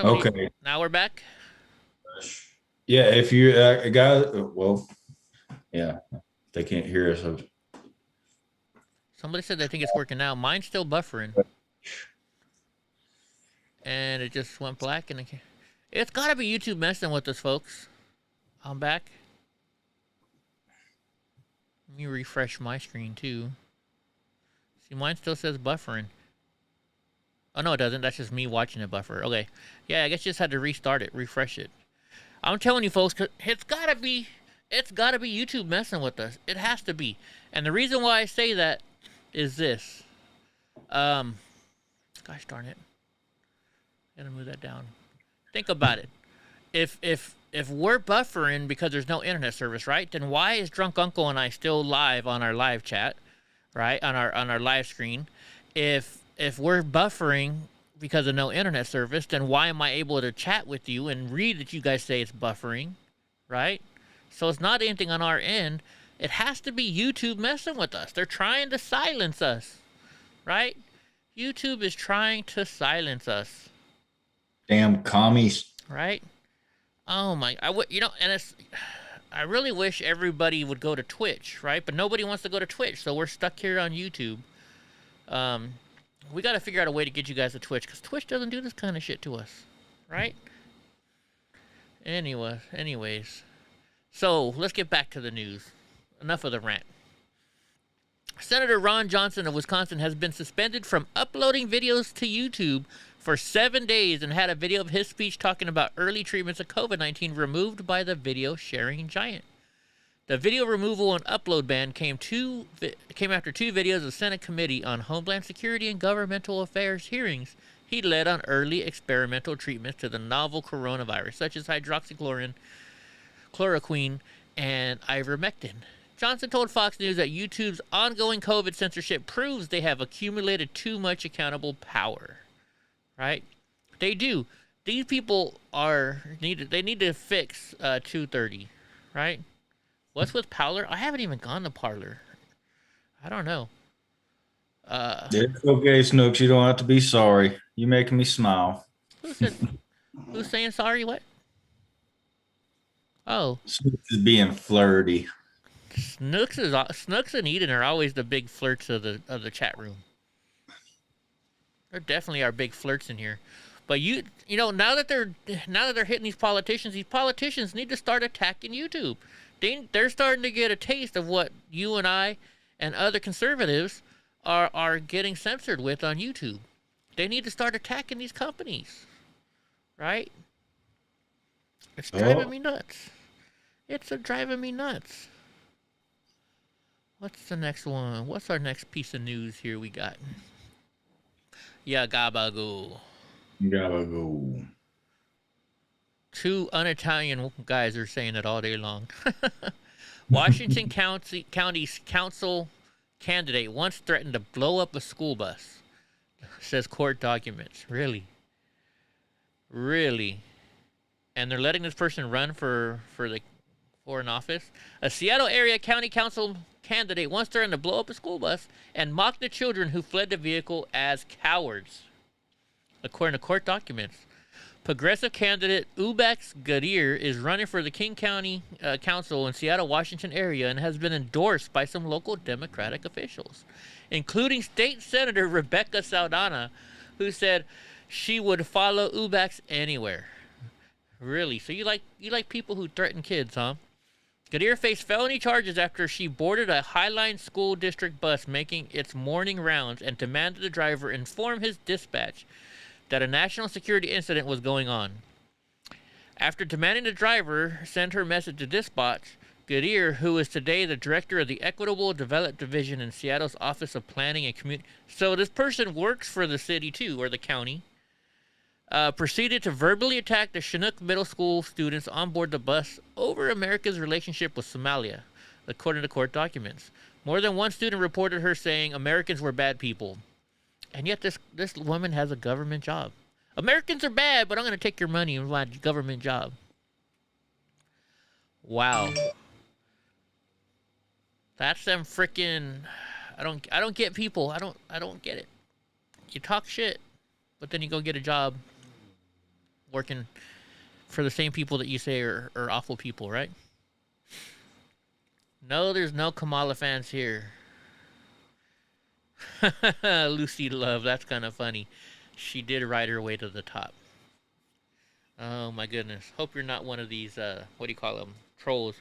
Okay. Now we're back. Yeah, if you well, yeah, they can't hear us. Somebody said they think it's working now. Mine's still buffering, and it just went black. And it's gotta be YouTube messing with us, folks. I'm back. Let me refresh my screen too. See, mine still says buffering. Oh no, it doesn't. That's just me watching it buffer. Okay, yeah, I guess you just had to restart it, refresh it. I'm telling you, folks, it's gotta be YouTube messing with us. It has to be. And the reason why I say that is this. Gosh darn it. Gotta move that down. Think about it. If we're buffering because there's no internet service, right? Then why is Drunk Uncle and I still live on our live chat, right? On our live screen. If we're buffering because of no internet service, then why am I able to chat with you and read that you guys say it's buffering, right? So it's not anything on our end. It has to be YouTube messing with us. They're trying to silence us, right? YouTube is trying to silence us. Damn commies. Right? Oh my, I really wish everybody would go to Twitch, right? But nobody wants to go to Twitch, so we're stuck here on YouTube. We got to figure out a way to get you guys to Twitch, because Twitch doesn't do this kind of shit to us, right? Anyways. So, let's get back to the news. Enough of the rant. Senator Ron Johnson of Wisconsin has been suspended from uploading videos to YouTube for 7 days and had a video of his speech talking about early treatments of COVID-19 removed by the video sharing giant. The video removal and upload ban came after 2 videos of Senate Committee on Homeland Security and Governmental Affairs hearings he led on early experimental treatments to the novel coronavirus, such as hydroxychloroquine, and ivermectin. Johnson told Fox News that YouTube's ongoing COVID censorship proves they have accumulated too much accountable power. Right? They do. These people they need to fix 230, right? What's with Parler? I haven't even gone to Parler. I don't know. It's okay, Snooks. You don't have to be sorry. You're making me smile. Who's saying sorry? What? Oh. Snooks is being flirty. Snooks and Eden are always the big flirts of the chat room. There definitely are big flirts in here. But you know, now that they're hitting these politicians need to start attacking YouTube. They're starting to get a taste of what you and I and other conservatives are getting censored with on YouTube. They need to start attacking these companies, right? It's driving me nuts. It's driving me nuts. What's the next one? What's our next piece of news here we got? Yeah, gabagool. Gabagool. Two un-Italian guys are saying it all day long. Washington County's council candidate once threatened to blow up a school bus, says court documents. Really? And they're letting this person run for an office. A Seattle area county council candidate once threatened to blow up a school bus and mocked the children who fled the vehicle as cowards, according to court documents. Progressive candidate Ubax Gadir is running for the King County Council in Seattle, Washington area and has been endorsed by some local Democratic officials, including State Senator Rebecca Saldana, who said she would follow Ubax anywhere. Really? So you like people who threaten kids, huh? Gadir faced felony charges after she boarded a Highline School District bus making its morning rounds and demanded the driver inform his dispatch that a national security incident was going on. After demanding the driver send her message to dispatch, Gadir, who is today the director of the Equitable Development Division in Seattle's Office of Planning and Community, so this person works for the city too, or the county, proceeded to verbally attack the Chinook Middle School students on board the bus over America's relationship with Somalia, according to court documents. More than one student reported her saying Americans were bad people. And yet this woman has a government job. Americans are bad, but I'm going to take your money and my government job. Wow. That's them freaking... I don't get people. I don't get it. You talk shit, but then you go get a job working for the same people that you say are awful people, right? No, there's no Kamala fans here. Lucy Love, that's kind of funny. She did ride her way to the top. Oh my goodness. Hope you're not one of these, what do you call them? Trolls.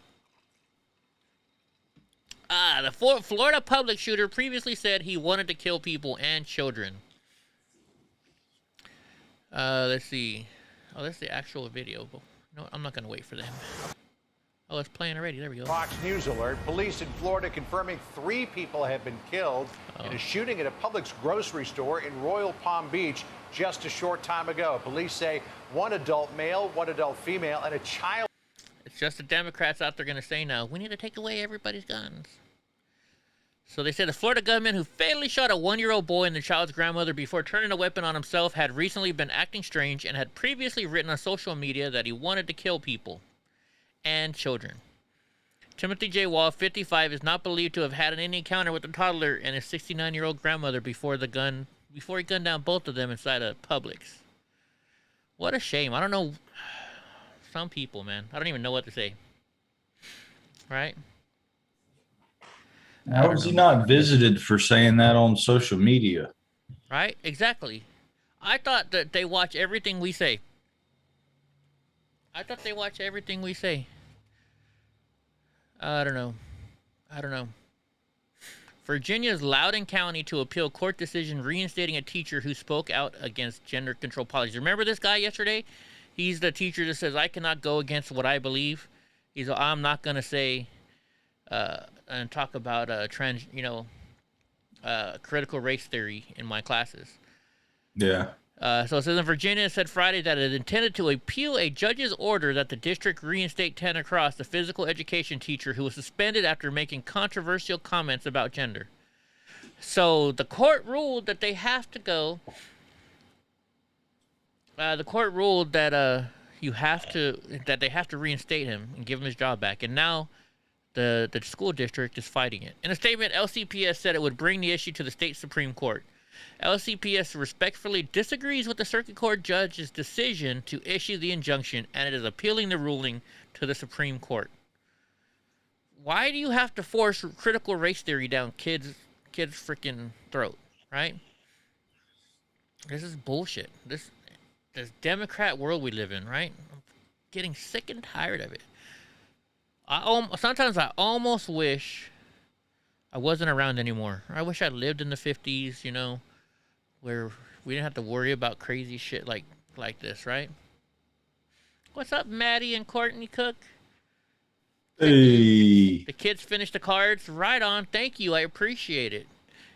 The Florida public shooter previously said he wanted to kill people and children. Let's see. Oh, that's the actual video. No, I'm not going to wait for them. Oh, it's playing already. There we go. Fox News alert. Police in Florida confirming 3 people have been killed in a shooting at a Publix grocery store in Royal Palm Beach just a short time ago. Police say 1 adult male, 1 adult female, and a child. It's just the Democrats out there going to say now, we need to take away everybody's guns. So they said a Florida gunman who fatally shot a 1-year-old boy and the child's grandmother before turning a weapon on himself had recently been acting strange and had previously written on social media that he wanted to kill people and children. Timothy J. Wall, 55, is not believed to have had any encounter with the toddler and his 69-year-old grandmother before he gunned down both of them inside a Publix. What a shame. I don't know. Some people, man. I don't even know what to say. Right? How was he not visited for saying that on social media? Right? Exactly. I thought that they watch everything we say. I don't know. Virginia's Loudoun County to appeal court decision reinstating a teacher who spoke out against gender control policies. Remember this guy yesterday? He's the teacher that says, I cannot go against what I believe. He's like, I'm not going to say and talk about critical race theory in my classes. Yeah. So it says in Virginia, it said Friday that it intended to appeal a judge's order that the district reinstate Tanner Cross, the physical education teacher who was suspended after making controversial comments about gender. So the court ruled that they have to go. The court ruled that they have to reinstate him and give him his job back, and now the school district is fighting it. In a statement, LCPS said it would bring the issue to the state Supreme Court. LCPS respectfully disagrees with the circuit court judge's decision to issue the injunction, and it is appealing the ruling to the Supreme Court. Why do you have to force critical race theory down kids' freaking throat, right? This is bullshit. This Democrat world we live in, right? I'm getting sick and tired of it. Sometimes I almost wish I wasn't around anymore. I wish I lived in the 50s, you know, where we didn't have to worry about crazy shit like this, right? What's up, Maddie and Courtney Cook? Hey. The kids finished the cards. Right on. Thank you. I appreciate it.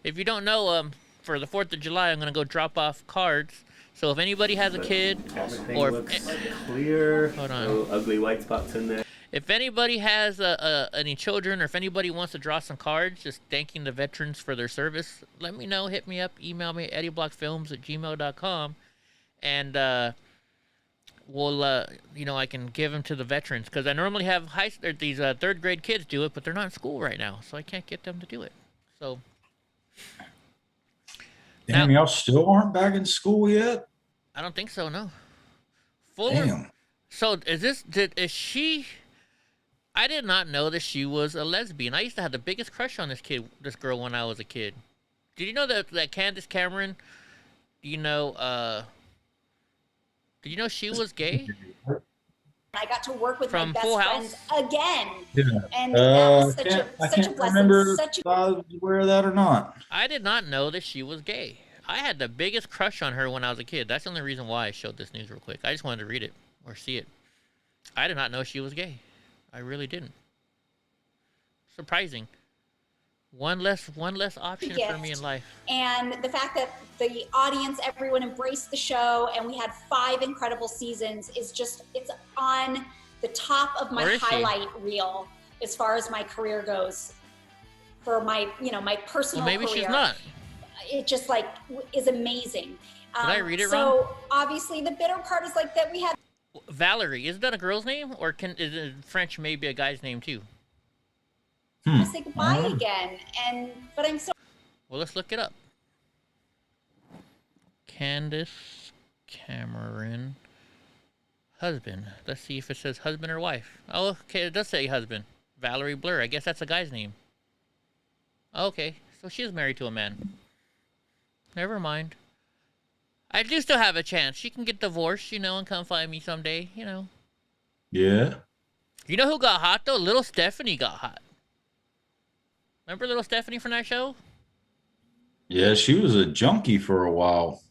If you don't know, for the 4th of July, I'm going to go drop off cards. So if anybody has a kid or clear, hold on. No ugly white spots in there. If anybody has any children or if anybody wants to draw some cards just thanking the veterans for their service, let me know. Hit me up. Email me at EddieBlockFilms@gmail.com. And we'll, you know, I can give them to the veterans. Because I normally have these 3rd grade kids do it, but they're not in school right now. So I can't get them to do it. So... Damn, y'all still aren't back in school yet? I don't think so, no. Fuller. Damn. So is she... I did not know that she was a lesbian. I used to have the biggest crush on this girl when I was a kid. Did you know that Candace Cameron, did you know she was gay? I got to work with From my best Full friends House? again. Yeah. And that was such a I can't blessing. remember Such if I was aware of that or not. I did not know that she was gay. I had the biggest crush on her when I was a kid. That's the only reason why I showed this news real quick. I just wanted to read it or see it. I did not know she was gay. I really didn't. Surprising. One less option for me in life. And the fact that the audience, everyone embraced the show, and we had 5 incredible seasons is just, it's on the top of my highlight reel as far as my career goes. For my, you know, my personal career. Well, maybe she's not. It just like is amazing. Did I read it wrong? So obviously the bitter part is like that we had. Valerie, is that a girl's name, or is it French maybe a guy's name too? To say goodbye again, but I'm so. Well, let's look it up. Candace Cameron, husband. Let's see if it says husband or wife. Oh, okay, it does say husband. Valerie Blur. I guess that's a guy's name. Okay, so she is married to a man. Never mind. I do still have a chance. She can get divorced, you know, and come find me someday, you know. Yeah. You know who got hot, though? Little Stephanie got hot. Remember Little Stephanie from that show? Yeah, she was a junkie for a while.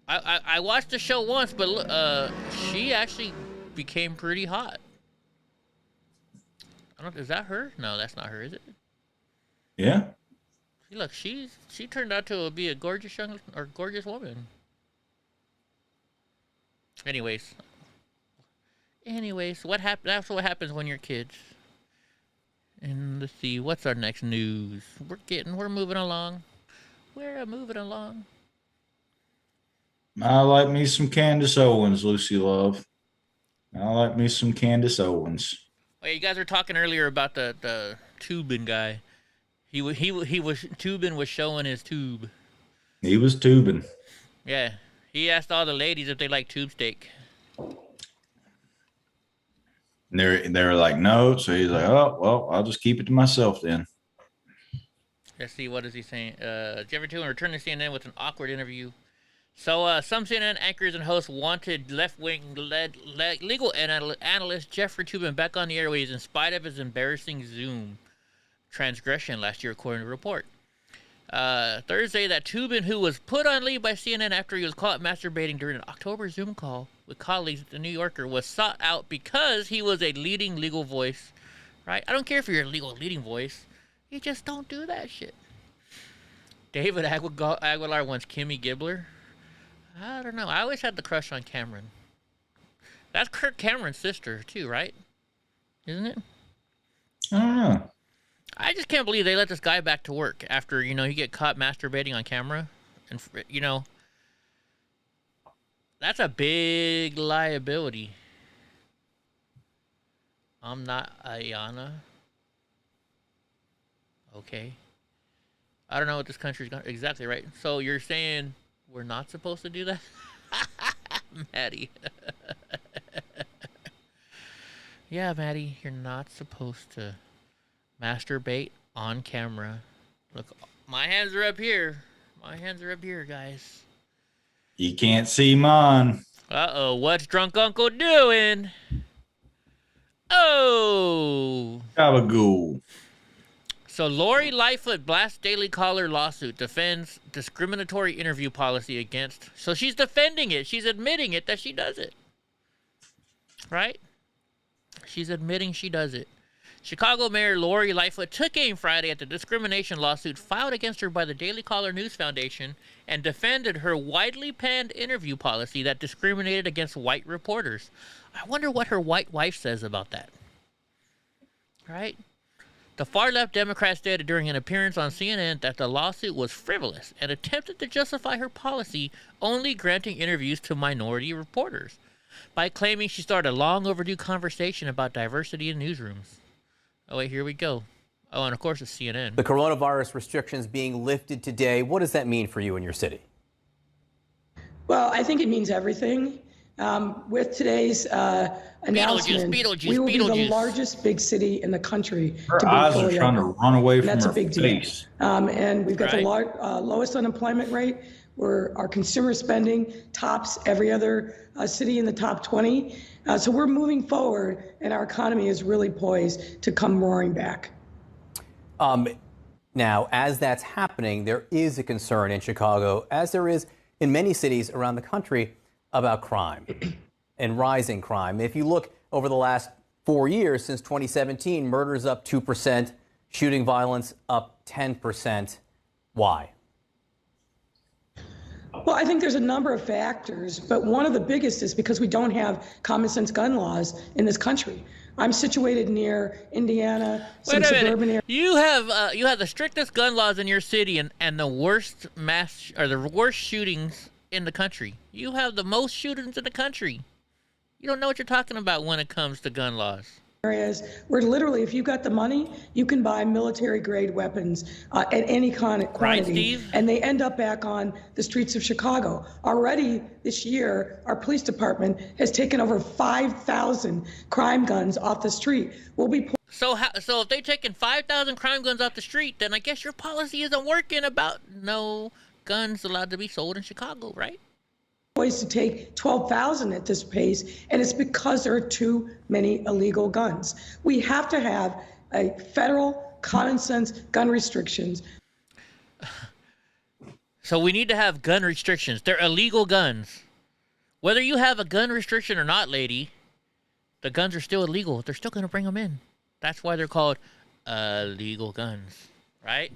I watched the show once, but she actually became pretty hot. I don't. Is that her? No, that's not her, is it? Yeah. See, look, she turned out to be a gorgeous gorgeous woman. Anyways, what happened? That's what happens when you're kids. And let's see, what's our next news? We're moving along. We're moving along. I like me some Candace Owens, Lucy Love. I like me some Candace Owens. Oh, you guys were talking earlier about the tubing guy. Tubin was showing his tube. He was tubing. Yeah, he asked all the ladies if they like tube steak. And they were like, no. So he's like, oh, well, I'll just keep it to myself then. Let's see, what is he saying? Jeffrey Tubin returned to CNN with an awkward interview. So some CNN anchors and hosts wanted left-wing legal analyst Jeffrey Tubin back on the airways in spite of his embarrassing Zoom transgression last year, according to the report. Thursday, that Tubin, who was put on leave by CNN after he was caught masturbating during an October Zoom call with colleagues at The New Yorker, was sought out because he was a leading legal voice. Right? I don't care if you're a leading voice. You just don't do that shit. David Aguilar wants Kimmy Gibbler. I don't know. I always had the crush on Cameron. That's Kirk Cameron's sister, too, right? Isn't it? I don't know. I just can't believe they let this guy back to work after, you know, he get caught masturbating on camera. And, you know, that's a big liability. I'm not Ayana. Okay. I don't know what this country's got exactly right. So you're saying we're not supposed to do that? Maddie. Yeah, Maddie, you're not supposed to masturbate on camera. Look, my hands are up here. My hands are up here, guys. You can't see mine. Uh-oh, what's drunk uncle doing? Oh. Gabagool. So Lori Lightfoot blasts Daily Caller lawsuit, defends discriminatory interview policy against. So she's defending it. She's admitting it that she does it. Right? She's admitting she does it. Chicago Mayor Lori Lightfoot took aim Friday at the discrimination lawsuit filed against her by the Daily Caller News Foundation and defended her widely panned interview policy that discriminated against white reporters. I wonder what her white wife says about that. Right? The far-left Democrat stated during an appearance on CNN that the lawsuit was frivolous and attempted to justify her policy only granting interviews to minority reporters by claiming she started a long overdue conversation about diversity in newsrooms. Oh, wait, here we go. Oh, and of course it's CNN. The coronavirus restrictions being lifted today, what does that mean for you and your city? Well, I think it means everything. With today's announcement, we will be the largest big city in the country. Her eyes are trying to run away from that's her a big face. deal. And we've got the lowest unemployment rate. Our consumer spending tops every other city in the top 20. So we're moving forward, and our economy is really poised to come roaring back. Now, as that's happening, there is a concern in Chicago, as there is in many cities around the country, about crime and rising crime. If you look over the last 4 years, since 2017, murders up 2%, shooting violence up 10%. Why? Well, I think there's a number of factors, but one of the biggest is because we don't have common sense gun laws in this country. I'm situated near Indiana, some suburban areas. You have the strictest gun laws in your city and the worst the worst shootings in the country. You have the most shootings in the country. You don't know what you're talking about when it comes to gun laws. Areas where literally, if you've got the money, you can buy military-grade weapons at any quantity, right, Steve? And they end up back on the streets of Chicago. Already this year, our police department has taken over 5,000 crime guns off the street. We'll be so if they're taking 5,000 crime guns off the street, then I guess your policy isn't working about no guns allowed to be sold in Chicago, right? Poised to take 12,000 at this pace, and it's because there are too many illegal guns. We have to have a federal common sense gun restrictions. So we need to have gun restrictions. They're illegal guns. Whether you have a gun restriction or not, lady, the guns are still illegal. They're still going to bring them in. That's why they're called illegal guns, right?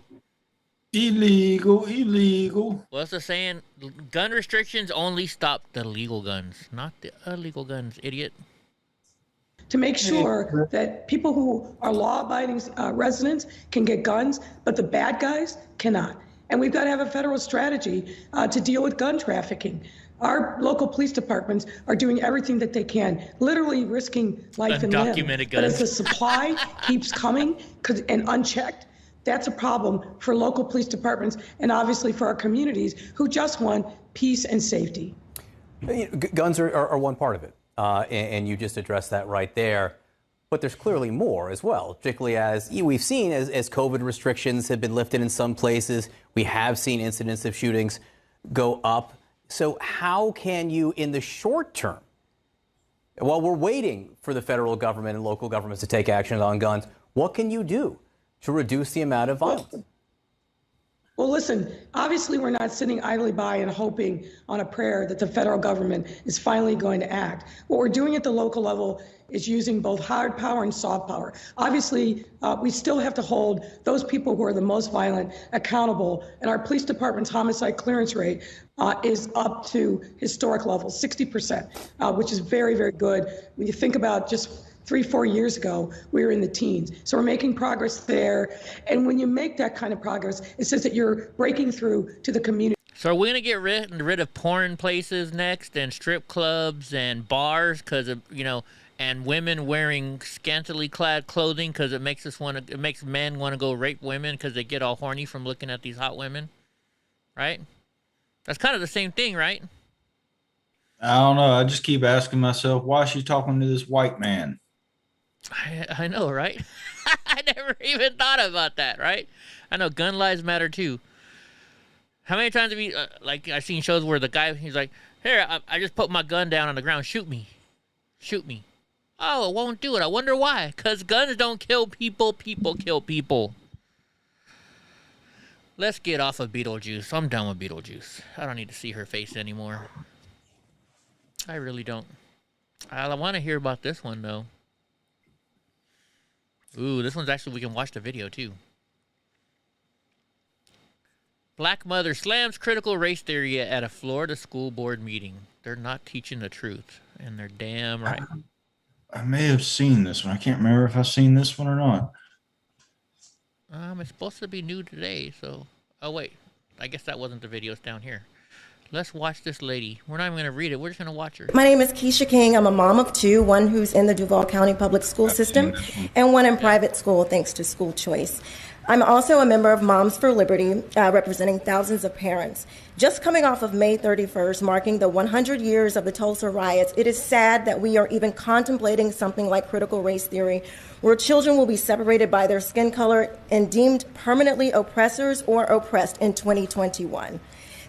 Illegal. What's the saying? Gun restrictions only stop the legal guns, not the illegal guns, idiot. To make sure that people who are law-abiding residents can get guns, but the bad guys cannot. And we've got to have a federal strategy to deal with gun trafficking. Our local police departments are doing everything that they can, literally risking life and limb. Undocumented But guns. as the supply keeps coming and unchecked, that's a problem for local police departments and obviously for our communities who just want peace and safety. Guns are one part of it, and you just addressed that right there. But there's clearly more as well, particularly as we've seen as COVID restrictions have been lifted in some places. We have seen incidents of shootings go up. So how can you, in the short term, while we're waiting for the federal government and local governments to take action on guns, what can you do to reduce the amount of violence? Well, listen, obviously we're not sitting idly by and hoping on a prayer that the federal government is finally going to act. What we're doing at the local level is using both hard power and soft power. Obviously, we still have to hold those people who are the most violent accountable, and our police department's homicide clearance rate is up to historic levels, 60%, which is very, very good. When you think about just 3-4 years ago, we were in the teens. So we're making progress there. And when you make that kind of progress, it says that you're breaking through to the community. So are we going to get rid of porn places next and strip clubs and bars because of, and women wearing scantily clad clothing because it makes men want to go rape women because they get all horny from looking at these hot women, right? That's kind of the same thing, right? I don't know. I just keep asking myself, why is she talking to this white man? I know, right? I never even thought about that, right? I know gun lives matter too. How many times have you, like, I've seen shows where the guy, he's like, here, I just put my gun down on the ground. Shoot me. Shoot me. Oh, it won't do it. I wonder why. Because guns don't kill people. People kill people. Let's get off of Beetlejuice. I'm done with Beetlejuice. I don't need to see her face anymore. I really don't. I want to hear about this one, though. Ooh, this one's actually, we can watch the video, too. Black mother slams critical race theory at a Florida school board meeting. They're not teaching the truth, and they're damn right. I may have seen this one. I can't remember if I've seen this one or not. It's supposed to be new today, so... Oh, wait. I guess that wasn't the video. It's down here. Let's watch this lady. We're not even going to read it. We're just going to watch her. My name is Keisha King. I'm a mom of two, one who's in the Duval County Public School System and one in private school thanks to school choice. I'm also a member of Moms for Liberty, representing thousands of parents. Just coming off of May 31st, marking the 100 years of the Tulsa riots, it is sad that we are even contemplating something like critical race theory, where children will be separated by their skin color and deemed permanently oppressors or oppressed in 2021.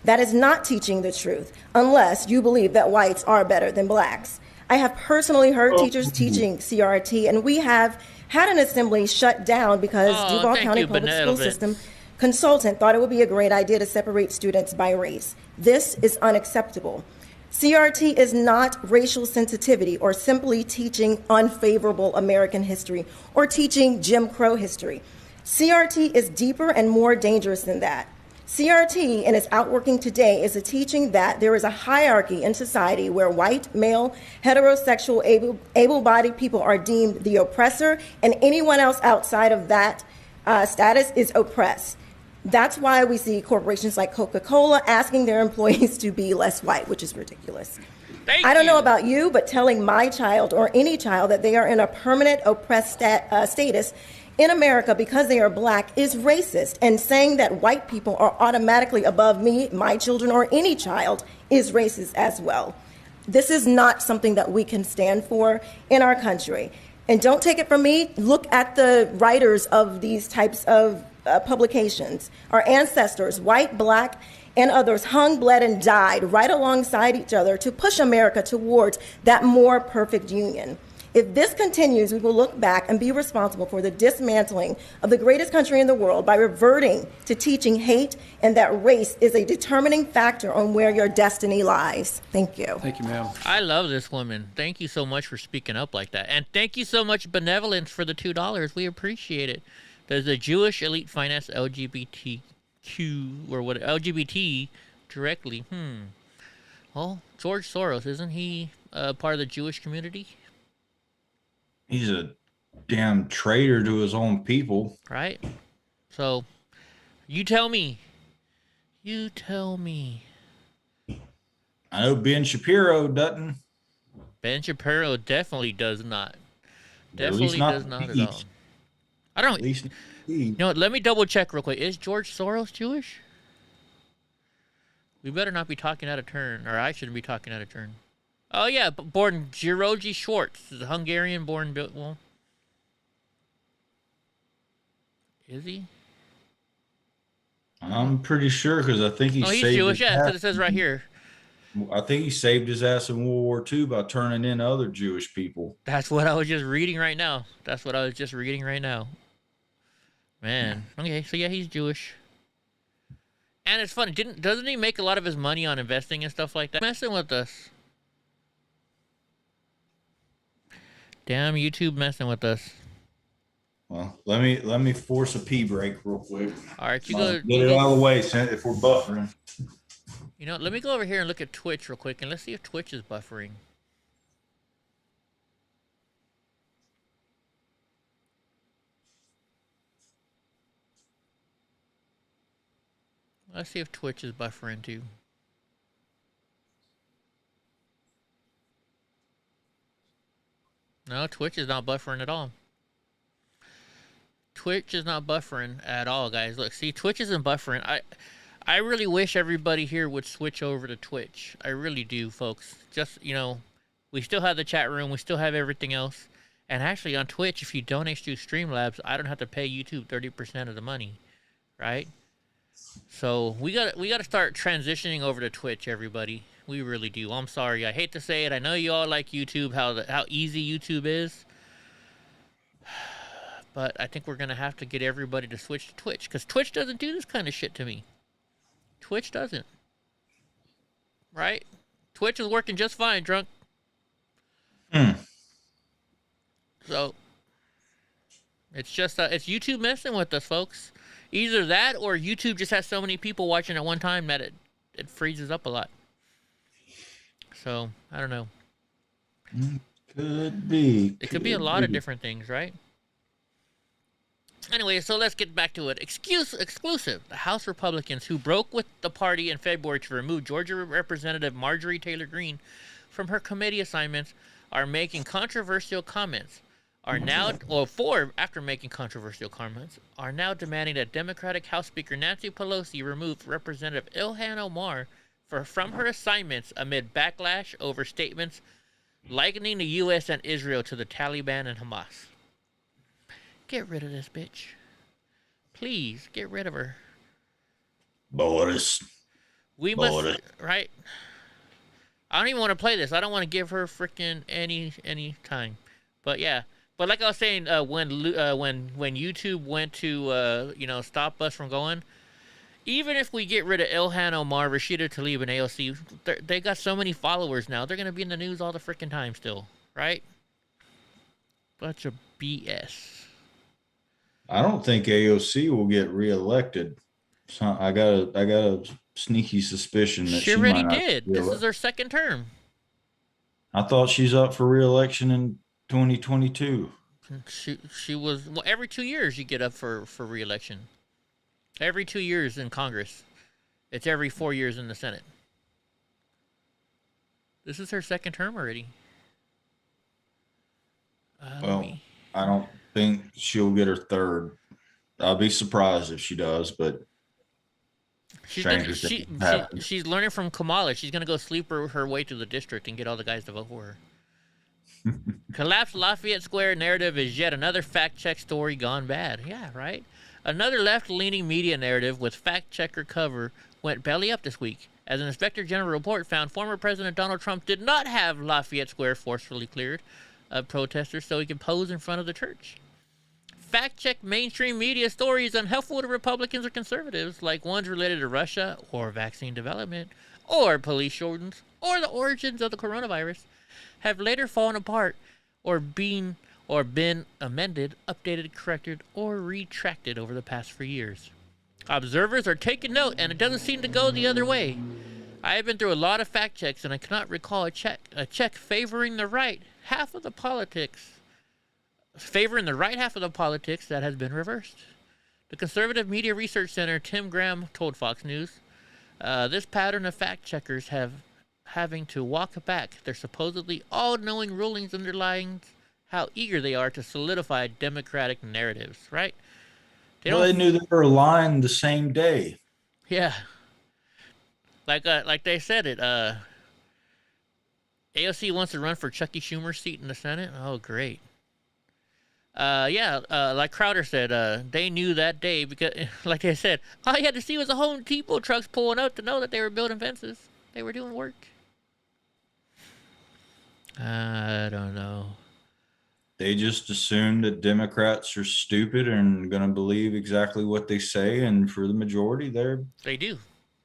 That is not teaching the truth, unless you believe that whites are better than blacks. I have personally heard teachers teaching CRT, and we have had an assembly shut down because Duval County Public School System consultant thought it would be a great idea to separate students by race. This is unacceptable. CRT is not racial sensitivity or simply teaching unfavorable American history or teaching Jim Crow history. CRT is deeper and more dangerous than that. CRT, and its outworking today, is a teaching that there is a hierarchy in society where white, male, heterosexual, able-bodied people are deemed the oppressor, and anyone else outside of that status is oppressed. That's why we see corporations like Coca-Cola asking their employees to be less white, which is ridiculous. I don't know about you, but telling my child or any child that they are in a permanent oppressed status in America because they are black is racist, and saying that white people are automatically above me, my children, or any child is racist as well. This is not something that we can stand for in our country. And don't take it from me, look at the writers of these types of publications. Our ancestors, white, black, and others, hung, bled, and died right alongside each other to push America towards that more perfect union. If this continues, we will look back and be responsible for the dismantling of the greatest country in the world by reverting to teaching hate and that race is a determining factor on where your destiny lies. Thank you. Thank you, ma'am. I love this woman. Thank you so much for speaking up like that. And thank you so much, Benevolence, for the $2. We appreciate it. There's a Jewish elite finance LGBTQ or what, LGBT directly. Well, George Soros, isn't he part of the Jewish community? He's a damn traitor to his own people. Right? So, you tell me. You tell me. I know Ben Shapiro doesn't. Ben Shapiro definitely does not. Definitely does not at all. I don't. You know what? Let me double check real quick. Is George Soros Jewish? We better not be talking out of turn, or I shouldn't be talking out of turn. Oh yeah, born Jiroji Schwartz, is a Hungarian-born. Well, is he? I'm pretty sure because I think he saved. Oh, he's Jewish. Yeah, it says right here. I think he saved his ass in World War II by turning in other Jewish people. That's what I was just reading right now. Man. Okay, so yeah, he's Jewish. And it's funny, doesn't he make a lot of his money on investing and stuff like that? Messing with us. Damn YouTube messing with us. Well, let me force a pee break real quick. All right, get it out of the way if we're buffering. You know, let me go over here and look at Twitch real quick, and let's see if Twitch is buffering. Let's see if Twitch is buffering too. No, Twitch is not buffering at all. Twitch is not buffering at all, guys. Look, see, Twitch isn't buffering. I really wish everybody here would switch over to Twitch. I really do, folks. Just, you know, we still have the chat room. We still have everything else. And actually, on Twitch, if you donate to Streamlabs, I don't have to pay YouTube 30% of the money, right? So we got to start transitioning over to Twitch, everybody. We really do. I'm sorry. I hate to say it. I know you all like YouTube, how easy YouTube is. But I think we're going to have to get everybody to switch to Twitch, because Twitch doesn't do this kind of shit to me. Twitch doesn't. Right? Twitch is working just fine, Drunk. So, it's just, it's YouTube messing with us, folks. Either that, or YouTube just has so many people watching at one time that it freezes up a lot. So, I don't know. Could be. It could be a lot of different things, right? Anyway, so let's get back to it. Exclusive. The House Republicans who broke with the party in February to remove Georgia Representative Marjorie Taylor Greene from her committee assignments are making controversial comments. After making controversial comments, are now demanding that Democratic House Speaker Nancy Pelosi remove Representative Ilhan Omar from her assignments amid backlash over statements likening the U.S. and Israel to the Taliban and Hamas. Get rid of this bitch. Please, get rid of her. Boris. We must, right? I don't even want to play this. I don't want to give her freaking any time. But yeah. But like I was saying, when YouTube went to stop us from going, even if we get rid of Ilhan Omar, Rashida Tlaib, and AOC, they got so many followers now. They're gonna be in the news all the freaking time still, right? Bunch of BS. I don't think AOC will get reelected. So I got a sneaky suspicion that she already did. This is her second term. I thought she's up for reelection in 2022. She was, well, every 2 years you get up for reelection. Every 2 years in Congress. It's every 4 years in the Senate. This is her second term already. Well, I don't think she'll get her third. I'll be surprised if she does, but she's learning from Kamala. She's gonna go sleep her way through the district and get all the guys to vote for her. Collapsed Lafayette Square narrative is yet another fact-check story gone bad. Yeah, right? Another left-leaning media narrative with fact-checker cover went belly up this week, as an Inspector General report found former President Donald Trump did not have Lafayette Square forcefully cleared of protesters so he could pose in front of the church. Fact-check mainstream media stories unhelpful to Republicans or conservatives, like ones related to Russia or vaccine development or police shootings or the origins of the coronavirus, have later fallen apart or been amended, updated, corrected, or retracted over the past 3 years. Observers are taking note, and it doesn't seem to go the other way. I have been through a lot of fact checks, and I cannot recall a check favoring the right half of the politics that has been reversed. The Conservative Media Research Center, Tim Graham, told Fox News, this pattern of fact checkers having to walk back their supposedly all-knowing rulings underlines how eager they are to solidify Democratic narratives, right? They knew they were aligned the same day. Yeah. Like they said it, AOC wants to run for Chucky Schumer's seat in the Senate. Oh, great. Like Crowder said, they knew that day because, like they said, all you had to see was a Home Depot trucks pulling up to know that they were building fences. They were doing work. I don't know. They just assume that Democrats are stupid and going to believe exactly what they say, and for the majority, they do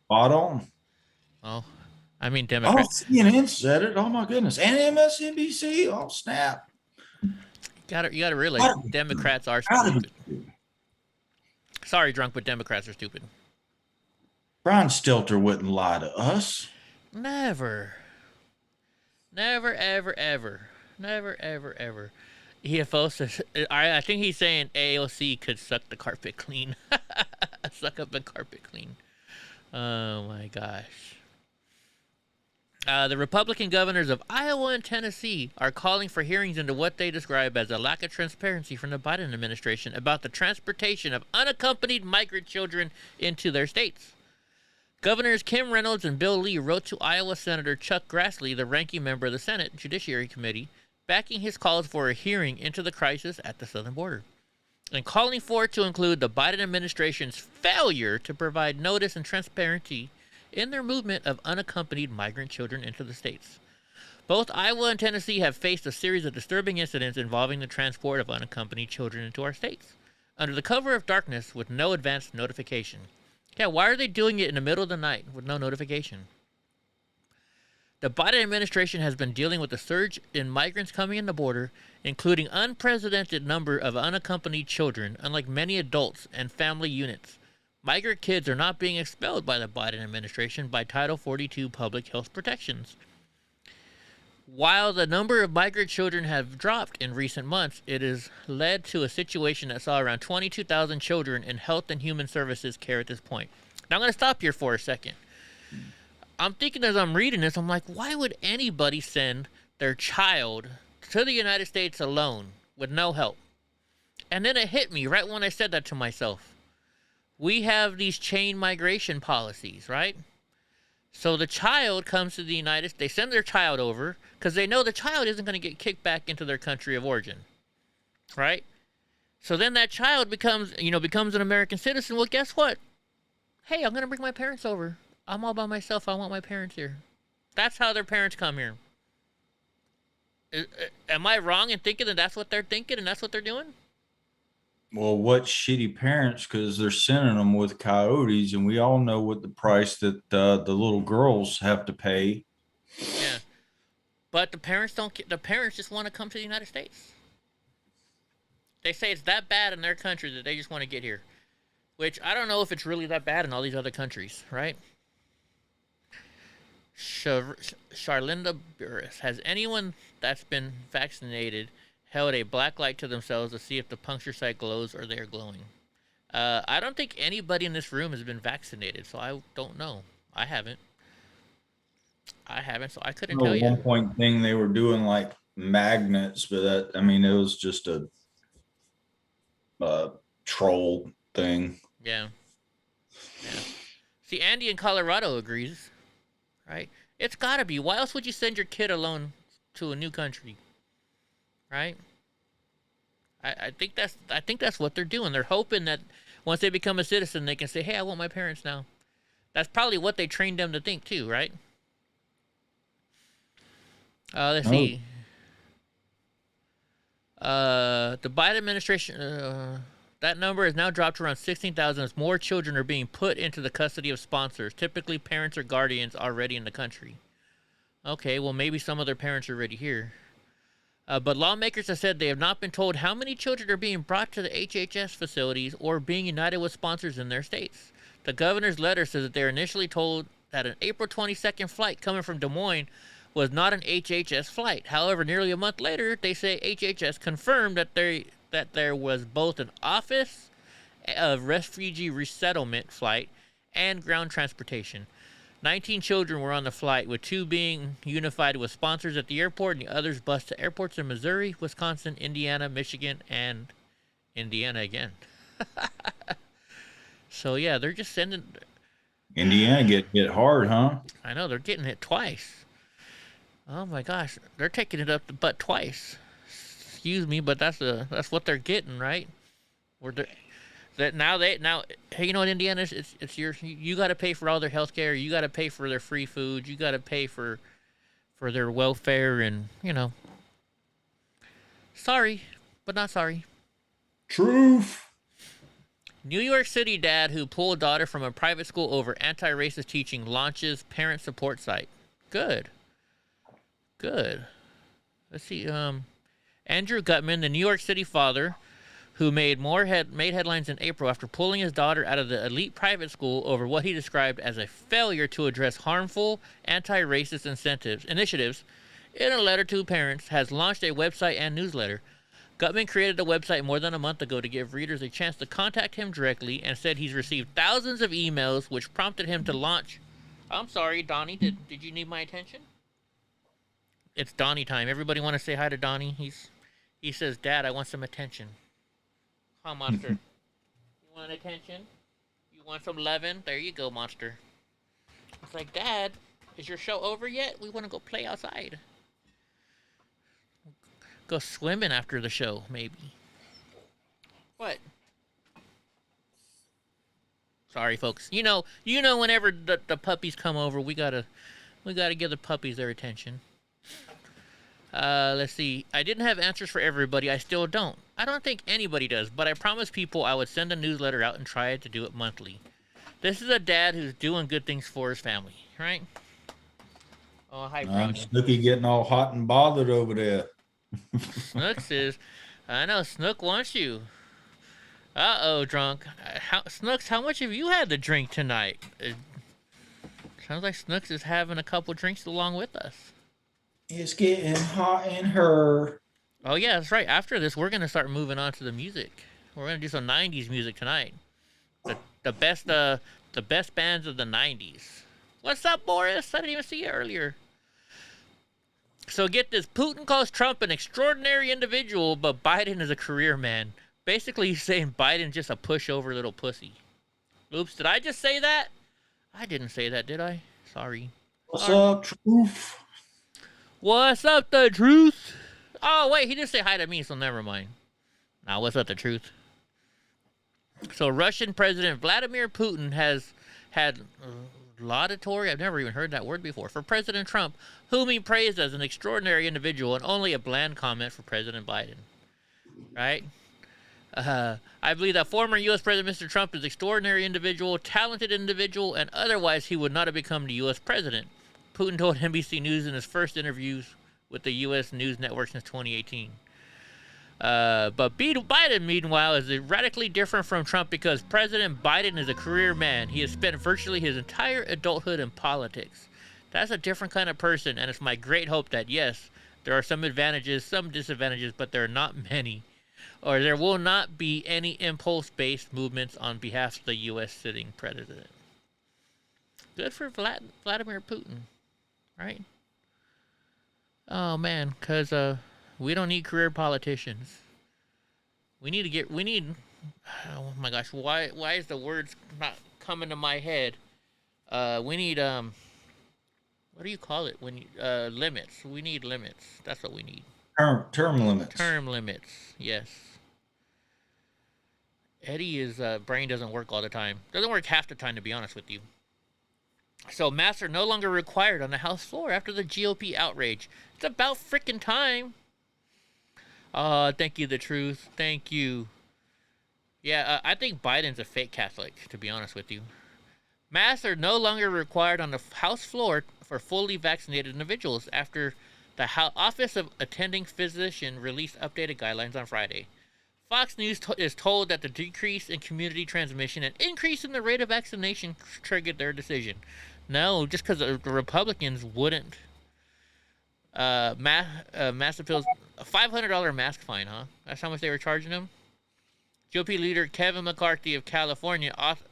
spot on. Oh, I mean, Democrats. Oh, CNN said it. Oh my goodness, and MSNBC. Oh snap! You gotta realize Democrats are stupid. Sorry, Drunk, but Democrats are stupid. Brian Stelter wouldn't lie to us. Never. Never, ever, ever. Never, ever, ever. EFO says, I think he's saying AOC could suck the carpet clean. Suck up the carpet clean. Oh my gosh. The Republican governors of Iowa and Tennessee are calling for hearings into what they describe as a lack of transparency from the Biden administration about the transportation of unaccompanied migrant children into their states. Governors Kim Reynolds and Bill Lee wrote to Iowa Senator Chuck Grassley, the ranking member of the Senate Judiciary Committee, backing his calls for a hearing into the crisis at the southern border. and calling for it to include the Biden administration's failure to provide notice and transparency in their movement of unaccompanied migrant children into the states. Both Iowa and Tennessee have faced a series of disturbing incidents involving the transport of unaccompanied children into our states, under the cover of darkness with no advance notification. Yeah, why are they doing it in the middle of the night with no notification? The Biden administration has been dealing with a surge in migrants coming in the border, including unprecedented number of unaccompanied children, unlike many adults and family units. Migrant kids are not being expelled by the Biden administration by Title 42 public health protections. While the number of migrant children have dropped in recent months, it has led to a situation that saw around 22,000 children in health and human services care at this point. Now I'm going to stop here for a second. I'm thinking as I'm reading this, I'm like, why would anybody send their child to the United States alone with no help? And then it hit me right when I said that to myself. We have these chain migration policies, right? So the child comes to the United States, they send their child over because they know the child isn't going to get kicked back into their country of origin, right? So then that child becomes an American citizen. Well, guess what? Hey, I'm going to bring my parents over. I'm all by myself. I want my parents here. That's how their parents come here. Am I wrong in thinking that that's what they're thinking and that's what they're doing? Well, what shitty parents, because they're sending them with coyotes, and we all know what the price that the little girls have to pay. Yeah. But the parents the parents just want to come to the United States. They say it's that bad in their country that they just want to get here. Which I don't know if it's really that bad in all these other countries, right? Charlinda Burris, has anyone that's been vaccinated held a black light to themselves to see if the puncture site glows or they are glowing? I don't think anybody in this room has been vaccinated, so I don't know. I haven't, so I couldn't tell you. At one point thing they were doing like magnets, but that, I mean, it was just a troll thing. Yeah. See, Andy in Colorado agrees, right? It's got to be. Why else would you send your kid alone to a new country, right? I think that's what they're doing. They're hoping that once they become a citizen, they can say, "Hey, I want my parents now." That's probably what they trained them to think too, right? Let's see. The Biden administration, that number has now dropped to around 16,000 as more children are being put into the custody of sponsors, typically parents or guardians already in the country. Okay, well, maybe some of their parents are already here. But lawmakers have said they have not been told how many children are being brought to the HHS facilities or being united with sponsors in their states. The governor's letter says that they were initially told that an April 22nd flight coming from Des Moines was not an HHS flight. However, nearly a month later, they say HHS confirmed that there was both an Office of Refugee Resettlement flight and ground transportation. 19 children were on the flight, with 2 being unified with sponsors at the airport and the others bused to airports in Missouri, Wisconsin, Indiana, Michigan, and Indiana again. So, yeah, they're just sending... Indiana get hit hard, huh? I know, they're getting hit twice. Oh, my gosh. They're taking it up the butt twice. Excuse me, but that's what they're getting, right? Now, hey, you know what, Indiana is? It's you got to pay for all their health care. You got to pay for their free food. You got to pay for their welfare, and sorry, but not sorry. Truth. New York City dad who pulled daughter from a private school over anti-racist teaching launches parent support site. Good. Let's see. Andrew Gutman, the New York City father, who made headlines in April after pulling his daughter out of the elite private school over what he described as a failure to address harmful anti-racist initiatives, in a letter to parents, has launched a website and newsletter. Gutman created the website more than a month ago to give readers a chance to contact him directly, and said he's received thousands of emails, which prompted him to launch. I'm sorry, Donnie, did you need my attention? It's Donnie time. Everybody want to say hi to Donnie? He says, "Dad, I want some attention." Huh, Monster? You want attention? You want some lovin'? There you go, Monster. It's like, "Dad, is your show over yet? We want to go play outside. Go swimming after the show, maybe." What? Sorry, folks. You know, whenever the puppies come over, we gotta give the puppies their attention. Let's see. I didn't have answers for everybody. I still don't. I don't think anybody does, but I promised people I would send a newsletter out and try to do it monthly. This is a dad who's doing good things for his family, right? Oh, hi, Brownie. Snooky getting all hot and bothered over there. Snooks is, I know, Snook wants you. Uh-oh, drunk. Snooks, how much have you had to drink tonight? Sounds like Snooks is having a couple drinks along with us. It's getting hot in her. Oh, yeah, that's right. After this, we're going to start moving on to the music. We're going to do some 90s music tonight. The best bands of the 90s. What's up, Boris? I didn't even see you earlier. So get this. Putin calls Trump an extraordinary individual, but Biden is a career man. Basically, he's saying Biden's just a pushover little pussy. Oops, did I just say that? I didn't say that, did I? Sorry. What's up, Truth? What's up, the truth? Oh, wait, he didn't say hi to me, so never mind. Now, what's up, the truth? So, Russian President Vladimir Putin has had laudatory, I've never even heard that word before, for President Trump, whom he praised as an extraordinary individual, and only a bland comment for President Biden. Right? I believe that former U.S. President Mr. Trump is an extraordinary individual, talented individual, and otherwise he would not have become the U.S. president. Putin told NBC News in his first interviews with the U.S. news network since 2018. But Biden, meanwhile, is radically different from Trump because President Biden is a career man. He has spent virtually his entire adulthood in politics. That's a different kind of person, and it's my great hope that, yes, there are some advantages, some disadvantages, but there are not many. Or there will not be any impulse-based movements on behalf of the U.S. sitting president. Good for Vladimir Putin, right? Oh, man, because we don't need career politicians. We need, oh my gosh, why is the words not coming to my head? We need, what do you call it? When you, limits. We need limits. That's what we need. Term limits. Term limits, yes. Eddie's brain doesn't work all the time. Doesn't work half the time, to be honest with you. So masks are no longer required on the House floor after the GOP outrage. It's about freaking time. Thank you, the truth. Thank you. Yeah, I think Biden's a fake Catholic, to be honest with you. Masks are no longer required on the House floor for fully vaccinated individuals after the Office of Attending Physician released updated guidelines on Friday. Fox News is told that the decrease in community transmission and increase in the rate of vaccination triggered their decision. No, just because the Republicans wouldn't. Mass appeals, a $500 mask fine, huh? That's how much they were charging them? GOP leader Kevin McCarthy of California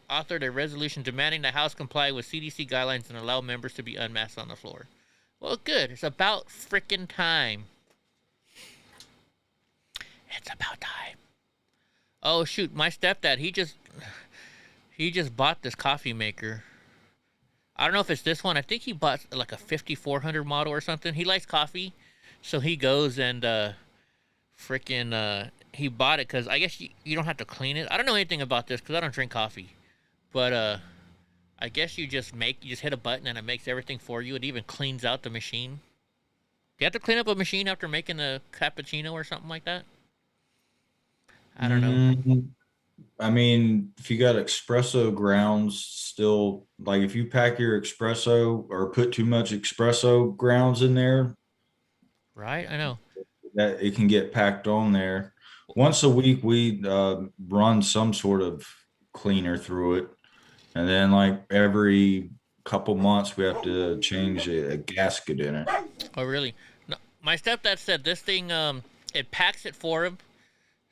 authored a resolution demanding the House comply with CDC guidelines and allow members to be unmasked on the floor. Well, good. It's about frickin' time. It's about time. Oh, shoot. My stepdad, he just bought this coffee maker. I don't know if it's this one. I think he bought like a 5400 model or something. He likes coffee. So he goes and he bought it because I guess you don't have to clean it. I don't know anything about this because I don't drink coffee. But I guess you just hit a button and it makes everything for you. It even cleans out the machine. Do you have to clean up a machine after making a cappuccino or something like that? I don't know. I mean, if you got espresso grounds still, like if you pack your espresso or put too much espresso grounds in there. Right, I know. That it can get packed on there. Once a week, we run some sort of cleaner through it. And then like every couple months, we have to change a gasket in it. Oh, really? No, my stepdad said this thing, it packs it for him.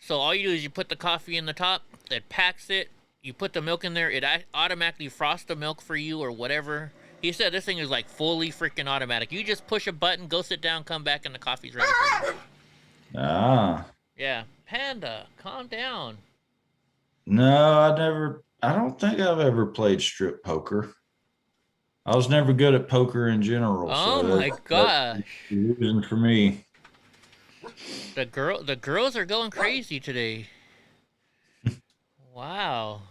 So all you do is you put the coffee in the top, it packs it, you put the milk in there, it automatically frosts the milk for you or whatever. He said this thing is like fully freaking automatic. You just push a button, go sit down, come back, and the coffee's ready for you. Ah. Yeah. Panda, calm down. No, I don't think I've ever played strip poker. I was never good at poker in general. Oh so my gosh. Losing for me. The girls are going crazy today. Wow.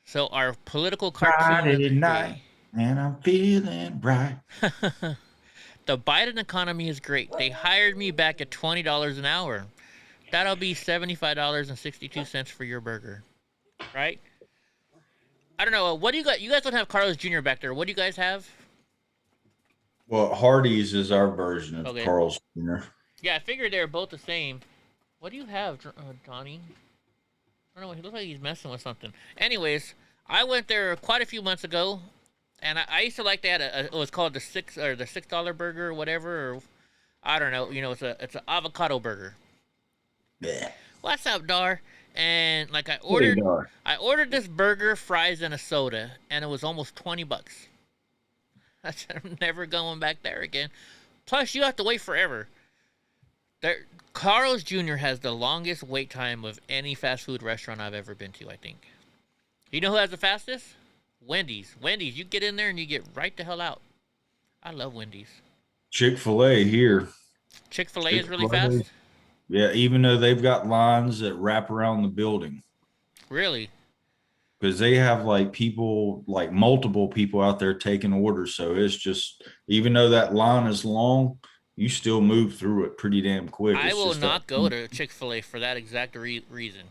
So our political cartoon Friday of the night, and I'm feeling right. The Biden economy is great. They hired me back at $20 an hour. That'll be $75.62 for your burger, right? I don't know. What do you got? You guys don't have Carl's Jr. back there. What do you guys have? Well, Hardee's is our version of Okay. Carl's Jr. Yeah, I figured they were both the same. What do you have, Johnny? I don't know. He looks like he's messing with something. Anyways, I went there quite a few months ago, and I used to like that. It was called the $6 burger or whatever, or I don't know. You know, it's an avocado burger. Yeah. What's up, Dar? And like I ordered this burger, fries, and a soda, and it was almost $20. I said, I'm never going back there again. Plus, you have to wait forever. Carl's Jr. has the longest wait time of any fast food restaurant I've ever been to, I think. You know who has the fastest? Wendy's. Wendy's, you get in there and you get right the hell out. I love Wendy's. Chick-fil-A here. Chick-fil-A is really fast? Yeah, even though they've got lines that wrap around the building. Really? Because they have like people, like multiple people out there taking orders. So it's just, even though that line is long, you still move through it pretty damn quick. I will not go to Chick-fil-A for that exact reason.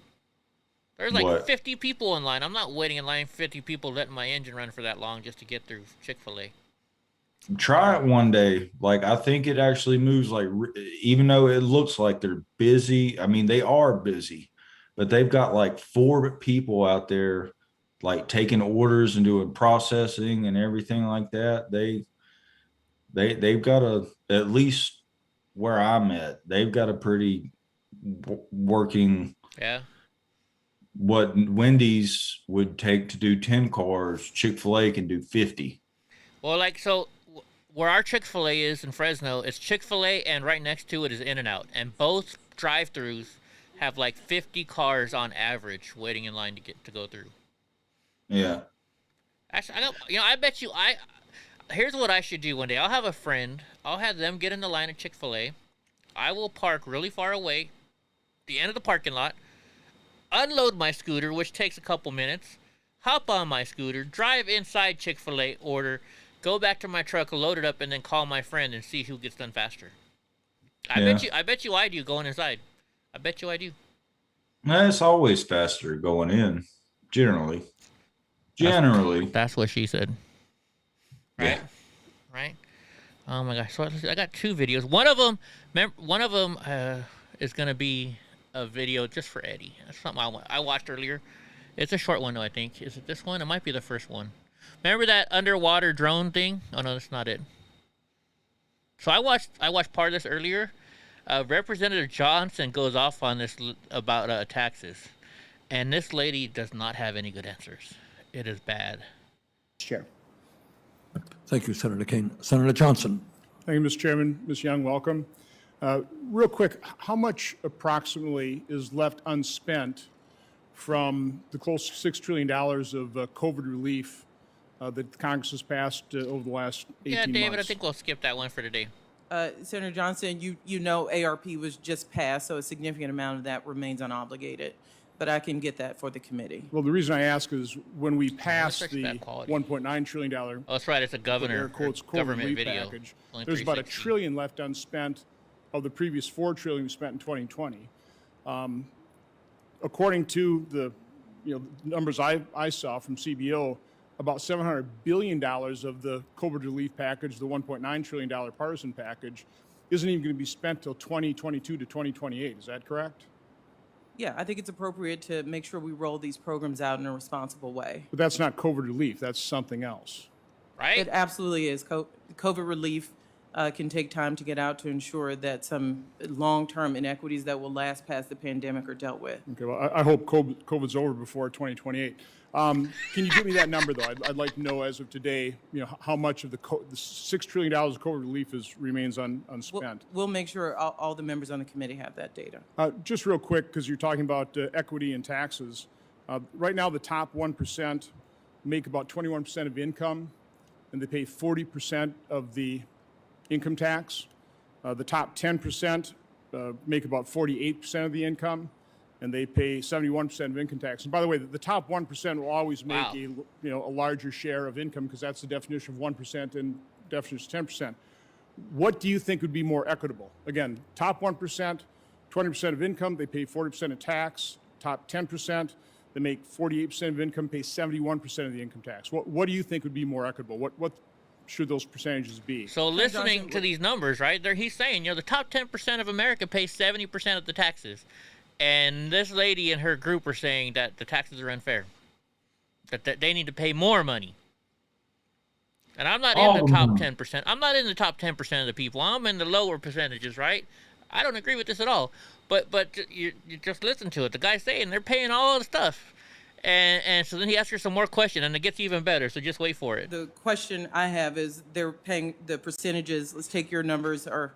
There's like 50 people in line. I'm not waiting in line 50 people letting my engine run for that long just to get through Chick-fil-A. Try it one day. Like, I think it actually moves like, even though it looks like they're busy, I mean, they are busy, but they've got like 4 people out there like taking orders and doing processing and everything like that. They've got at least where I'm at, they've got a pretty working. Yeah. What Wendy's would take to do 10 cars, Chick-fil-A can do 50. Well, like, so where our Chick-fil-A is in Fresno, it's Chick-fil-A, and right next to it is In-N-Out. And both drive-thrus have like 50 cars on average waiting in line to go through. Yeah. Actually, I bet you here's what I should do one day. I'll have a friend. I'll have them get in the line at Chick-fil-A. I will park really far away, the end of the parking lot, unload my scooter, which takes a couple minutes, hop on my scooter, drive inside Chick-fil-A, order, go back to my truck, load it up, and then call my friend and see who gets done faster. I bet you I do going inside. I bet you I do. It's always faster going in, generally. That's what she said. Right? Yeah. Right? Oh my gosh. So I got 2 videos. One of them is going to be a video just for Eddie. That's something I watched earlier. It's a short one though, I think. Is it this one? It might be the first one. Remember that underwater drone thing? Oh no, that's not it. So I watched part of this earlier. Representative Johnson goes off on this about taxes, and this lady does not have any good answers. It is bad. Chair. Thank you, Senator Kane. Senator Johnson. Thank you, Mr. Chairman. Ms. Young, welcome. Real quick, how much approximately is left unspent from the close to $6 trillion of COVID relief that Congress has passed over the last 18 months? Yeah, David, I think we'll skip that one for today. Senator Johnson, you know ARP was just passed, so a significant amount of that remains unobligated. But I can get that for the committee. Well, the reason I ask is when we passed the $1.9 trillion oh, that's right, it's a government video. Package, there's about $1 trillion left unspent of the previous $4 trillion we spent in 2020. According to the numbers I saw from CBO, about $700 billion of the COVID relief package, the $1.9 trillion partisan package, isn't even going to be spent till 2022 to 2028. Is that correct? Yeah, I think it's appropriate to make sure we roll these programs out in a responsible way. But that's not COVID relief. That's something else. Right? It absolutely is. COVID relief can take time to get out to ensure that some long-term inequities that will last past the pandemic are dealt with. Okay, well, I hope COVID's over before 2028. Can you give me that number, though? I'd like to know, as of today, how much of the $6 trillion of COVID relief remains unspent. We'll make sure all the members on the committee have that data. Just real quick, because you're talking about equity and taxes. Right now, the top 1% make about 21% of income, and they pay 40% of the income tax. The top 10% make about 48% of the income, and they pay 71% of income tax. And by the way, the top 1% will always make a larger share of income because that's the definition of 1% and definition is 10%. What do you think would be more equitable? Again, top 1%, 20% of income, they pay 40% of tax. Top 10%, they make 48% of income, pay 71% of the income tax. What do you think would be more equitable? What should those percentages be? So listening to these numbers, right, he's saying, the top 10% of America pays 70% of the taxes. And this lady and her group are saying that the taxes are unfair, that they need to pay more money. And I'm not in the top 10%. I'm not in the top 10% of the people. I'm in the lower percentages, right? I don't agree with this at all. But you just listen to it. The guy's saying they're paying all the stuff. And so then he asks her some more questions, and it gets even better. So just wait for it. The question I have is they're paying the percentages. Let's take your numbers are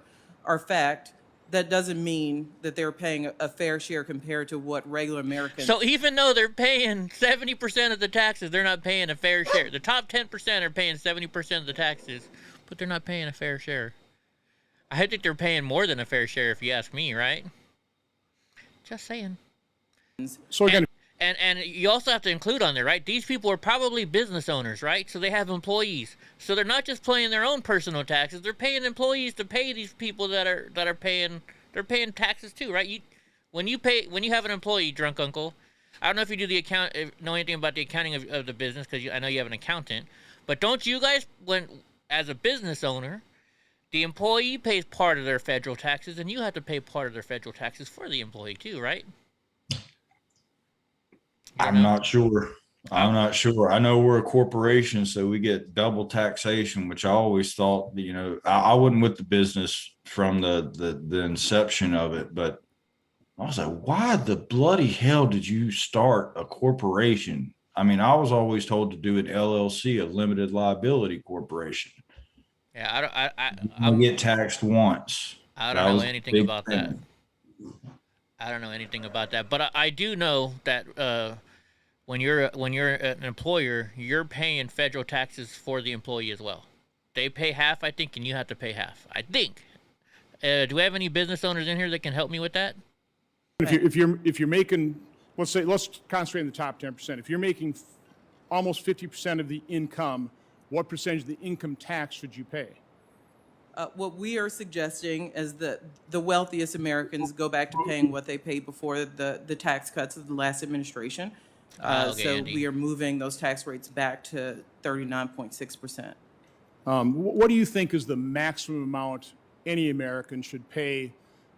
fact. That doesn't mean that they're paying a fair share compared to what regular Americans. So even though they're paying 70% of the taxes, they're not paying a fair share. The top 10% are paying 70% of the taxes, but they're not paying a fair share. I think they're paying more than a fair share, if you ask me, right? Just saying. So again, and you also have to include on there, right? These people are probably business owners, right? So they have employees. So they're not just paying their own personal taxes. They're paying employees to pay these people that are paying. They're paying taxes too, right? When you have an employee, drunk uncle. I don't know if you know anything about the accounting of the business because I know you have an accountant. But don't you guys, as a business owner, the employee pays part of their federal taxes, and you have to pay part of their federal taxes for the employee too, right? I'm not sure. I know we're a corporation, so we get double taxation, which I always thought, I wasn't with the business from the inception of it, but I was like, why the bloody hell did you start a corporation? I mean, I was always told to do an LLC, a limited liability corporation. Yeah, I get taxed once. I don't know anything about that. I don't know anything about that, but I do know that when you're an employer, you're paying federal taxes for the employee as well. They pay half, I think, and you have to pay half, I think. Do we have any business owners in here that can help me with that? If you're making, let's concentrate on the top 10%. If you're making almost 50% of the income, what percentage of the income tax should you pay? What we are suggesting is that the wealthiest Americans go back to paying what they paid before the tax cuts of the last administration. So Andy. we are moving those tax rates back to 39.6%. What do you think is the maximum amount any American should pay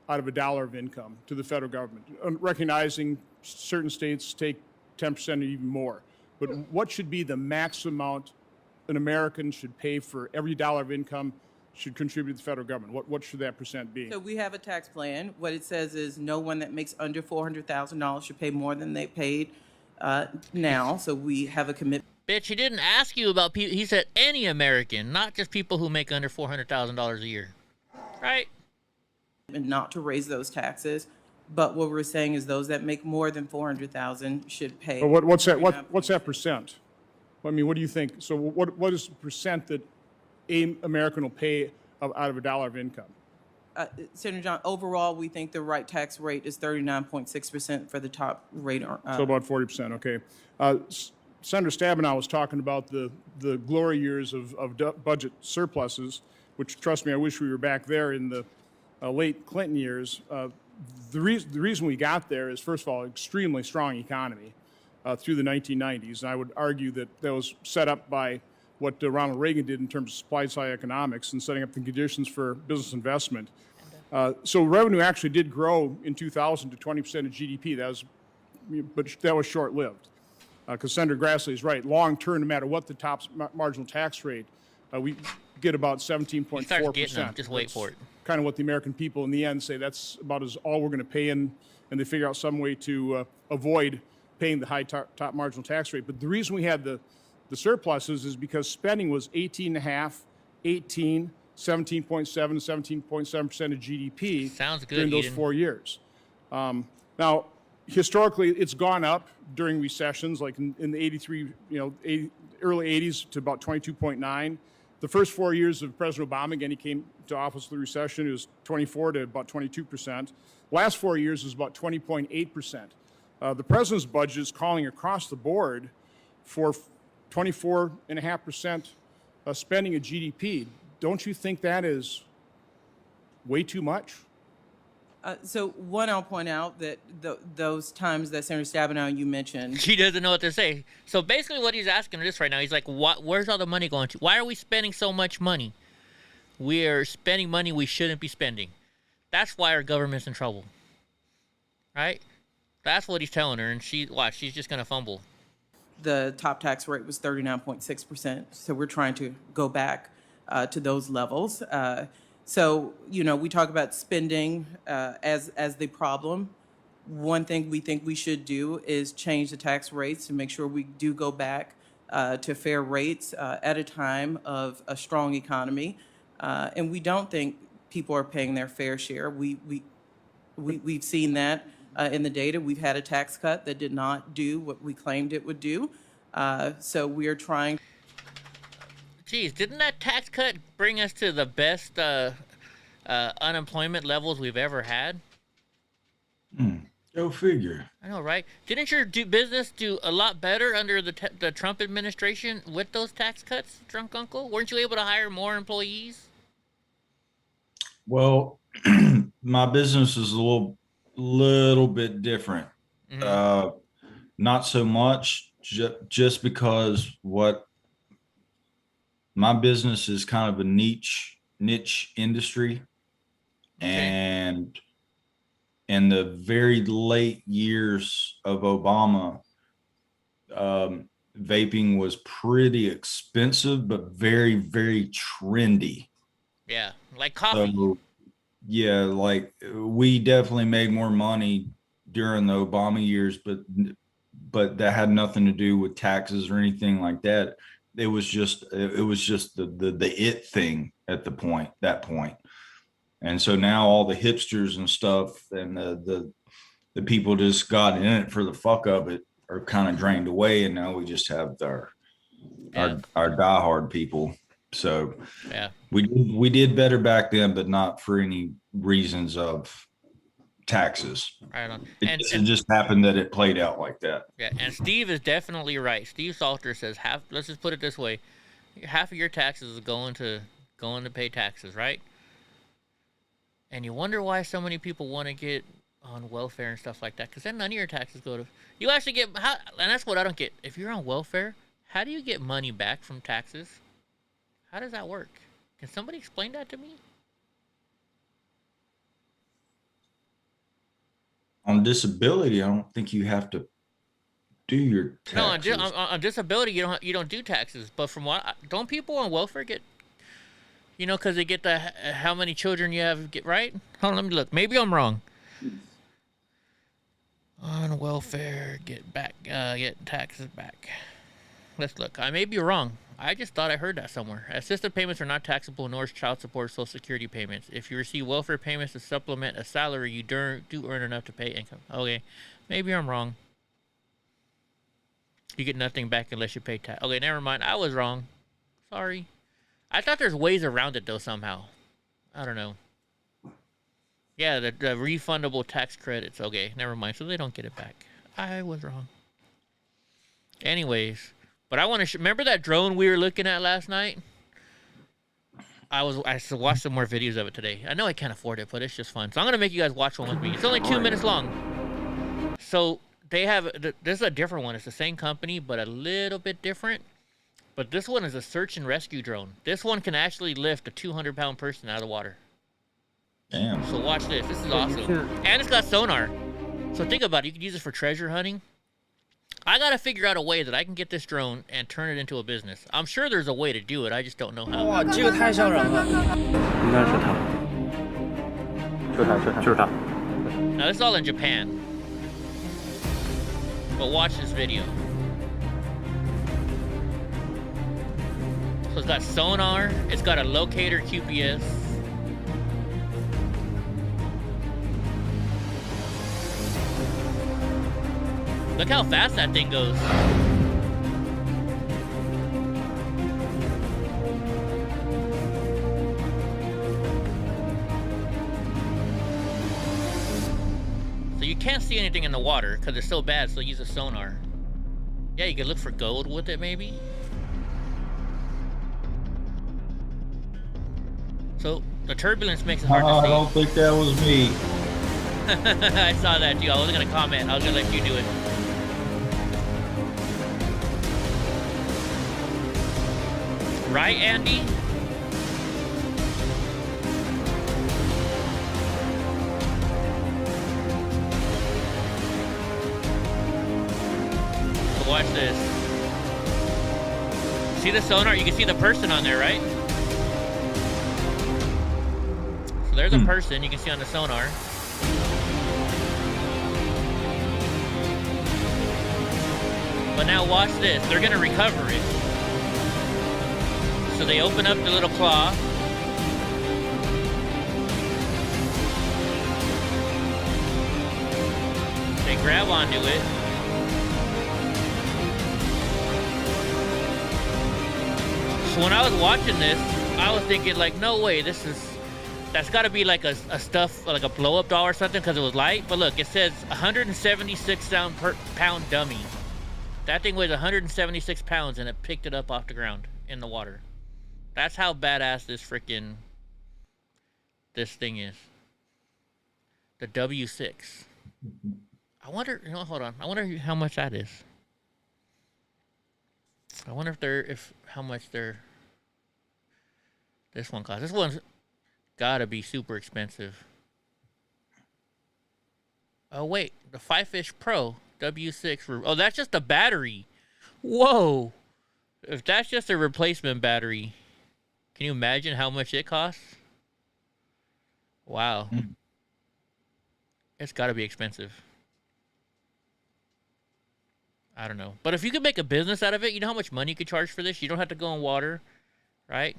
out of $1 of income to the federal government? Recognizing certain states take 10% or even more. But what should be the maximum amount an American should pay for every $1 of income should contribute to the federal government? What should that percent be? So we have a tax plan. What it says is no one that makes under $400,000 should pay more than they paid now. So we have a commitment. Bitch, he didn't ask you about people. He said any American, not just people who make under $400,000 a year. Right? And not to raise those taxes. But what we're saying is those that make more than $400,000 should pay. But what's that percent? I mean, what do you think? So what is the percent that an American will pay out of $1 of income? Senator John, overall, we think the right tax rate is 39.6% for the top rate. So about 40%, okay. Senator Stabenow was talking about the glory years of budget surpluses, which, trust me, I wish we were back there in the late Clinton years. The reason we got there is, first of all, extremely strong economy through the 1990s. And I would argue that was set up by what Ronald Reagan did in terms of supply-side economics and setting up the conditions for business investment. So revenue actually did grow in 2000 to 20% of GDP. But that was short-lived. Because Senator Grassley is right. Long-term, no matter what the top marginal tax rate, we get about 17.4%. Just wait for it. Kind of what the American people in the end say that's about all we're going to pay in, and they figure out some way to avoid paying the high top marginal tax rate. But the reason we had the surpluses is because spending was 18.5, 18, 17.7, 17.7% of GDP. Sounds good, during those 4 years. Now, historically, it's gone up during recessions, like in the 83, early 80s to about 22.9. The first 4 years of President Obama, again, he came to office with the recession, it was 24 to about 22%. Last 4 years was about 20.8%. The president's budget is calling across the board for 24.5% spending of GDP. Don't you think that is way too much? So one, I'll point out that those times that Senator Stabenow you mentioned, she doesn't know what to say. So basically, what he's asking this right now, he's like, where's all the money going to? Why are we spending so much money? We are spending money we shouldn't be spending. That's why our government's in trouble, right? That's what he's telling her, and she's just gonna fumble. the top tax rate was 39.6%. So we're trying to go back to those levels. So, you know, we talk about spending as the problem. One thing we think we should do is change the tax rates to make sure we do go back to fair rates at a time of a strong economy. And we don't think people are paying their fair share. We've seen that in the data. We've had a tax cut that did not do what we claimed it would do. So we are trying. Geez, didn't that tax cut bring us to the best unemployment levels we've ever had? Go figure. I know, right? Didn't your business do a lot better under the Trump administration with those tax cuts, drunk uncle? Weren't you able to hire more employees? Well, my business is a little bit different. Mm-hmm. Not so much, just because what my business is kind of a niche industry, Okay. and in the very late years of Obama, vaping was pretty expensive, but very, very trendy. Yeah, like coffee. So, yeah, like we definitely made more money during the Obama years, but that had nothing to do with taxes or anything like that. It was just the it thing at that point. And so now all the hipsters and stuff and the people just got in it for the fuck of it are kind of drained away, and now we just have our diehard people. So yeah, we did better back then, but not for any reasons of taxes. Right on. It just happened that it played out like that. Yeah, and Steve is definitely right. Steve Salter says let's just put it this way: half of your taxes is going to pay taxes, right? And you wonder why so many people want to get on welfare and stuff like that, because then none of your taxes go to. You actually get and that's what I don't get. If you're on welfare, how do you get money back from taxes? How does that work? Can somebody explain that to me? On disability, I don't think you have to do your taxes. No, on disability, you don't do taxes. But from what don't people on welfare get? You know, because they get the how many children you have get right. Hold on, let me look. Maybe I'm wrong. On welfare, get taxes back. Let's look. I may be wrong. I just thought I heard that somewhere. Assisted payments are not taxable, nor is child support, Social Security payments. If you receive welfare payments to supplement a salary, you do earn enough to pay income. Okay, maybe I'm wrong. You get nothing back unless you pay tax. Okay, never mind. I was wrong. Sorry. I thought there's ways around it though somehow. I don't know. Yeah, the refundable tax credits. Okay, never mind. So they don't get it back. I was wrong. Anyways. But I want to remember that drone we were looking at last night. I watched some more videos of it today. I know I can't afford it, but it's just fun. So I'm gonna make you guys watch one with me. It's only 2 minutes long. So they have this is a different one. It's the same company, but a little bit different. But this one is a search and rescue drone. This one can actually lift a 200-pound person out of the water. Damn. So watch this. This is awesome. And it's got sonar. So think about it. You can use it for treasure hunting. I gotta figure out a way that I can get this drone and turn it into a business. I'm sure there's a way to do it. I just don't know how. 哇，这个太吓人了。应该是他，就是他。 Now this is all in Japan. But watch this video. So it's got sonar. It's got a locator QPS. Look how fast that thing goes. So you can't see anything in the water because it's so bad, so use a sonar. Yeah, you could look for gold with it, maybe. So the turbulence makes it hard to see. I don't think that was me. I saw that too. I wasn't gonna comment. I was gonna let you do it. Right, Andy? So watch this. See the sonar? You can see the person on there, right? So there's a person you can see on the sonar. But now watch this. They're gonna recover it. So they open up the little claw. They grab onto it. So when I was watching this, I was thinking like, no way, that's gotta be like a stuff, like a blow up doll or something because it was light. But look, it says 176 pound dummy. That thing weighs 176 pounds and it picked it up off the ground in the water. That's how badass this thing is. The W6. I wonder, hold on. I wonder how much that is. I wonder how much this one costs. This one's gotta be super expensive. Oh wait, the 5-Fish Pro W6. Oh, that's just a battery. Whoa. If that's just a replacement battery, can you imagine how much it costs? Wow. It's got to be expensive. I don't know. But if you could make a business out of it, you know how much money you could charge for this? You don't have to go in water, right?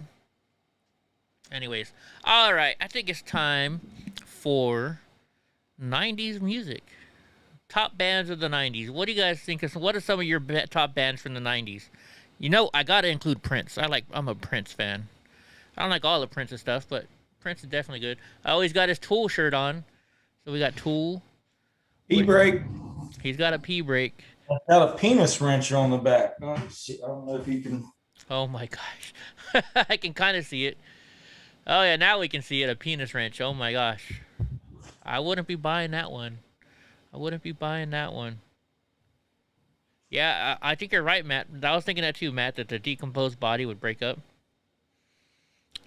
Anyways. All right. I think it's time for 90s music. Top bands of the 90s. What do you guys think? What are some of your top bands from the 90s? You know, I got to include Prince. I'm a Prince fan. I don't like all the Prince's stuff, but Prince is definitely good. I always got his Tool shirt on. So we got Tool. P-brake. He's got a P-brake. Got a penis wrench on the back. I don't know if you can. Oh my gosh. I can kind of see it. Oh yeah, now we can see it. A penis wrench. Oh my gosh. I wouldn't be buying that one. Yeah, I think you're right, Matt. I was thinking that too, Matt, that the decomposed body would break up.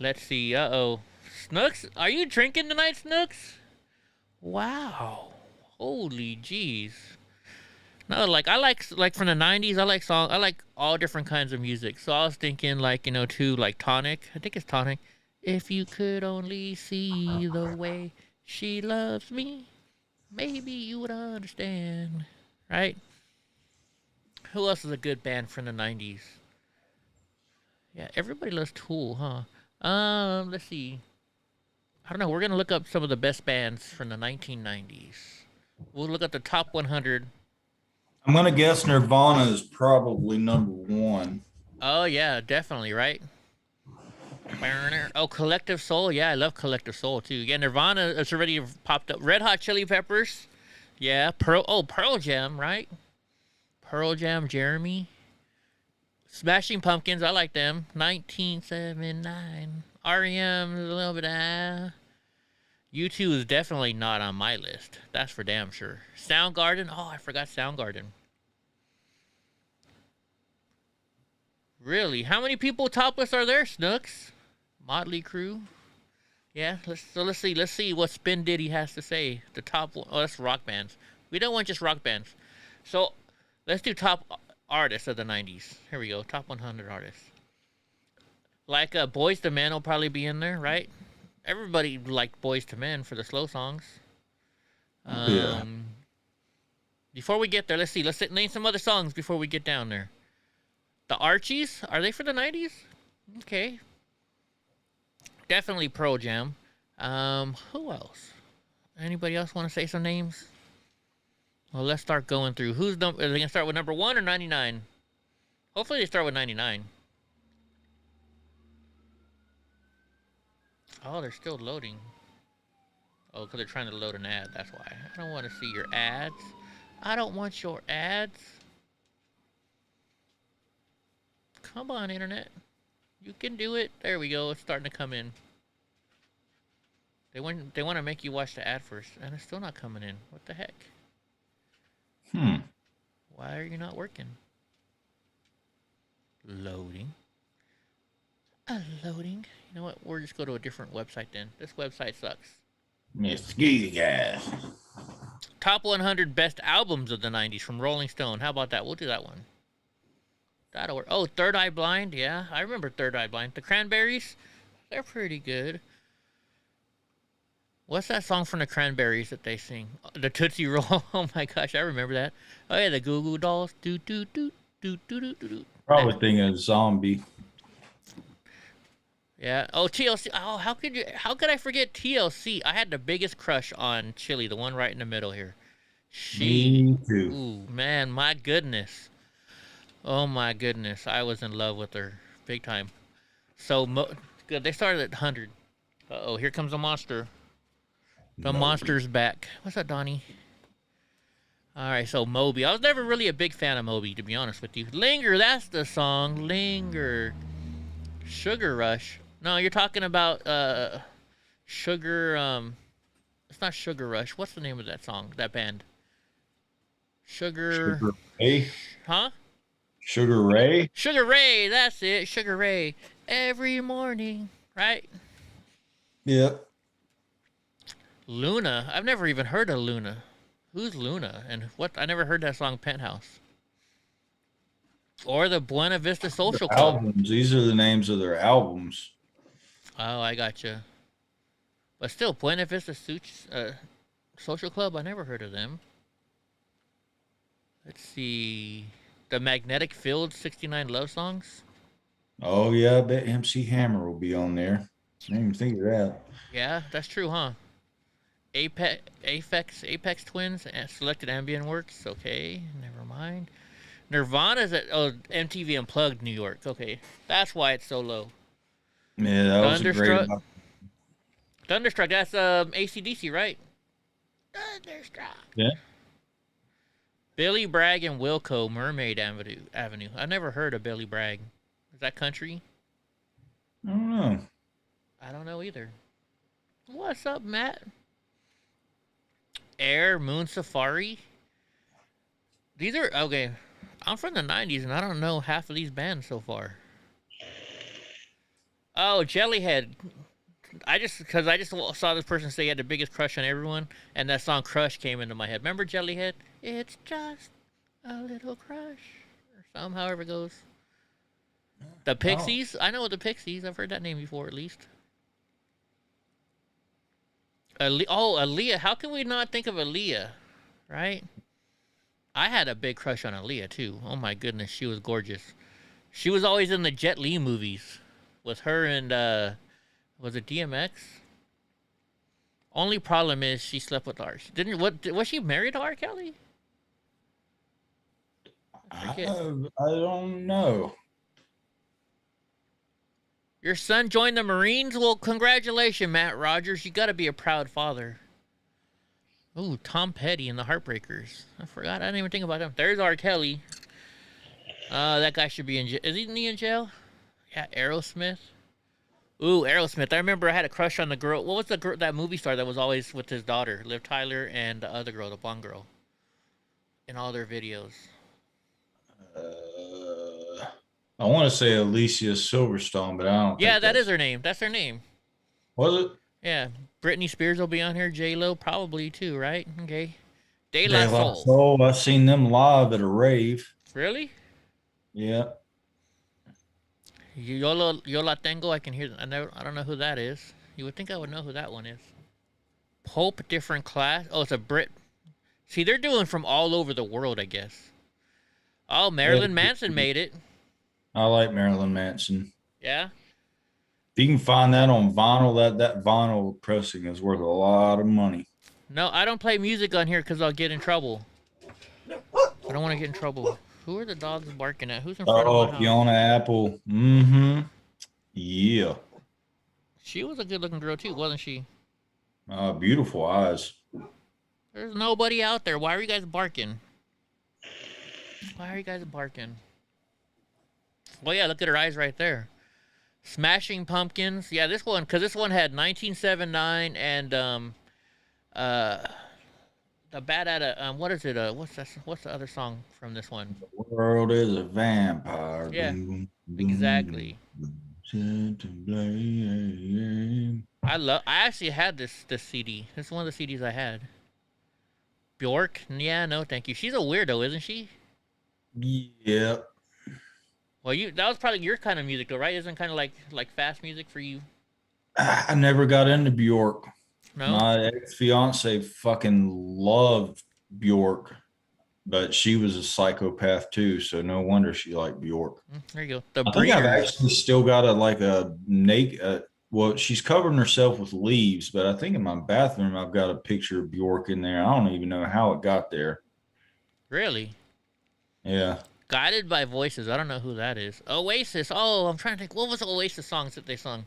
Let's see. Uh-oh. Snooks? Are you drinking tonight, Snooks? Wow. Holy jeez. No, like, I like from the 90s, I like all different kinds of music. So I was thinking, like, too, like Tonic. I think it's Tonic. If you could only see the way she loves me, maybe you would understand. Right? Who else is a good band from the 90s? Yeah, everybody loves Tool, huh? Let's see. I don't know. We're going to look up some of the best bands from the 1990s. We'll look at the top 100. I'm going to guess Nirvana is probably number one. Oh, yeah, definitely, right? Oh, Collective Soul. Yeah, I love Collective Soul, too. Yeah, Nirvana has already popped up. Red Hot Chili Peppers. Yeah, Pearl Jam, right? Pearl Jam, Jeremy. Smashing Pumpkins, I like them. 1979. R.E.M. a little bit U2 is definitely not on my list. That's for damn sure. Soundgarden. Oh, I forgot Soundgarden. Really? How many people topless are there, Snooks? Motley Crue. Yeah, let's see what Spin Diddy has to say. The top one. Oh, that's rock bands. We don't want just rock bands. So let's do top artists of the 90s. Here we go. Top 100 artists. Like Boyz II Men will probably be in there, right? Everybody liked Boyz II Men for the slow songs. Yeah. Before we get there, let's name some other songs before we get down there. The Archies, are they for the 90s? Okay. Definitely Pearl Jam. Who else? Anybody else want to say some names? Well, let's start going through. Are they going to start with number 1 or 99? Hopefully they start with 99. Oh, they're still loading. Oh, because they're trying to load an ad. That's why. I don't want to see your ads. I don't want your ads. Come on, internet. You can do it. There we go. It's starting to come in. They want to make you watch the ad first, and it's still not coming in. What the heck? Why are you not working? Loading. Loading. You know what? We'll just go to a different website then. This website sucks. Top 100 best albums of the 90s from Rolling Stone. How about that? We'll do that one. That'll work. Oh, Third Eye Blind. Yeah, I remember Third Eye Blind. The Cranberries. They're pretty good. What's that song from the Cranberries that they sing? The Tootsie Roll. Oh my gosh, I remember that. Oh yeah, the Goo Goo Dolls. Do do do do do do do. Probably thinking of Zombie. Yeah. Oh, TLC. Oh, how could I forget TLC? I had the biggest crush on Chili, the one right in the middle here. Me too. Ooh, man, my goodness. Oh my goodness, I was in love with her big time. So good. They started at 100. Uh-oh, here comes a monster. The monster's back. What's up, Donnie? All right, so Moby. I was never really a big fan of Moby, to be honest with you. Linger, that's the song. Linger. Sugar Rush. No, you're talking about Sugar. It's not Sugar Rush. What's the name of that song? That band? Sugar Ray. Huh? Sugar Ray. Sugar Ray. That's it. Sugar Ray. Every morning, right? Yep. Luna. I've never even heard of Luna. Who's Luna? And what? I never heard that song, Penthouse. Or the Buena Vista Social Club. Albums. These are the names of their albums. Oh, I gotcha. But still, Buena Vista Social Club, I never heard of them. Let's see. The Magnetic Field 69 Love Songs. Oh, yeah, I bet MC Hammer will be on there. I didn't even think of that. Yeah, that's true, huh? Apex Twins, Selected Ambient Works. Okay, never mind. Nirvana's at MTV Unplugged New York. Okay, that's why it's so low. Yeah, that was a great. Thunderstruck. That's AC/DC, right? Thunderstruck. Yeah. Billy Bragg and Wilco, Mermaid Avenue. I never heard of Billy Bragg. Is that country? I don't know. I don't know either. What's up, Matt? Air, Moon Safari. These are okay. I'm from the 90s and I don't know half of these bands so far. Oh, Jellyhead. Because I just saw this person say he had the biggest crush on everyone, and that song Crush came into my head. Remember Jellyhead? It's just a little crush. Or something, however it goes. The Pixies? I know the Pixies. I've heard that name before, at least. Aaliyah. How can we not think of Aaliyah? Right? I had a big crush on Aaliyah, too. Oh, my goodness. She was gorgeous. She was always in the Jet Li movies with her and, was it DMX? Only problem is she slept with R. Was she married to R. Kelly? I don't know. Your son joined the Marines? Well, congratulations, Matt Rogers. You got to be a proud father. Ooh, Tom Petty and the Heartbreakers. I forgot. I didn't even think about them. There's R. Kelly. That guy should be in jail. Isn't he in jail? Yeah, Aerosmith. Ooh, Aerosmith. I remember I had a crush on the girl. What was the girl, that movie star that was always with his daughter? Liv Tyler and the other girl, the blonde girl. In all their videos. I want to say Alicia Silverstone, but I don't. Yeah, that is her name. That's her name. Was it? Yeah. Britney Spears will be on here. J-Lo probably too, right? Okay. De De La La Soul. Soul. I've seen them live at a rave. Really? Yeah. Yo La Tengo, I can hear that. I don't know who that is. You would think I would know who that one is. Pope, different class. Oh, it's a Brit. See, they're doing from all over the world, I guess. Oh, Marilyn Manson made it. I like Marilyn Manson. Yeah? If you can find that on vinyl, that vinyl pressing is worth a lot of money. No, I don't play music on here because I'll get in trouble. I don't want to get in trouble. Who are the dogs barking at? Who's in front of my house? Fiona Apple. Mm-hmm. Yeah. She was a good-looking girl, too, wasn't she? Beautiful eyes. There's nobody out there. Why are you guys barking? Why are you guys barking? Well, yeah, look at her eyes right there. Smashing Pumpkins. Yeah, this one, because this one had 1979 and the Bat at a what is it? What's the other song from this one? The world is a vampire. Yeah, Boom, exactly. boom. I actually had this CD. This is one of the CDs I had. Bjork? Yeah, no, thank you. She's a weirdo, isn't she? Yeah. Well, that was probably your kind of music, though, right? Isn't kind of like fast music for you? I never got into Bjork. No? My ex-fiance fucking loved Bjork, but she was a psychopath too, so no wonder she liked Bjork. There you go. I think I've actually still got a naked. Well, she's covering herself with leaves, but I think in my bathroom I've got a picture of Bjork in there. I don't even know how it got there. Really? Yeah. Guided by Voices. I don't know who that is. Oasis. Oh, I'm trying to think. What was the Oasis songs that they sung?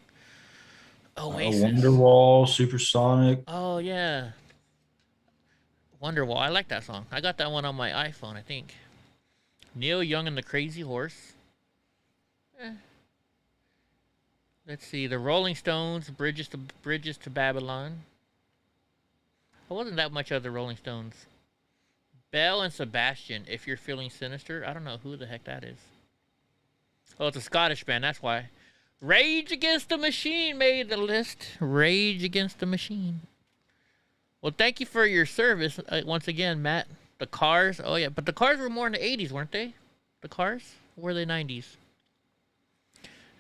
Oasis. Wonderwall, Supersonic. Oh, yeah. Wonderwall. I like that song. I got that one on my iPhone, I think. Neil Young and the Crazy Horse. Let's see. The Rolling Stones, Bridges to Babylon. I wasn't that much of the Rolling Stones. Belle and Sebastian, If You're Feeling Sinister. I don't know who the heck that is. Oh, it's a Scottish band. That's why. Rage Against the Machine made the list. Rage Against the Machine. Well, thank you for your service once again, Matt. The Cars. Oh, yeah. But the Cars were more in the 80s, weren't they? The Cars? Or were they 90s?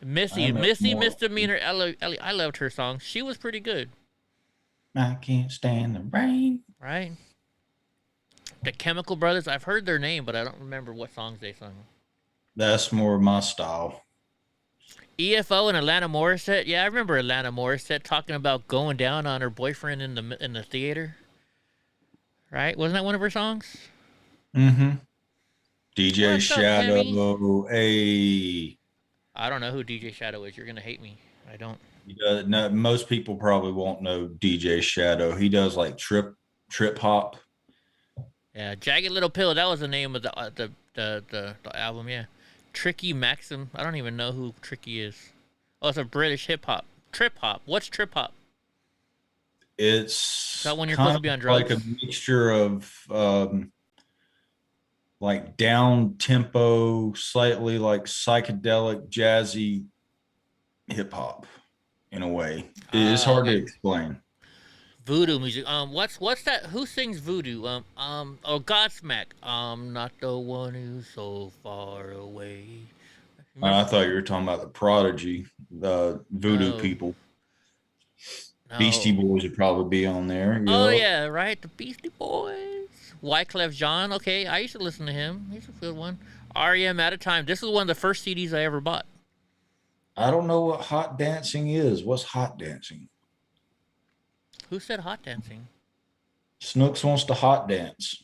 Missy Misdemeanor Ellie. I loved her song. She was pretty good. I can't stand the rain. Right? The Chemical Brothers. I've heard their name, but I don't remember what songs they sung. That's more of my style. EFO and Atlanta Morissette. Yeah, I remember Atlanta Morissette talking about going down on her boyfriend in the theater. Right? Wasn't that one of her songs? Mm-hmm. DJ What's up, Shadow. I don't know who DJ Shadow is. You're gonna hate me. I don't. No, most people probably won't know DJ Shadow. He does like trip hop. Yeah, Jagged Little Pill. That was the name of the album. Yeah, Tricky Maxim. I don't even know who Tricky is. Oh, it's a British hip hop. Trip hop. What's trip hop? It's that when you're supposed to be on drugs. Like a mixture of like down tempo, slightly like psychedelic, jazzy hip hop in a way. It's hard to explain. Voodoo music. What's that? Who sings voodoo? Oh, Godsmack. I'm not the one who's so far away. I thought you were talking about the Prodigy, the voodoo people. No. Beastie Boys would probably be on there. Oh yeah, right. The Beastie Boys. Wyclef Jean. Okay, I used to listen to him. He's a good one. R.E.M. At a Time. This was one of the first CDs I ever bought. I don't know what hot dancing is. What's hot dancing? Who said hot dancing? Snooks wants to hot dance.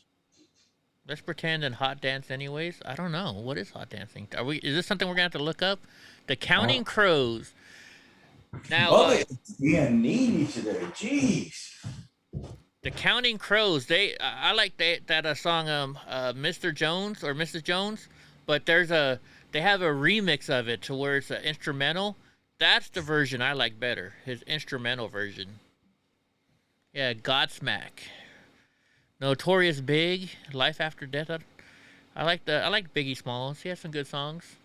Let's pretend and hot dance anyways. I don't know. What is hot dancing? Is this something we're gonna have to look up? The Counting Crows. Now it's being needy today. Jeez. The Counting Crows. I like that song Mr. Jones or Mrs. Jones, but they have a remix of it to where it's an instrumental. That's the version I like better. His instrumental version. Yeah, Godsmack. Notorious Big, Life After Death. I like Biggie Smalls. He has some good songs.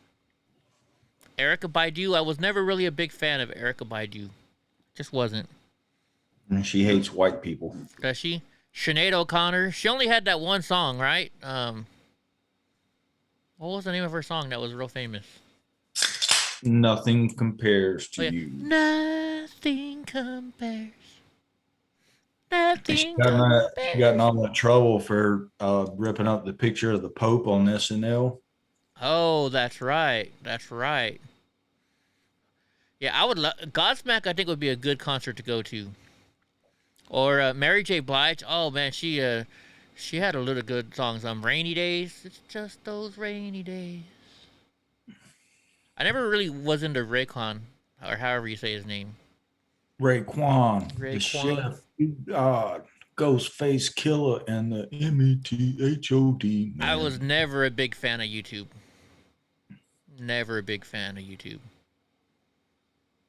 Erykah Badu. I was never really a big fan of Erykah Badu. Just wasn't. And she hates white people. Does she? Sinead O'Connor. She only had that one song, right? What was the name of her song that was real famous? Nothing compares to you. Nothing compares. She got in all that trouble for ripping up the picture of the Pope on SNL. Oh, that's right. That's right. Yeah, I would love Godsmack. I think would be a good concert to go to. Or Mary J. Blige. Oh man, she had a lot of good songs. Rainy Days. It's just those rainy days. I never really was into Raekwon, or however you say his name. Raekwon. The chef Ghostface Killer and the METHOD. I was never a big fan of YouTube. Never a big fan of YouTube.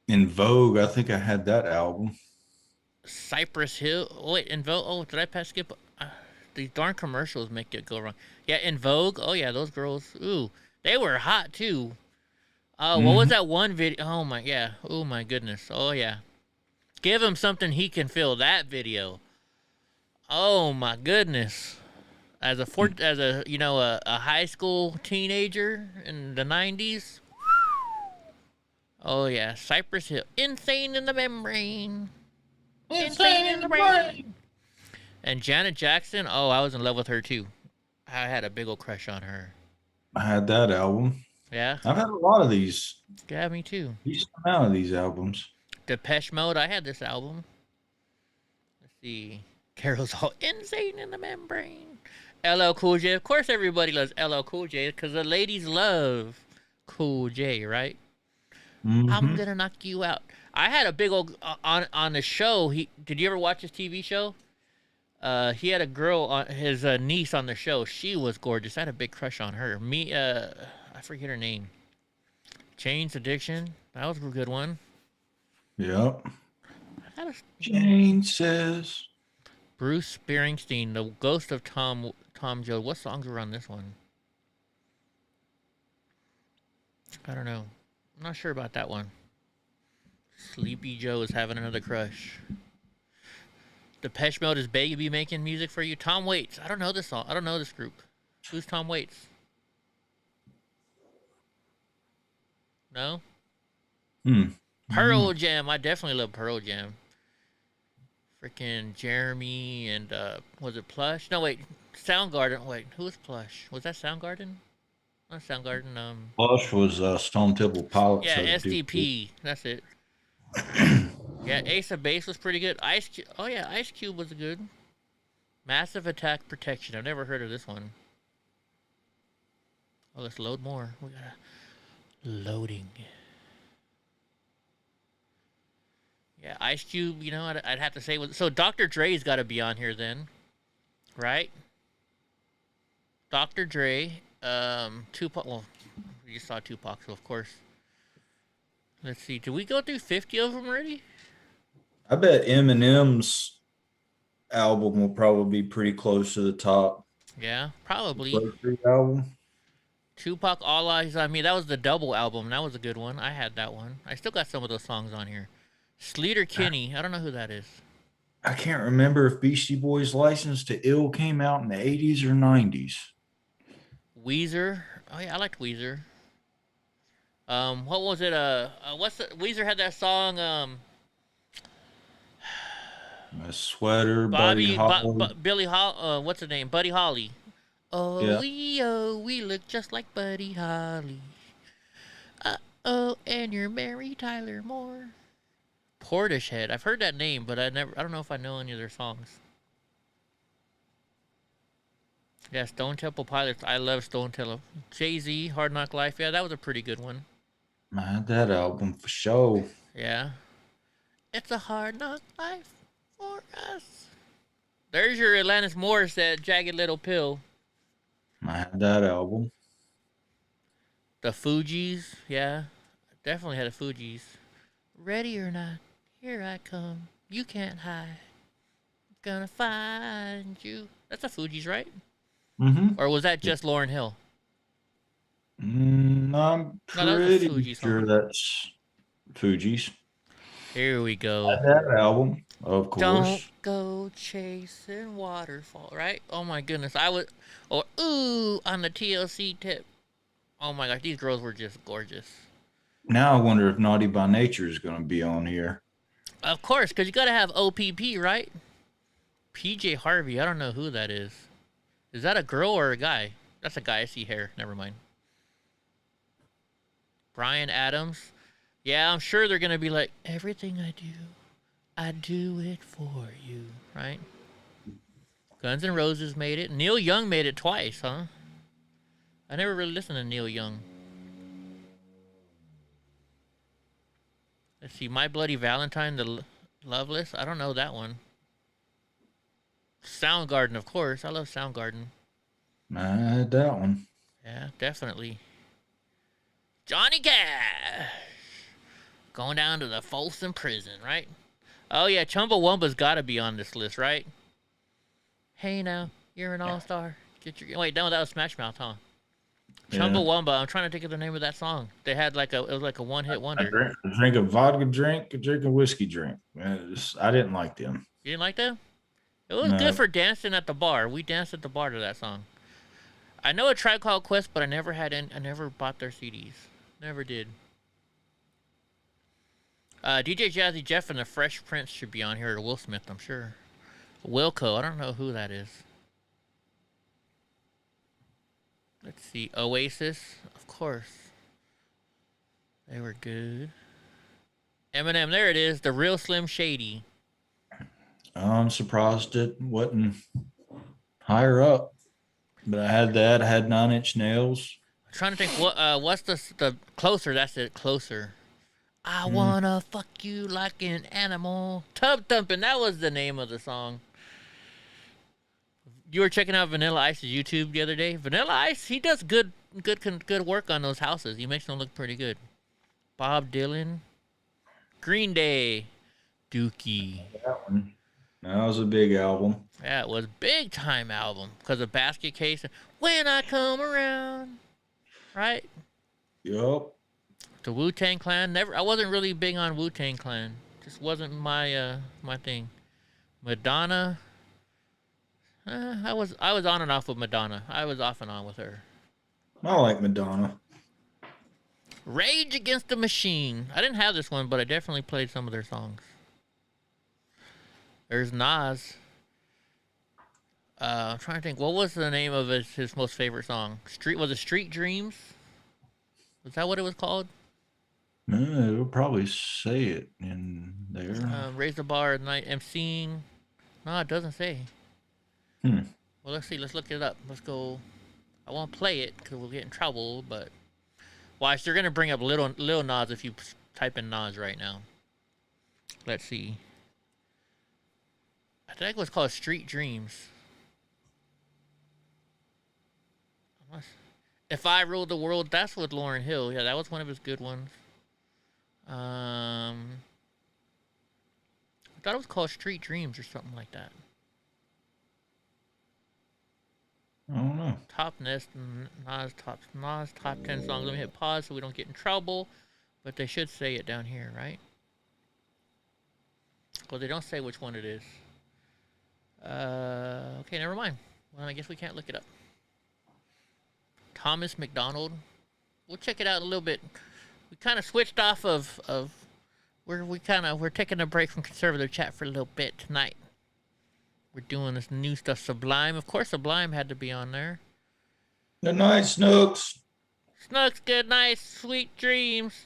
In Vogue, I think I had that album. Cypress Hill. Oh, wait, in Vogue. Oh, did I pass skip? These darn commercials make it go wrong. Yeah, in Vogue. Oh yeah, those girls. Ooh, they were hot too. What was that one video? Oh my, yeah. Oh my goodness. Oh yeah. Give him something he can feel. That video. Oh my goodness. As a high school teenager in the 90s. Oh yeah, Cypress Hill. Insane in the membrane. Insane in the brain. And Janet Jackson. Oh, I was in love with her too. I had a big old crush on her. I had that album. Yeah. I've had a lot of these. Yeah, me too. Decent amount of these albums. Depeche Mode. I had this album. Let's see. Carol's all insane in the membrane. LL Cool J. Of course, everybody loves LL Cool J because the ladies love Cool J, right? I'm gonna knock you out. I had a big old on the show. Did you ever watch his TV show? He had a girl on his niece on the show. She was gorgeous. I had a big crush on her. I forget her name. Jane's Addiction. That was a good one. Yep. Jane says. Bruce Springsteen, The Ghost of Tom Joad. What songs were on this one? I don't know. I'm not sure about that one. Sleepy Joe is having another crush. Depeche Mode is Baby making music for you. Tom Waits. I don't know this song. I don't know this group. Who's Tom Waits? No? Pearl Jam. I definitely love Pearl Jam. Freaking Jeremy and was it Plush? No, wait. Soundgarden. Wait, who was Plush? Was that Soundgarden? Not Soundgarden. Plush was Stone Temple Pilots. Yeah, SDP. That's it. Yeah, Ace of Base was pretty good. Ice Cube. Oh yeah, Ice Cube was good. Massive Attack Protection. I've never heard of this one. Oh, let's load more. We gotta loading. Yeah, Ice Cube. You know, I'd have to say. So Dr. Dre's got to be on here then, right? Dr. Dre. Tupac. Well, we just saw Tupac, so of course. Let's see. Did we go through 50 of them already? I bet Eminem's album will probably be pretty close to the top. Yeah, probably. Album. Tupac, All Eyes on Me. That was the double album. That was a good one. I had that one. I still got some of those songs on here. Sleater Kinney. I don't know who that is. I can't remember if Beastie Boys' License to Ill came out in the 80s or 90s. Weezer. Oh yeah, I liked Weezer. What was it? Weezer had that song. A Sweater. Buddy Holly. Billy Holly. What's her name? Buddy Holly. Oh, yeah. we look just like Buddy Holly. And you're Mary Tyler Moore. Portishead. I've heard that name, but I don't know if I know any of their songs. Yeah, Stone Temple Pilots. I love Stone Temple. Jay-Z, Hard Knock Life. Yeah, that was a pretty good one. I had that album for sure. Yeah. It's a hard knock life for us. There's your Alanis Morissette, Jagged Little Pill. I had that album. The Fugees. Yeah, definitely had a Fugees. Ready or not, here I come. You can't hide. Gonna find you. That's the Fugees, right? Or was that just Lauryn Hill? I'm pretty sure that's Fugees. Here we go. That album, of course. Don't go chasing waterfall, right? Oh my goodness. Ooh, on the TLC tip. Oh my gosh, these girls were just gorgeous. Now I wonder if Naughty by Nature is going to be on here. Of course, because you got to have OPP, right? PJ Harvey. I don't know who that is. Is that a girl or a guy? That's a guy. I see hair. Never mind. Bryan Adams. Yeah, I'm sure they're going to be like, everything I do it for you, right? Guns N' Roses made it. Neil Young made it twice, huh? I never really listened to Neil Young. Let's see. My Bloody Valentine, the Loveless. I don't know that one. Soundgarden, of course. I love Soundgarden. I had that one. Yeah, definitely. Johnny Cash. Going down to the Folsom prison, right? Oh, yeah, Chumbawamba's got to be on this list, right? Hey, now, you're an all-star. Get your... Wait, no, that was Smash Mouth, huh? Yeah. Chumbawamba. I'm trying to think of the name of that song. They had it was like a one-hit wonder. I drink a vodka drink, a whiskey drink. I didn't like them. You didn't like that? It was good for dancing at the bar. We danced at the bar to that song. I know A Tribe Called Quest, but I never bought their CDs. Never did. DJ Jazzy Jeff and the Fresh Prince should be on here, or Will Smith, I'm sure. Wilco, I don't know who that is. Let's see, Oasis, of course. They were good. Eminem, there it is, the real Slim Shady. I'm surprised it wasn't higher up. But I had that. I had 9 Inch Nails. I'm trying to think, what's the Closer, that's it, Closer. I wanna fuck you like an animal. Tub Thumping, that was the name of the song. You were checking out Vanilla Ice's YouTube the other day. Vanilla Ice, he does good work on those houses. He makes them look pretty good. Bob Dylan, Green Day, Dookie. That one. That was a big album. Yeah, it was a big time album because of Basket Case. When I Come Around, right? Yup. The Wu-Tang Clan. I wasn't really big on Wu-Tang Clan. Just wasn't my thing. Madonna. I was on and off with Madonna. I was off and on with her. I like Madonna. Rage Against the Machine. I didn't have this one, but I definitely played some of their songs. There's Nas. I'm trying to think. What was the name of his most favorite song? Was it Street Dreams? Was that what it was called? No, it'll probably say it in there. Raise the Bar at Night. MCing. No, it doesn't say. Well, let's see. Let's look it up. Let's go. I won't play it because we'll get in trouble, but watch. They're going to bring up Lil Nas if you type in Nas right now. Let's see. I think it was called Street Dreams. If I Ruled the World, that's with Lauryn Hill. Yeah, that was one of his good ones. I thought it was called Street Dreams or something like that. I don't know. Top Nest, Nas top 10 songs. Let me hit pause so we don't get in trouble. But they should say it down here, right? Well, they don't say which one it is. Okay, never mind. Well, I guess we can't look it up. Thomas McDonald. We'll check it out in a little bit. We kind of switched off of we're taking a break from conservative chat for a little bit tonight. We're doing this new stuff. Sublime, of course. Sublime had to be on there. Good night, Snooks. Snooks, good night, sweet dreams.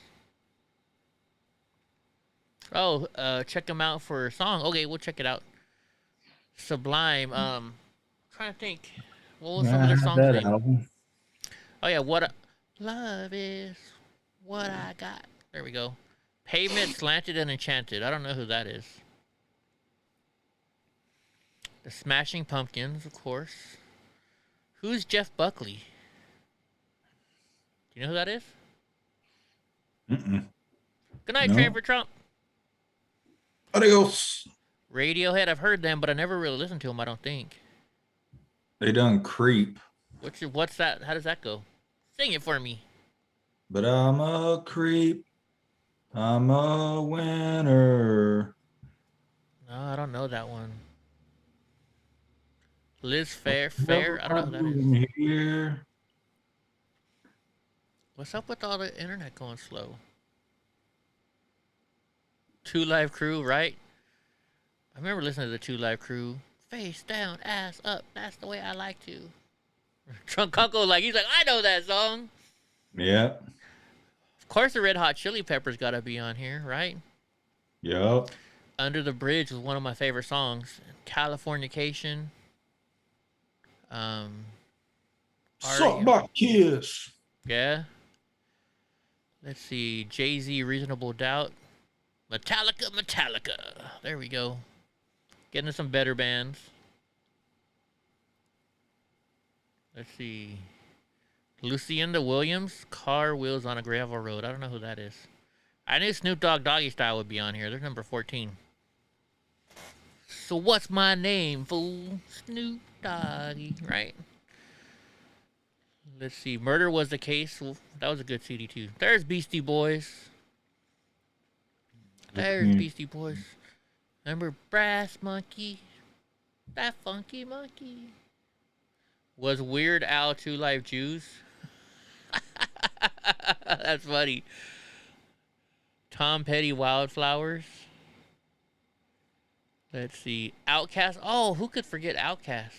Oh, check them out for a song. Okay, we'll check it out. Sublime. Trying to think. What was some of their songs? That album. Oh yeah, love is what I got. There we go. Pavement, Slanted, and Enchanted. I don't know who that is. The Smashing Pumpkins, of course. Who's Jeff Buckley? Do you know who that is? Good night, Train for Trump. Adios. Radiohead, I've heard them, but I never really listened to them, I don't think. They done Creep. What's that? How does that go? Sing it for me. But I'm a creep. I'm a winner. No, I don't know that one. Liz Fair. I don't know who that is. Here. What's up with all the internet going slow? Two Live Crew, right? I remember listening to the Two Live Crew. Face down, ass up. That's the way I like to. Trunk Uncle, he's like, I know that song. Yeah. Of course, the Red Hot Chili Peppers got to be on here, right? Yep. Under the Bridge was one of my favorite songs. Californication. Suck my kiss. Yeah. Let's see. Jay-Z, Reasonable Doubt. Metallica. There we go. Getting to some better bands. Let's see. Lucinda Williams, car wheels on a gravel road. I don't know who that is. I knew Snoop Dogg Doggy Style would be on here. They're number 14. So what's my name, fool? Snoop Doggy, right? Let's see. Murder Was the Case. Well, that was a good CD too. There's Beastie Boys. There's Beastie Boys. Remember Brass Monkey? That funky monkey. Was Weird Al 2 Live Jews? That's funny. Tom Petty Wildflowers. Let's see. Outkast. Oh, who could forget Outkast?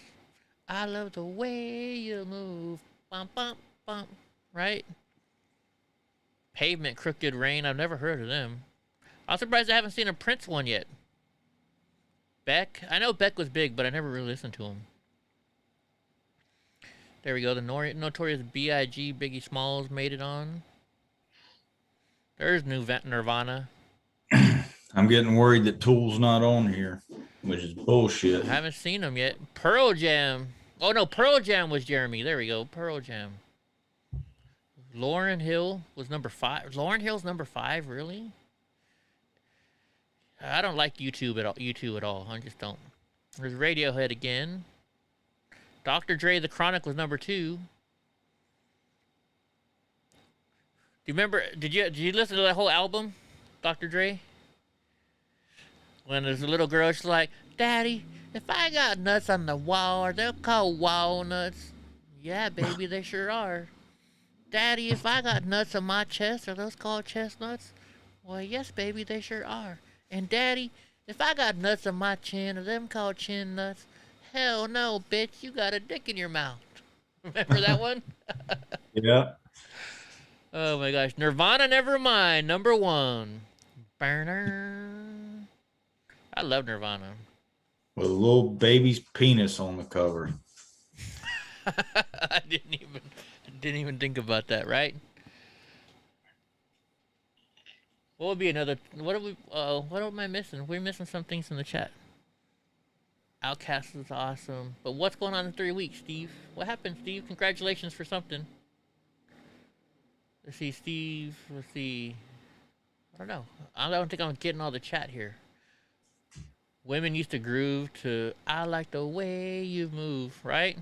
I love the way you move. Bump, bump, bump. Right? Pavement, Crooked Rain. I've never heard of them. I'm surprised I haven't seen a Prince one yet. Beck. I know Beck was big, but I never really listened to him. There we go. The Notorious B.I.G. Biggie Smalls made it on. There's new Nirvana. I'm getting worried that Tool's not on here, which is bullshit. I haven't seen them yet. Pearl Jam. Oh, no. Pearl Jam was Jeremy. There we go. Pearl Jam. Lauryn Hill was number 5. Lauryn Hill's number 5? Really? I don't like YouTube at all. I just don't. There's Radiohead again. Dr. Dre, The Chronic was number 2. Do you remember? Did you listen to that whole album, Dr. Dre? When there's a little girl, she's like, "Daddy, if I got nuts on the wall, are they called walnuts?" "Yeah, baby, they sure are." "Daddy, if I got nuts on my chest, are those called chestnuts?" "Well, yes, baby, they sure are." "And Daddy, if I got nuts on my chin, are them called chin nuts?" "Hell no, bitch, you got a dick in your mouth." Remember that one? Yeah. Oh my gosh. Nirvana, Nevermind, number 1. Burner. I love Nirvana. With a little baby's penis on the cover. I didn't even think about that, right? What would be another? What am I missing? We're missing some things in the chat. Outcast is awesome, but what's going on in 3 weeks, Steve? What happened, Steve? Congratulations for something. Let's see, Steve. Let's see. I don't know. I don't think I'm getting all the chat here. Women used to groove to "I Like the Way You Move," right?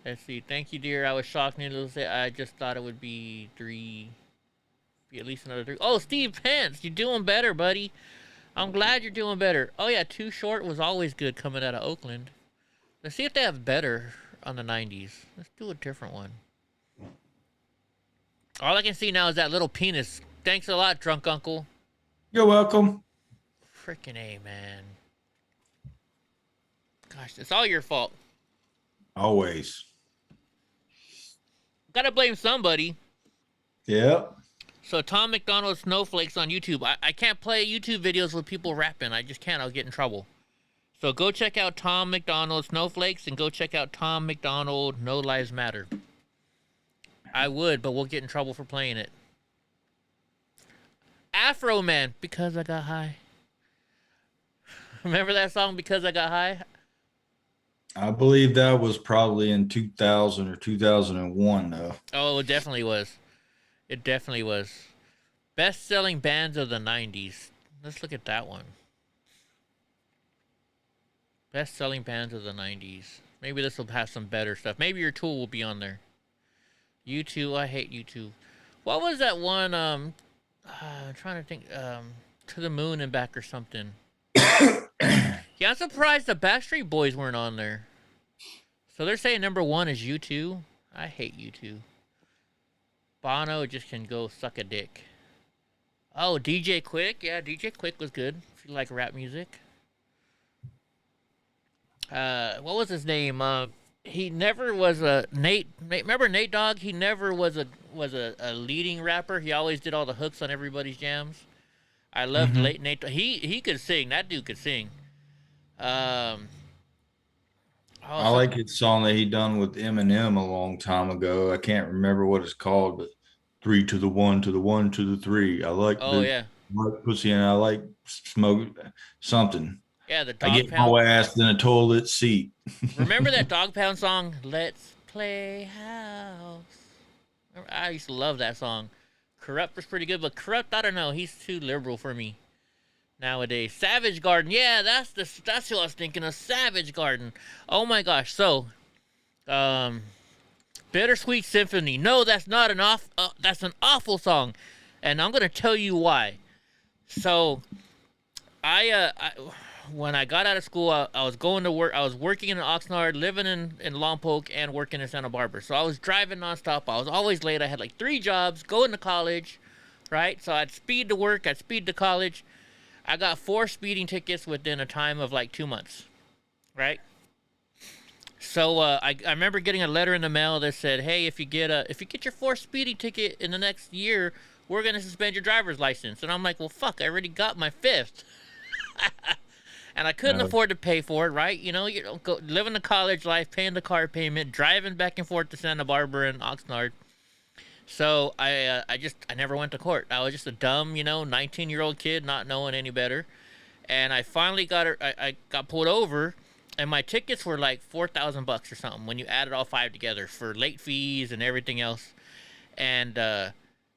Let's see. Thank you, dear. I was shocked. Needless to say, I just thought it would be 3. Be at least another 3. Oh, Steve Pence, you're doing better, buddy. I'm glad you're doing better. Oh yeah, Too Short was always good coming out of Oakland. Let's see if they have better on the 90s. Let's do a different one. All I can see now is that little penis. Thanks a lot, drunk uncle. You're welcome. Freaking A, man. Gosh, it's all your fault. Always. Gotta blame somebody. Yep. So Tom McDonald Snowflakes on YouTube. I can't play YouTube videos with people rapping. I just can't. I'll get in trouble. So go check out Tom McDonald Snowflakes and go check out Tom McDonald No Lives Matter. I would, but we'll get in trouble for playing it. Afro Man, Because I Got High. Remember that song, Because I Got High? I believe that was probably in 2000 or 2001, though. Oh, it definitely was. It definitely was. Best-selling bands of the 90s. Let's look at that one. Best-selling bands of the 90s. Maybe this will have some better stuff. Maybe your Tool will be on there. U2, I hate U2. What was that one? I'm trying to think. To the Moon and Back or something. Yeah, I'm surprised the Backstreet Boys weren't on there. So they're saying number 1 is U2. I hate U2. Bono just can go suck a dick. Oh, DJ Quick. Yeah, DJ Quick was good if you like rap music. What was his name? He never was a Nate. Remember Nate Dogg? He never was a leading rapper. He always did all the hooks on everybody's jams. I loved Nate. He could sing. That dude could sing. I like his song that he done with Eminem a long time ago. I can't remember what it's called, but 3 to the 1 to the 1 to the 3. I like. Oh yeah. I like pussy and I like smoke something. Yeah, the I dog get pound. my ass in a toilet seat. Remember that dog pound song? Let's play house. I used to love that song. Corrupt was pretty good, but Corrupt, I don't know. He's too liberal for me nowadays. Savage Garden. Yeah, that's who I was thinking of. Savage Garden. Oh my gosh. So, Bittersweet Symphony. No, that's not that's an awful song, and I'm gonna tell you why. So, when I got out of school, I was going to work. I was working in Oxnard, living in Lompoc, and working in Santa Barbara. So I was driving nonstop. I was always late. I had like 3 jobs, going to college, right? So I'd speed to work, I'd speed to college. I got 4 speeding tickets within a time of like 2 months, right? So I remember getting a letter in the mail that said, "Hey, if you get your 4th speeding ticket in the next year, we're gonna suspend your driver's license." And I'm like, "Well, fuck! I already got my 5th." And I couldn't afford to pay for it, right? You know, living the college life, paying the car payment, driving back and forth to Santa Barbara and Oxnard. So I never went to court. I was just a dumb, 19-year-old kid, not knowing any better. And I finally I got pulled over, and my tickets were like $4,000 or something when you added all 5 together for late fees and everything else. And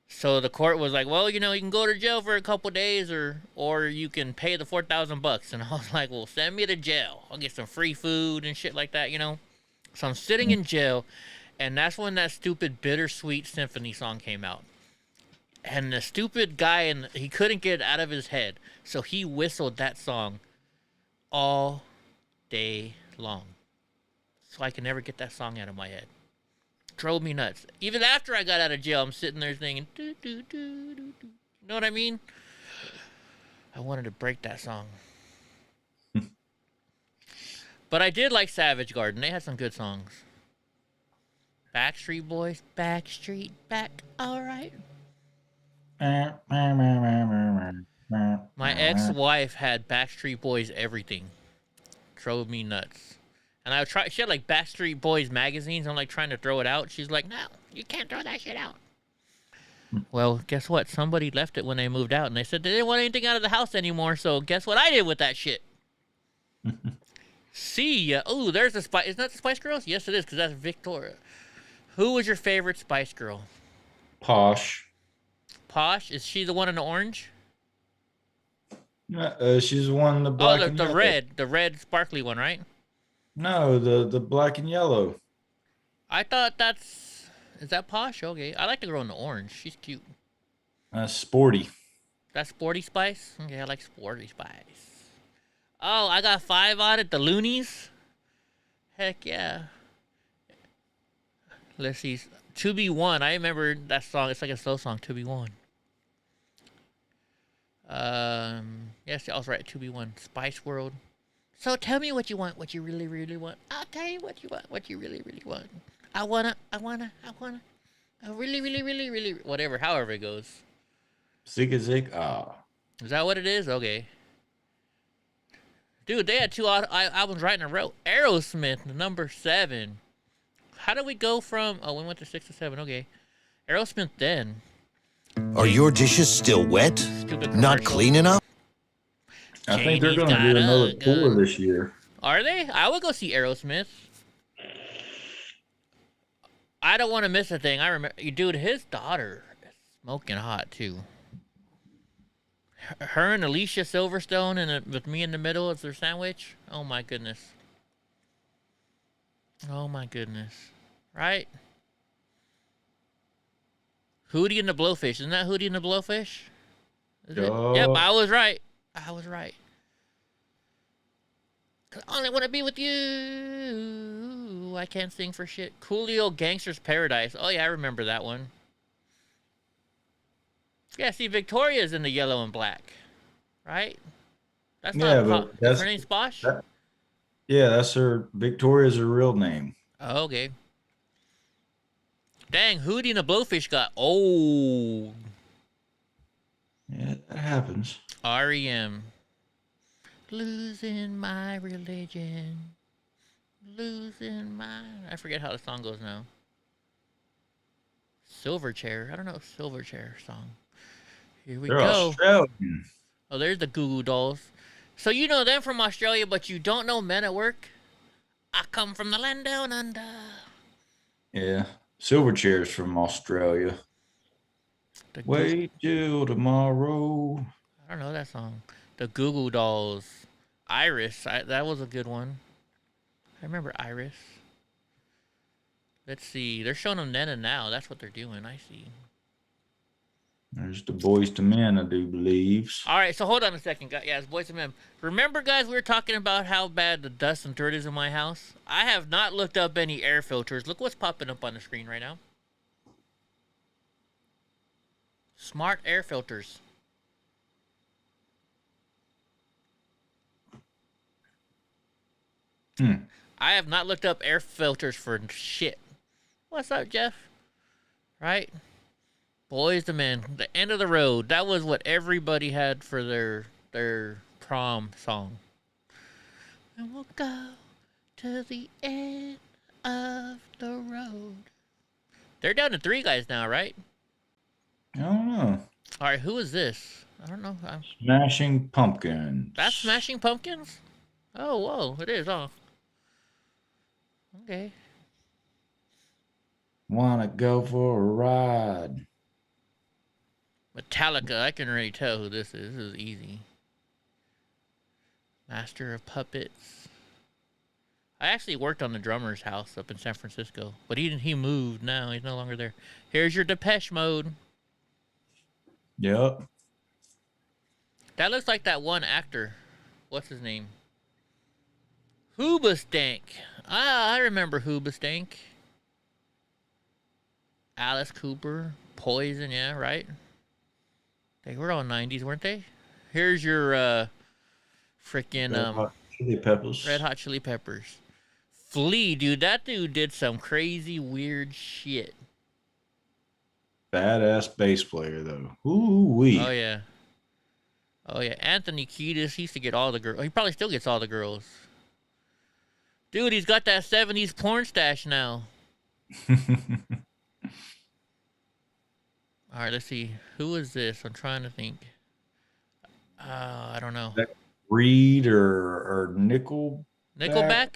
so the court was like, "Well, you can go to jail for a couple days, or you can pay the $4,000." And I was like, "Well, send me to jail. I'll get some free food and shit like that, So I'm sitting in jail, and that's when that stupid Bittersweet Symphony song came out. And the stupid guy, he couldn't get it out of his head, so he whistled that song all day long. So I could never get that song out of my head. Drove me nuts. Even after I got out of jail, I'm sitting there thinking, do, do, do, do, do. You know what I mean? I wanted to break that song. But I did like Savage Garden. They had some good songs. Backstreet Boys, Backstreet, back, all right. My ex-wife had Backstreet Boys everything. Drove me nuts. And she had like Backstreet Boys magazines. I'm like trying to throw it out. She's like, "No, you can't throw that shit out." Well, guess what? Somebody left it when they moved out, and they said they didn't want anything out of the house anymore. So guess what I did with that shit? See ya. Oh, there's the Spice. Isn't that the Spice Girls? Yes, it is, because that's Victoria. Who was your favorite Spice Girl? Posh. Posh? Is she the one in the orange? She's the one in the black and yellow. The red sparkly one, right? No, the black and yellow. I thought is that Posh? Okay, I like the girl in the orange. She's cute. Sporty. That's Sporty Spice? Okay, I like Sporty Spice. Oh, I got 5 on it. The Loonies? Heck yeah. Let's see. 2B1. I remember that song. It's like a slow song, 2B1. Yes, I was right. 2B1. Spice World. So tell me what you want, what you really, really want. I'll tell you what you want, what you really, really want. I wanna, really, really, really, really, whatever, however it goes. Zig. Is that what it is? Okay. Dude, they had 2 albums right in a row. Aerosmith, the number 7. How did we go from, we went to 6 to 7, okay. Aerosmith then. Are your dishes still wet? Not clean enough? I think they're going to do another tour this year. Are they? I would go see Aerosmith. I don't want to miss a thing. I remember, dude, his daughter is smoking hot too. Her and Alicia Silverstone, and with me in the middle as their sandwich. Oh my goodness. Oh my goodness. Right? Hootie and the Blowfish. Isn't that Hootie and the Blowfish? Yep, I was right. I was right. 'Cause I only want to be with you. I can't sing for shit. Coolio Gangster's Paradise. Oh, yeah, I remember that one. Yeah, see, Victoria's in the yellow and black. Right? That's not her name's Bosch? Yeah, that's her. Victoria's her real name. Oh, okay. Dang, Hootie and the Blowfish got old. Yeah, that happens. REM. Losing my religion. Losing my... I forget how the song goes now. Silverchair. I don't know Silverchair song. Here we go. Australian. Oh, there's the Goo Goo Dolls. So you know them from Australia, but you don't know Men at Work? I come from the land down under. Yeah. Silverchair's from Australia. Wait till tomorrow. I don't know that song. The Goo Goo Dolls. Iris. That was a good one. I remember Iris. Let's see. They're showing them then and now. That's what they're doing. I see. There's the Boys to Men, I do believe. All right, so hold on a second, guys. Yeah, it's Boys to Men. Remember, guys, we were talking about how bad the dust and dirt is in my house? I have not looked up any air filters. Look what's popping up on the screen right now. Smart air filters. I have not looked up air filters for shit. What's up, Jeff? Right? Boys to Men. The End of the Road. That was what everybody had for their prom song. And we'll go to the end of the road. They're down to 3 guys now, right? I don't know. All right, who is this? I don't know. Smashing Pumpkins. That's Smashing Pumpkins? Oh, whoa. It is, huh? Okay. Wanna go for a ride. Metallica. I can already tell who this is. This is easy. Master of Puppets. I actually worked on the drummer's house up in San Francisco, but he moved now. He's no longer there. Here's your Depeche Mode. Yep. That looks like that one actor. What's his name? Hoobastank. I remember Hoobastank. Alice Cooper. Poison, yeah, right? They were all 90s, weren't they? Here's your freaking Red Hot Chili Peppers. Flea, dude. That dude did some crazy, weird shit. Badass bass player, though. Ooh-wee. Oh, yeah. Oh, yeah. Anthony Kiedis, he used to get all the girls. He probably still gets all the girls. Dude, he's got that 70s porn stash now. All right, let's see. Who is this? I'm trying to think. I don't know. Reed or Nickelback? Nickelback?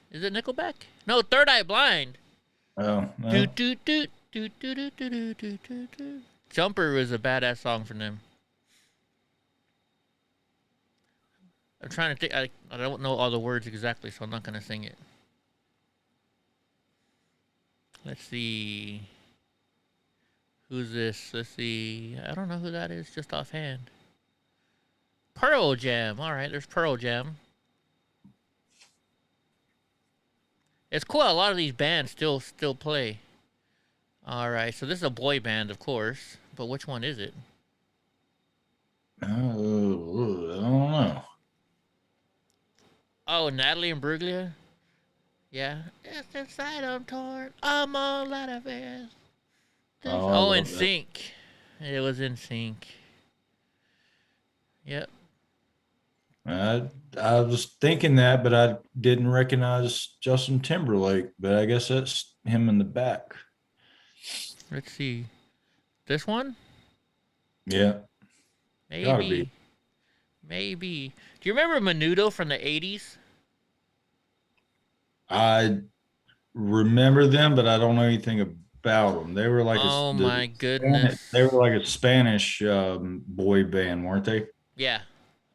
Is it Nickelback? No, Third Eye Blind. Oh. No. Do, do, do, do, do, do, do, do, do, do. Jumper was a badass song for them. I'm trying to think. I don't know all the words exactly, so I'm not going to sing it. Let's see. Who's this? Let's see. I don't know who that is just offhand. Pearl Jam. All right, there's Pearl Jam. It's cool. A lot of these bands still play. All right, so this is a boy band, of course. But which one is it? I don't know. Oh, Natalie and Bruglia? Yeah. It's inside I'm torn. I'm all out of it. Oh, in sync. It was in sync. Yep. I was thinking that, but I didn't recognize Justin Timberlake. But I guess that's him in the back. Let's see. This one? Yeah. Maybe. Maybe. Do you remember Menudo from the 80s? I remember them, but I don't know anything about them. They were like my goodness. They were like a Spanish boy band, weren't they? Yeah.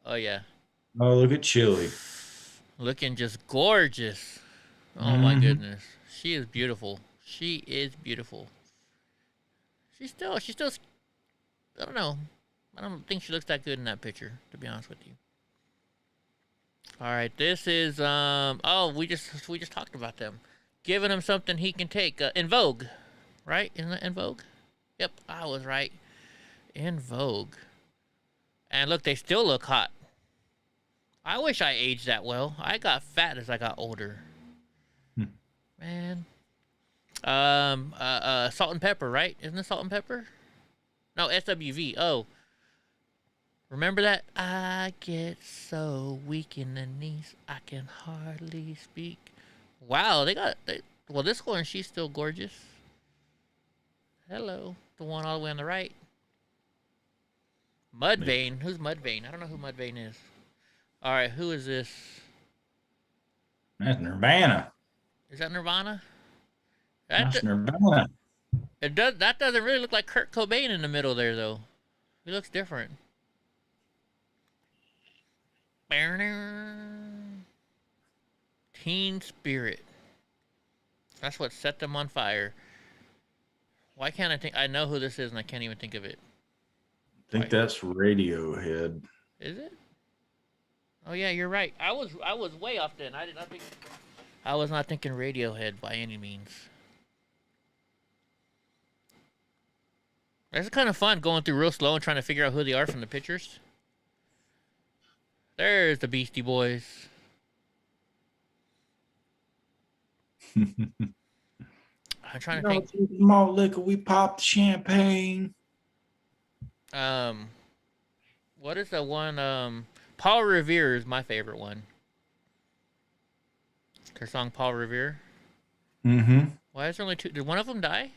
Oh, yeah. Oh, look at Chili. Looking just gorgeous. Oh, my goodness. She is beautiful. She is beautiful. She's still, I don't know. I don't think she looks that good in that picture, to be honest with you. All right, this is, oh, we just talked about them. Giving him something he can take. In Vogue, right? Isn't that In Vogue? Yep, I was right. In Vogue. And look, they still look hot. I wish I aged that well. I got fat as I got older. Man. Salt and Pepper, right? Isn't it Salt and Pepper? No, SWV. Oh. Remember that? I get so weak in the knees, I can hardly speak. Wow, well, this one, she's still gorgeous. Hello. The one all the way on the right. Mudvayne. Who's Mudvayne? I don't know who Mudvayne is. All right, who is this? That's Nirvana. Is that Nirvana? That's Nirvana. It does. That doesn't really look like Kurt Cobain in the middle there, though. He looks different. Teen Spirit. That's what set them on fire. Why can't I think? I know who this is, and I can't even think of it. I think that's Radiohead. Is it? Oh yeah, you're right. I was way off then. I did not think. I was not thinking Radiohead by any means. It's kind of fun going through real slow and trying to figure out who they are from the pictures. There's the Beastie Boys. I'm trying to think. Malt liquor, we popped champagne. What is the one? Paul Revere is my favorite one. Their song Paul Revere. Mm-hmm. Why is there only two? Did one of them die?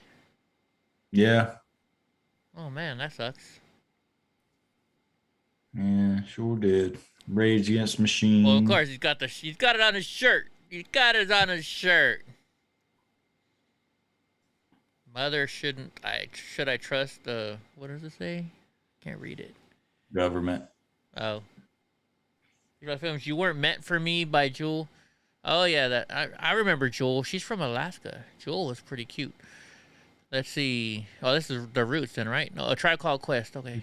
Yeah. Oh man, that sucks. Yeah, sure did. Rage Against the Machine. Well, of course he's got it on his shirt. He's got it on his shirt. Mother should I trust what does it say? Can't read it. Government. Oh. Films, You Weren't Meant for Me by Jewel. Oh yeah, I remember Jewel. She's from Alaska. Jewel was pretty cute. Let's see. Oh, this is the Roots then, right? No, A Tribe Called Quest. Okay.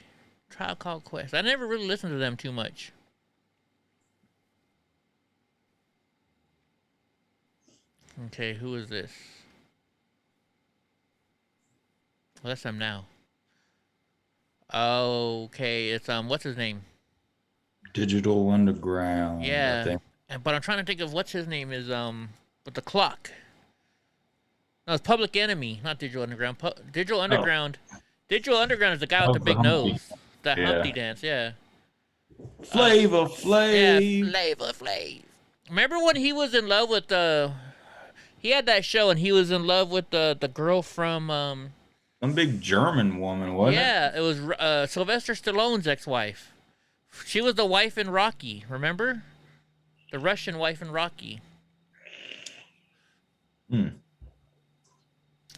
Tribe Called Quest. I never really listened to them too much. Okay, who is this? Well, that's them now. Okay, it's what's his name? Digital Underground. Yeah. I think. But I'm trying to think of what's his name is with the clock. No, it's Public Enemy, not Digital Underground. Digital Underground. Digital Underground is the guy with the big nose. The Humpty Dance, yeah. Flavor Flav. Yeah, Flavor Flav. Remember when he was in love with he had that show and he was in love with the girl from some big German woman, wasn't it? Yeah, it was Sylvester Stallone's ex-wife. She was the wife in Rocky, remember? The Russian wife in Rocky.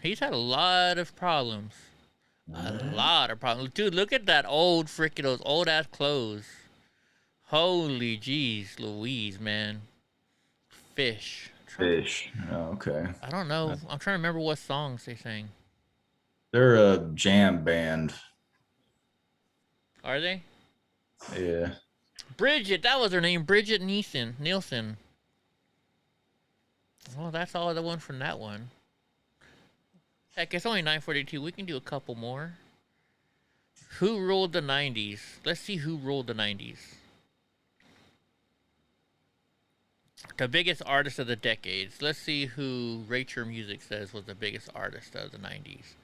He's had a lot of problems. A lot of problems. Dude, look at that those old ass clothes. Holy jeez Louise, man. Fish. Fish. Oh, okay. I don't know. I'm trying to remember what songs they sang. They're a jam band. Are they? Yeah. Bridget, that was her name. Bridget Nielsen. Well, that's all the one from that one. Heck, it's only 9:42. We can do a couple more. Who ruled the 90s? Let's see who ruled the 90s. The biggest artist of the decades. Let's see who Rate Your Music says was the biggest artist of the 90s.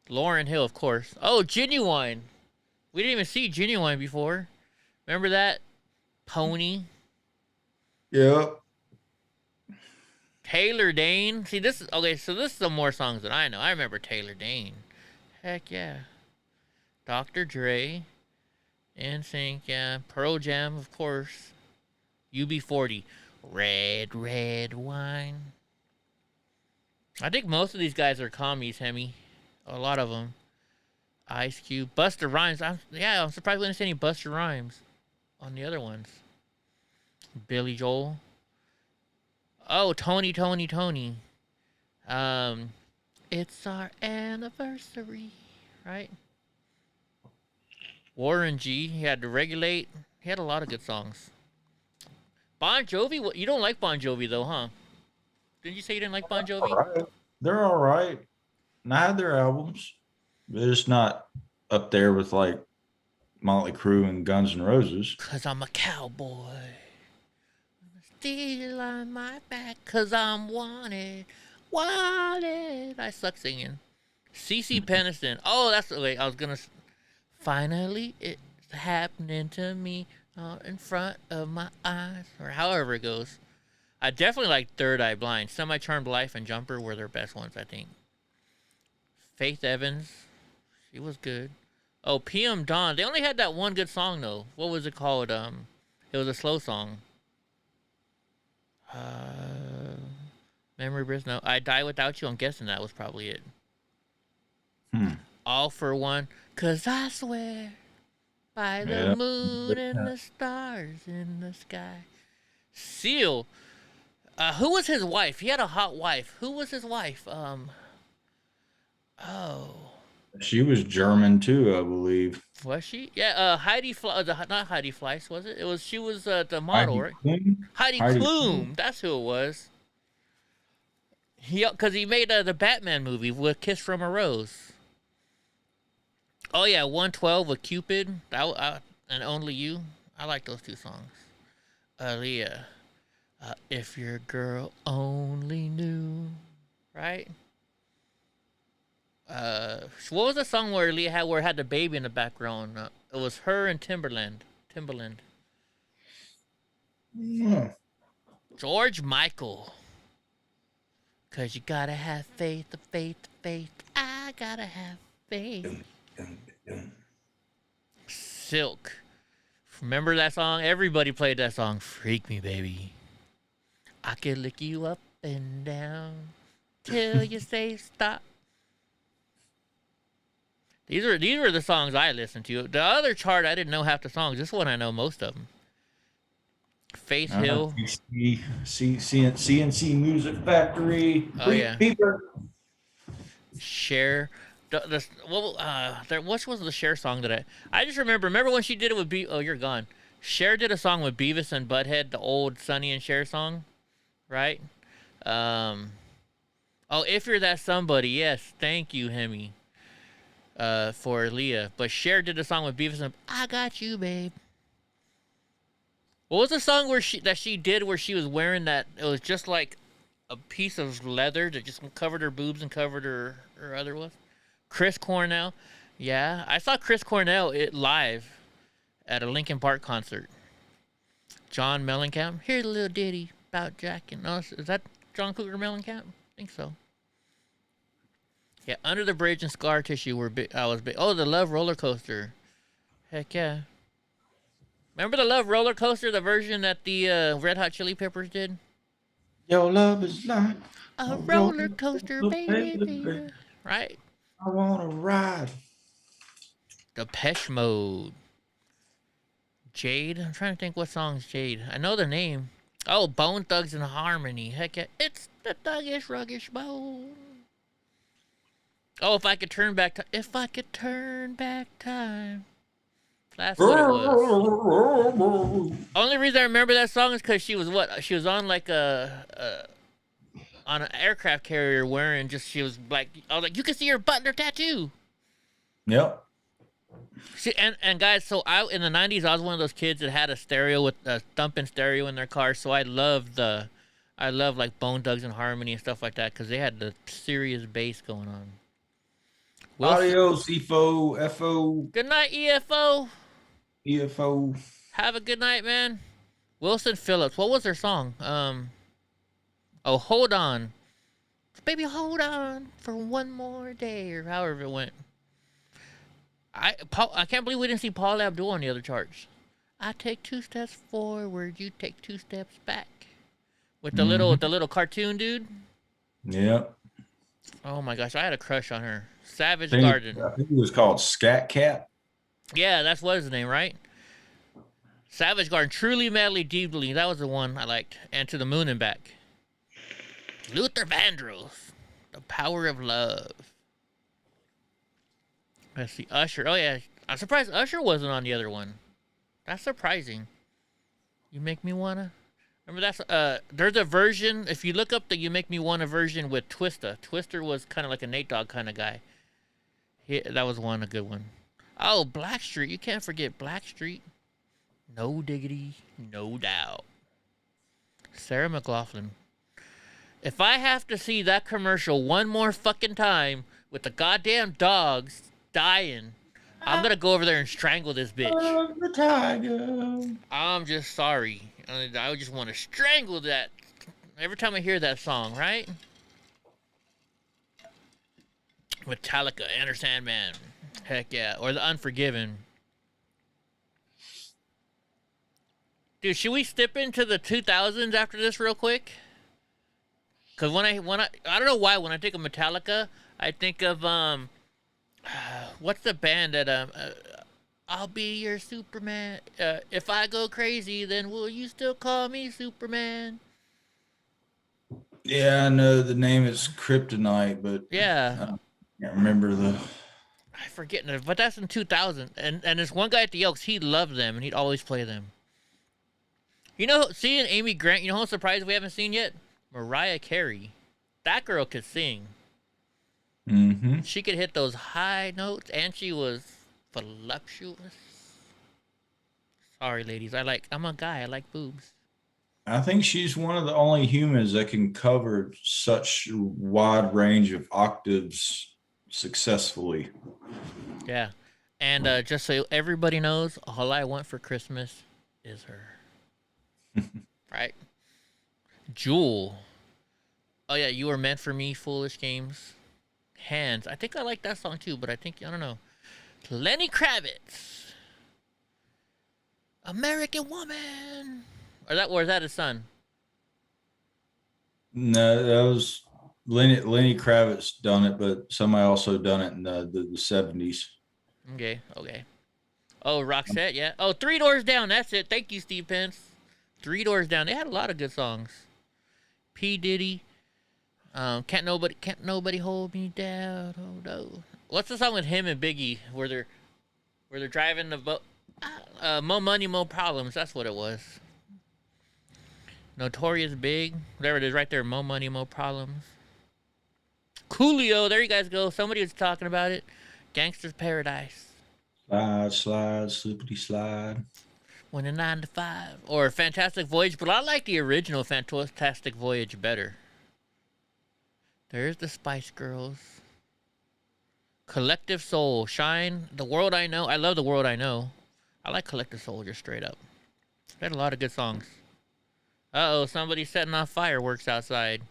Lauryn Hill, of course. Oh, Genuine. We didn't even see Genuine before. Remember that? Pony. Yep. Taylor Dane. See, this is okay. So this is some more songs that I know. I remember Taylor Dane. Heck yeah. Dr. Dre. NSYNC, yeah. Pearl Jam, of course. UB40. Red, red wine. I think most of these guys are commies, Hemi. A lot of them. Ice Cube. Busta Rhymes. I'm surprised we didn't see any Busta Rhymes on the other ones. Billy Joel. Oh, Tony. It's our anniversary, right? Warren G. He had to Regulate. He had a lot of good songs. Bon Jovi? You don't like Bon Jovi, though, huh? Didn't you say you didn't like Bon Jovi? Right. They're all right. And I had their albums. They're just not up there with, like, Motley Crue and Guns N' Roses. Because I'm a cowboy. Still on my back because I'm wanted. I suck singing. CeCe Peniston. Oh, that's the way I was going to... Finally, it's happening to me in front of my eyes. Or however it goes. I definitely like Third Eye Blind. Semi-Charmed Life and Jumper were their best ones, I think. Faith Evans. She was good. Oh, PM Dawn. They only had that one good song, though. What was it called? It was a slow song. Memory Bridge. No, I Die Without You. I'm guessing that was probably it. All for One. 'Cause I swear by the moon and the stars in the sky. Seal. Who was his wife? He had a hot wife. Who was his wife? She was German too, I believe. Was she? Yeah, Heidi not Heidi Fleiss, was it? She was the model, Heidi right? Klum? Heidi Klum. That's who it was. Because he made the Batman movie with Kiss from a Rose. Oh yeah, 112 with Cupid. And Only You. I like those two songs. Aaliyah. If your girl only knew. Right? What was the song where Aaliyah had the baby in the background? It was her and Timbaland. George Michael. 'Cause you gotta have faith, I gotta have faith. Silk. Remember that song? Everybody played that song. Freak Me, Baby. I can lick you up and down till you say stop. These were the songs I listened to. The other chart, I didn't know half the songs. This one, I know most of them. Faith Hill. CNC Music Factory. Oh yeah. Beaver. Cher. What was the Cher song that I just remember when she did it with oh, you're gone. Cher did a song with Beavis and Butthead, the old Sonny and Cher song, right? Oh, If You're That Somebody, yes, thank you, Hemi, for Leah. But Cher did a song with Beavis and I Got You, Babe. What was the song that she did where she was wearing that? It was just like a piece of leather that just covered her boobs and covered her other was. Chris Cornell. Yeah, I saw Chris Cornell live at a Linkin Park concert. John Mellencamp. Here's a little ditty about Jack and us. Is that John Cougar Mellencamp? I think so. Yeah, Under the Bridge and Scar Tissue were big. I was big. Oh, the Love Roller Coaster. Heck yeah. Remember the Love Roller Coaster, the version that the Red Hot Chili Peppers did? Your love is like a roller coaster, baby. Right? I want to ride. Depeche Mode. Jade. I'm trying to think what song's Jade. I know the name. Oh, Bone Thugs and Harmony. Heck yeah. It's the Thuggish Ruggish Bone. Oh, if I could turn back time. If I could turn back time. That's what it was. Only reason I remember that song is because she was on like on an aircraft carrier wearing she was like, I was like, you can see her button tattoo. Yep. See, and guys, so in the 90s, I was one of those kids that had a stereo with a thumping stereo in their car. So I loved like Bone Thugs and Harmony and stuff like that because they had the serious bass going on. Adios, FO. Good night, EFO. EFO. Have a good night, man. Wilson Phillips. What was their song? Oh, Hold On. Baby, hold on for one more day, or however it went. I can't believe we didn't see Paul Abdul on the other charts. I take 2 steps forward, you take 2 steps back. With the little cartoon dude. Yep. Oh my gosh, I had a crush on her. Savage Garden. I think it was called Scat Cat. Yeah, that's what his name, right? Savage Garden, Truly, Madly, Deeply. That was the one I liked. And To the Moon and Back. Luther Vandross, The Power of Love. Let's see, Usher. Oh yeah, I'm surprised Usher wasn't on the other one. That's surprising. You Make Me Wanna. Remember that's there's a version. If you look up the You Make Me Wanna version with Twista. Twister was kind of like a Nate Dogg kind of guy. That was a good one. Oh, Blackstreet. You can't forget Blackstreet. No diggity, no doubt. Sarah McLachlan. If I have to see that commercial one more fucking time with the goddamn dogs dying, I'm gonna go over there and strangle this bitch. The tiger. I'm just sorry. I just want to strangle that every time I hear that song, right? Metallica, Enter Sandman. Heck yeah. Or The Unforgiven. Dude, should we step into the 2000s after this real quick? Cause when I don't know why when I think of Metallica, I think of what's the band that I'll be your Superman. If I go crazy, then will you still call me Superman? Yeah, I know the name is Kryptonite, but yeah, I can't remember the. I forget it, but that's in 2000. And there's one guy at the Elks. He loved them, and he'd always play them. You know, seeing Amy Grant. You know who's surprised we haven't seen yet? Mariah Carey. That girl could sing. Mm-hmm. She could hit those high notes, and she was voluptuous. Sorry, ladies. I'm a guy. I like boobs. I think she's one of the only humans that can cover such a wide range of octaves successfully. Yeah. And just so everybody knows, all I want for Christmas is her. Right? Jewel. Oh, yeah. You Were Meant for Me, Foolish Games. Hands. I think I like that song, too, but I don't know. Lenny Kravitz. American Woman. Or is that his son? No, that was Lenny Kravitz done it, but somebody also done it in the 70s. Okay. Oh, Roxette, yeah. Oh, Three Doors Down. That's it. Thank you, Steve Pence. Three Doors Down. They had a lot of good songs. P. Diddy. Can't nobody hold me down. Oh no. What's the song with him and Biggie where they're driving the boat? More Money, More Problems. That's what it was. Notorious Big. There it is right there. More Money, More Problems. Coolio. There you guys go. Somebody was talking about it. Gangster's Paradise. Slide, slippity slide. When a 9 to 5. Or Fantastic Voyage. But I like the original Fantastic Voyage better. There's the Spice Girls. Collective Soul. Shine. The World I Know. I love The World I Know. I like Collective Soul just straight up. They had a lot of good songs. Uh-oh, somebody's setting off fireworks outside.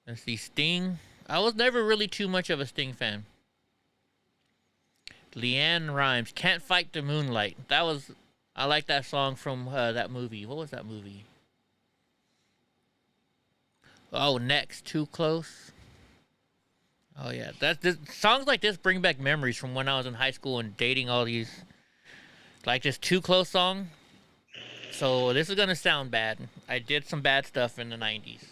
Let's see, Sting. I was never really too much of a Sting fan. Leanne Rimes, Can't Fight the Moonlight. I like that song from that movie. What was that movie? Oh, Next, Too Close. Oh, yeah. Songs like this bring back memories from when I was in high school and dating all these. Like this Too Close song. So this is going to sound bad. I did some bad stuff in the 90s.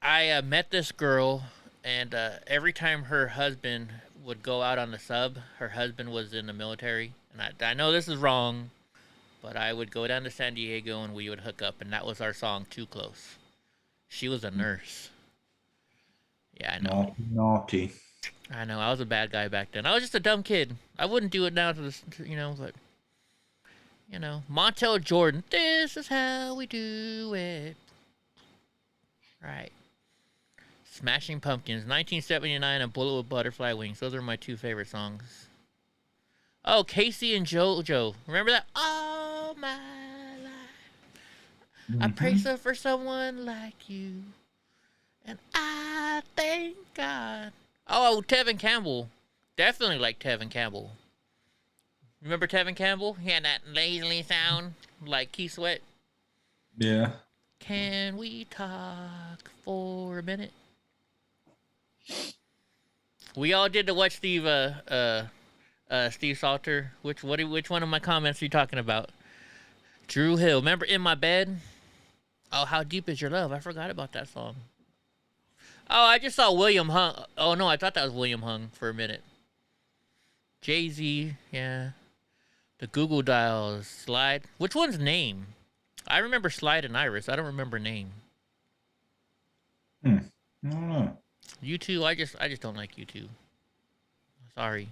I met this girl, and every time her husband would go out on the sub, her husband was in the military. And I know this is wrong, but I would go down to San Diego and we would hook up, and that was our song, Too Close. She was a nurse. Yeah, I know. Naughty. I know. I was a bad guy back then. I was just a dumb kid. I wouldn't do it now, but, Montel Jordan, this is how we do it. Right. Smashing Pumpkins, 1979, and Bullet with Butterfly Wings. Those are my two favorite songs. Oh, Casey and JoJo. Remember that? All my life, I pray so for someone like you. And I thank God. Oh, Tevin Campbell. Definitely like Tevin Campbell. Remember Tevin Campbell? He had that nasally sound like Keith Sweat. Yeah. Can we talk for a minute? We all did to watch Steve Salter. Which one of my comments are you talking about? Drew Hill. Remember In My Bed? Oh, How Deep Is Your Love? I forgot about that song. Oh, I just saw William Hung. Oh, no, I thought that was William Hung for a minute. Jay-Z, yeah. The Google Dials, Slide. Which one's Name? I remember Slide and Iris. I don't remember Name. I don't know. U2, I just don't like U2. Sorry.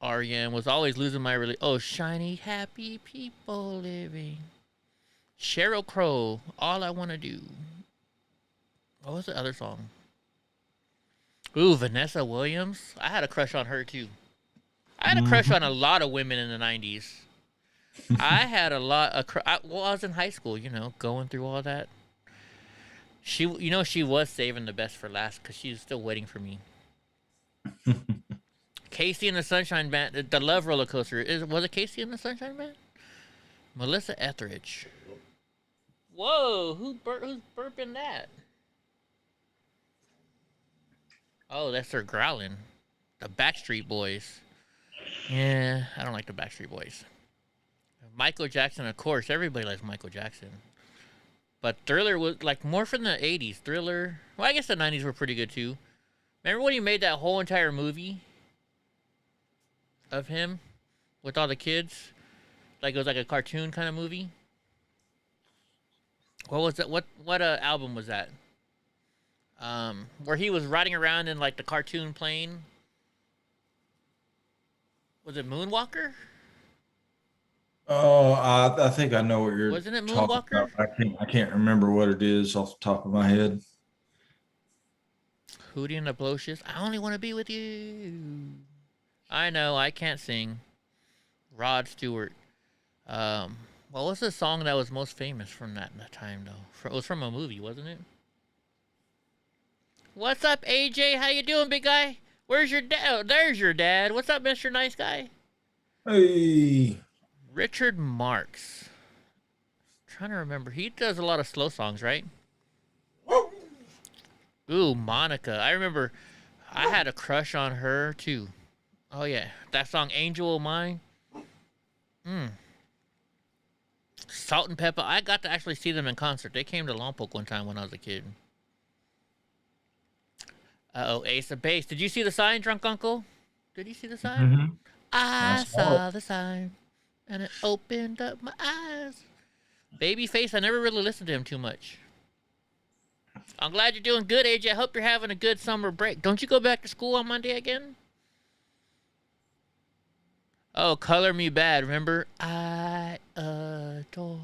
R.E.M. was always losing my Oh, shiny, happy people living. Sheryl Crow, All I Want to Do. What was the other song? Ooh, Vanessa Williams. I had a crush on her, too. I had a crush on a lot of women in the 90s. I had a lot of... I was in high school, going through all that. She was saving the best for last because she was still waiting for me. Casey and the Sunshine Band, the Love Roller Coaster. Was it Casey and the Sunshine Band? Melissa Etheridge. Whoa, who's burping that? Oh, that's her growling. The Backstreet Boys. Yeah, I don't like the Backstreet Boys. Michael Jackson, of course. Everybody likes Michael Jackson. But Thriller was like more from the 80s. Thriller. Well, I guess the 90s were pretty good too. Remember when he made that whole entire movie of him with all the kids? Like it was like a cartoon kind of movie. What was that? What album was that? Where he was riding around in like the cartoon plane. Was it Moonwalker? Oh, I think I know what you're Wasn't it talking Moonwalker? about. I can't remember what it is off the top of my head. Hootie and the Blowfish. I only want to be with you. I know, I can't sing. Rod Stewart. What was the song that was most famous from that time, though? It was from a movie, wasn't it? What's up, AJ? How you doing, big guy? Where's your dad? Oh, there's your dad. What's up, Mr. Nice Guy? Hey. Richard Marx. Trying to remember. He does a lot of slow songs, right? Ooh, Monica. I remember I had a crush on her, too. Oh, yeah. That song, Angel of Mine. Salt and Pepper. I got to actually see them in concert. They came to Lompoc one time when I was a kid. Uh-oh, Ace of Base. Did you see the sign, Drunk Uncle? Did you see the sign? Mm-hmm. I saw the sign, and it opened up my eyes. Babyface, I never really listened to him too much. I'm glad you're doing good, AJ. I hope you're having a good summer break. Don't you go back to school on Monday again? Oh, Color Me Bad. Remember? I adore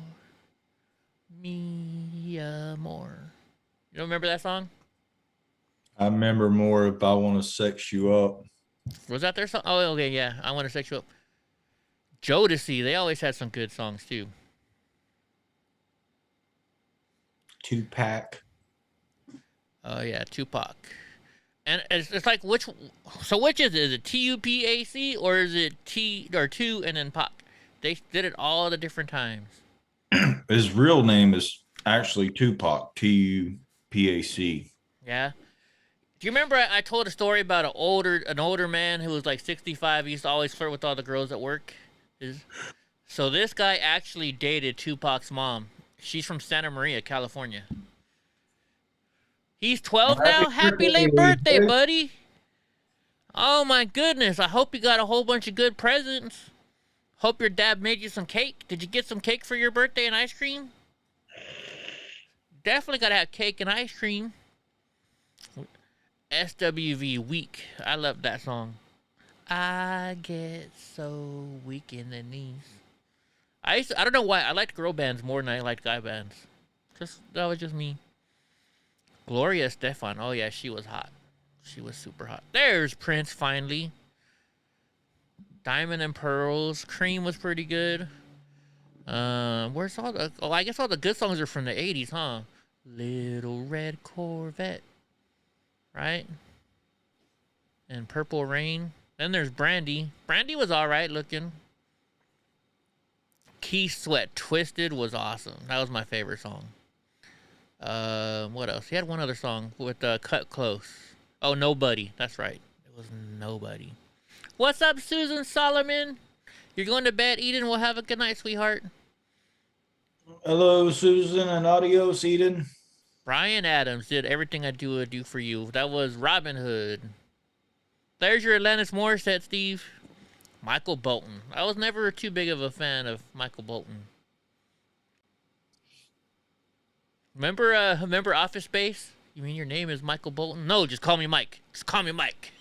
me more. You don't remember that song? I remember more if I Want to Sex You Up. Was that their song? Oh, okay, yeah. I Want to Sex You Up. Jodeci. They always had some good songs, too. Tupac. Oh, yeah, Tupac. And it's like, which is it? Is it T-U-P-A-C or is it T or 2 and then Pac? They did it all the different times. His real name is actually Tupac, T-U-P-A-C. Yeah. Do you remember I told a story about an older man who was like 65? He used to always flirt with all the girls at work. So this guy actually dated Tupac's mom. She's from Santa Maria, California. He's 12 now. Happy late birthday, buddy. Oh, my goodness. I hope you got a whole bunch of good presents. Hope your dad made you some cake. Did you get some cake for your birthday and ice cream? Definitely got to have cake and ice cream. SWV Weak. I love that song. I get so weak in the knees. I don't know why. I liked girl bands more than I liked guy bands. That was just me. Gloria Estefan. Oh, yeah, she was hot. She was super hot. There's Prince, finally. Diamond and Pearls. Cream was pretty good. Where's all the... Oh, I guess all the good songs are from the 80s, huh? Little Red Corvette. Right? And Purple Rain. Then there's Brandy. Brandy was all right looking. Keith Sweat. Twisted was awesome. That was my favorite song. What else? He had one other song with Cut Close. Oh, Nobody. That's right. It was Nobody. What's up, Susan Solomon? You're going to bed, Eden? We'll have a good night, sweetheart. Hello, Susan, and adios, Eden. Brian Adams did Everything I Do For You. That was Robin Hood. There's your Alanis Morissette, Steve. Michael Bolton. I was never too big of a fan of Michael Bolton. Remember Office Space? You mean your name is Michael Bolton? No, just call me Mike. Just call me Mike.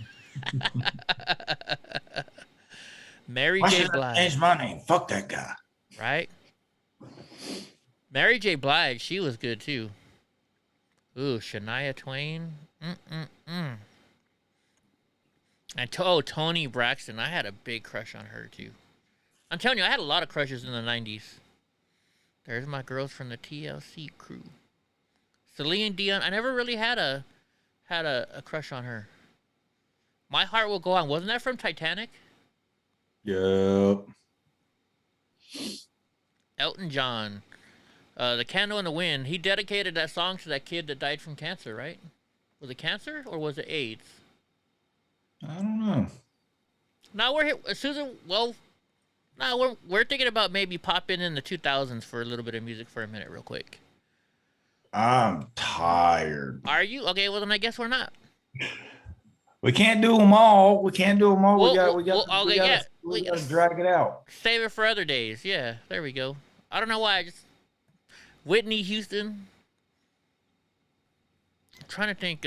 Mary J. Blige. Change my name. Fuck that guy. Right? Mary J. Blige, she was good too. Ooh, Shania Twain. And Toni Braxton. I had a big crush on her too. I'm telling you, I had a lot of crushes in the 90s. There's my girls from the TLC crew. Celine Dion. I never really had a crush on her. My Heart Will Go On. Wasn't that from Titanic? Yep. Elton John. The Candle in the Wind. He dedicated that song to that kid that died from cancer, right? Was it cancer or was it AIDS? I don't know. Now we're here, Susan. Well, now we're thinking about maybe popping in the 2000s for a little bit of music for a minute, real quick. I'm tired. Are you? Okay, well then I guess we're not. We can't do them all. We can't do them all. Well, we got to drag it out. Save it for other days. Yeah, there we go. I don't know why. Whitney Houston. I'm trying to think.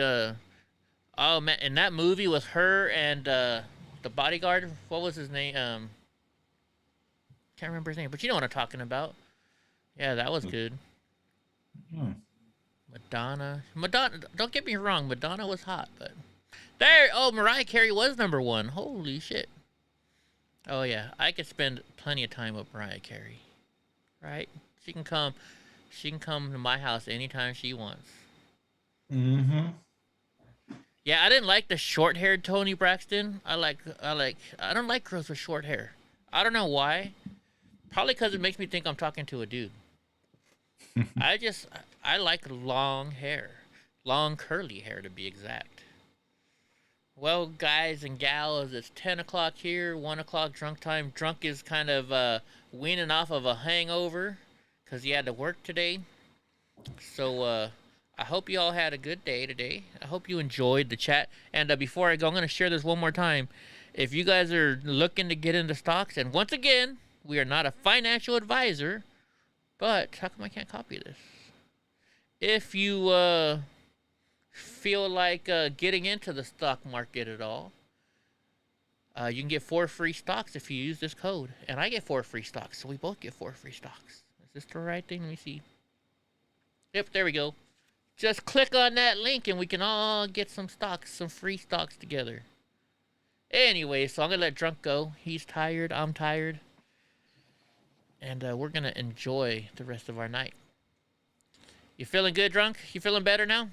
Oh man, in that movie with her and the bodyguard. What was his name? Can't remember his name, but you know what I'm talking about. Yeah, that was good. Madonna. Don't get me wrong. Madonna was hot, but there. Oh, Mariah Carey was #1. Holy shit. Oh yeah, I could spend plenty of time with Mariah Carey. Right? She can come to my house anytime she wants. Mm-hmm. Yeah, I didn't like the short-haired Toni Braxton. I don't like girls with short hair. I don't know why. Probably because it makes me think I'm talking to a dude. I like long hair. Long curly hair to be exact. Well, guys and gals, it's 10 o'clock here, 1 o'clock drunk time. Drunk is kind of weaning off of a hangover because he had to work today. So, I hope you all had a good day today. I hope you enjoyed the chat. And before I go, I'm going to share this one more time. If you guys are looking to get into stocks, and once again, we are not a financial advisor, but how come I can't copy this? If you feel like getting into the stock market at all, you can get 4 free stocks if you use this code. And I get 4 free stocks, so we both get 4 free stocks. Is this the right thing? Let me see. Yep, there we go. Just click on that link and we can all get some stocks, some free stocks together. Anyway, so I'm going to let Drunk go. He's tired. I'm tired. And we're going to enjoy the rest of our night. You feeling good, Drunk? You feeling better now?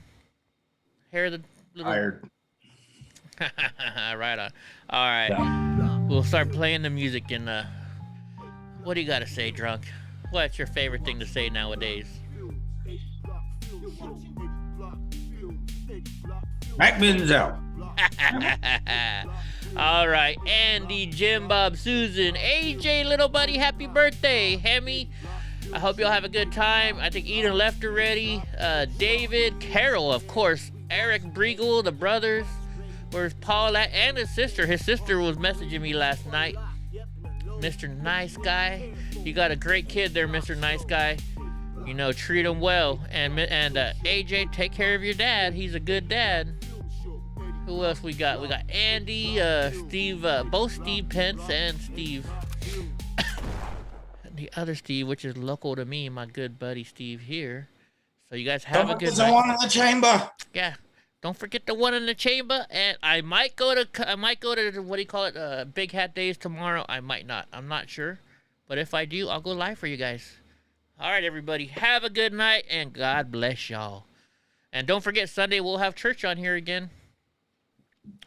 Hair the little... Tired. Right on. All right. We'll start playing the music and what do you got to say, Drunk? What's your favorite thing to say nowadays? Macmin's out. All right, Andy, Jim, Bob, Susan, AJ, little buddy, happy birthday, Hemi. I hope y'all have a good time. I think Eden left already. David, Carol, of course, Eric, Briegel, the brothers. Where's Paul at? And his sister. His sister was messaging me last night. Mr. Nice Guy. You got a great kid there, Mr. Nice Guy. You know, treat him well. And AJ, take care of your dad. He's a good dad. Who else we got? We got Andy, Steve, both Steve Pence and Steve. The other Steve, which is local to me, my good buddy Steve here. So you guys have a good night. The one in the chamber. Yeah. Don't forget the one in the chamber. And I might go to what do you call it? Big Hat Days tomorrow. I might not. I'm not sure. But if I do, I'll go live for you guys. All right, everybody. Have a good night and God bless y'all. And don't forget, Sunday we'll have church on here again.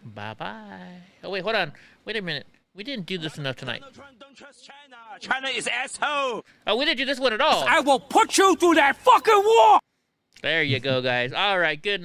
Bye-bye. Oh, wait, hold on. Wait a minute. We didn't do this enough tonight. Don't trust China. China is asshole. Oh, we didn't do this one at all. I will put you through that fucking wall. There you go, guys. All right, good night.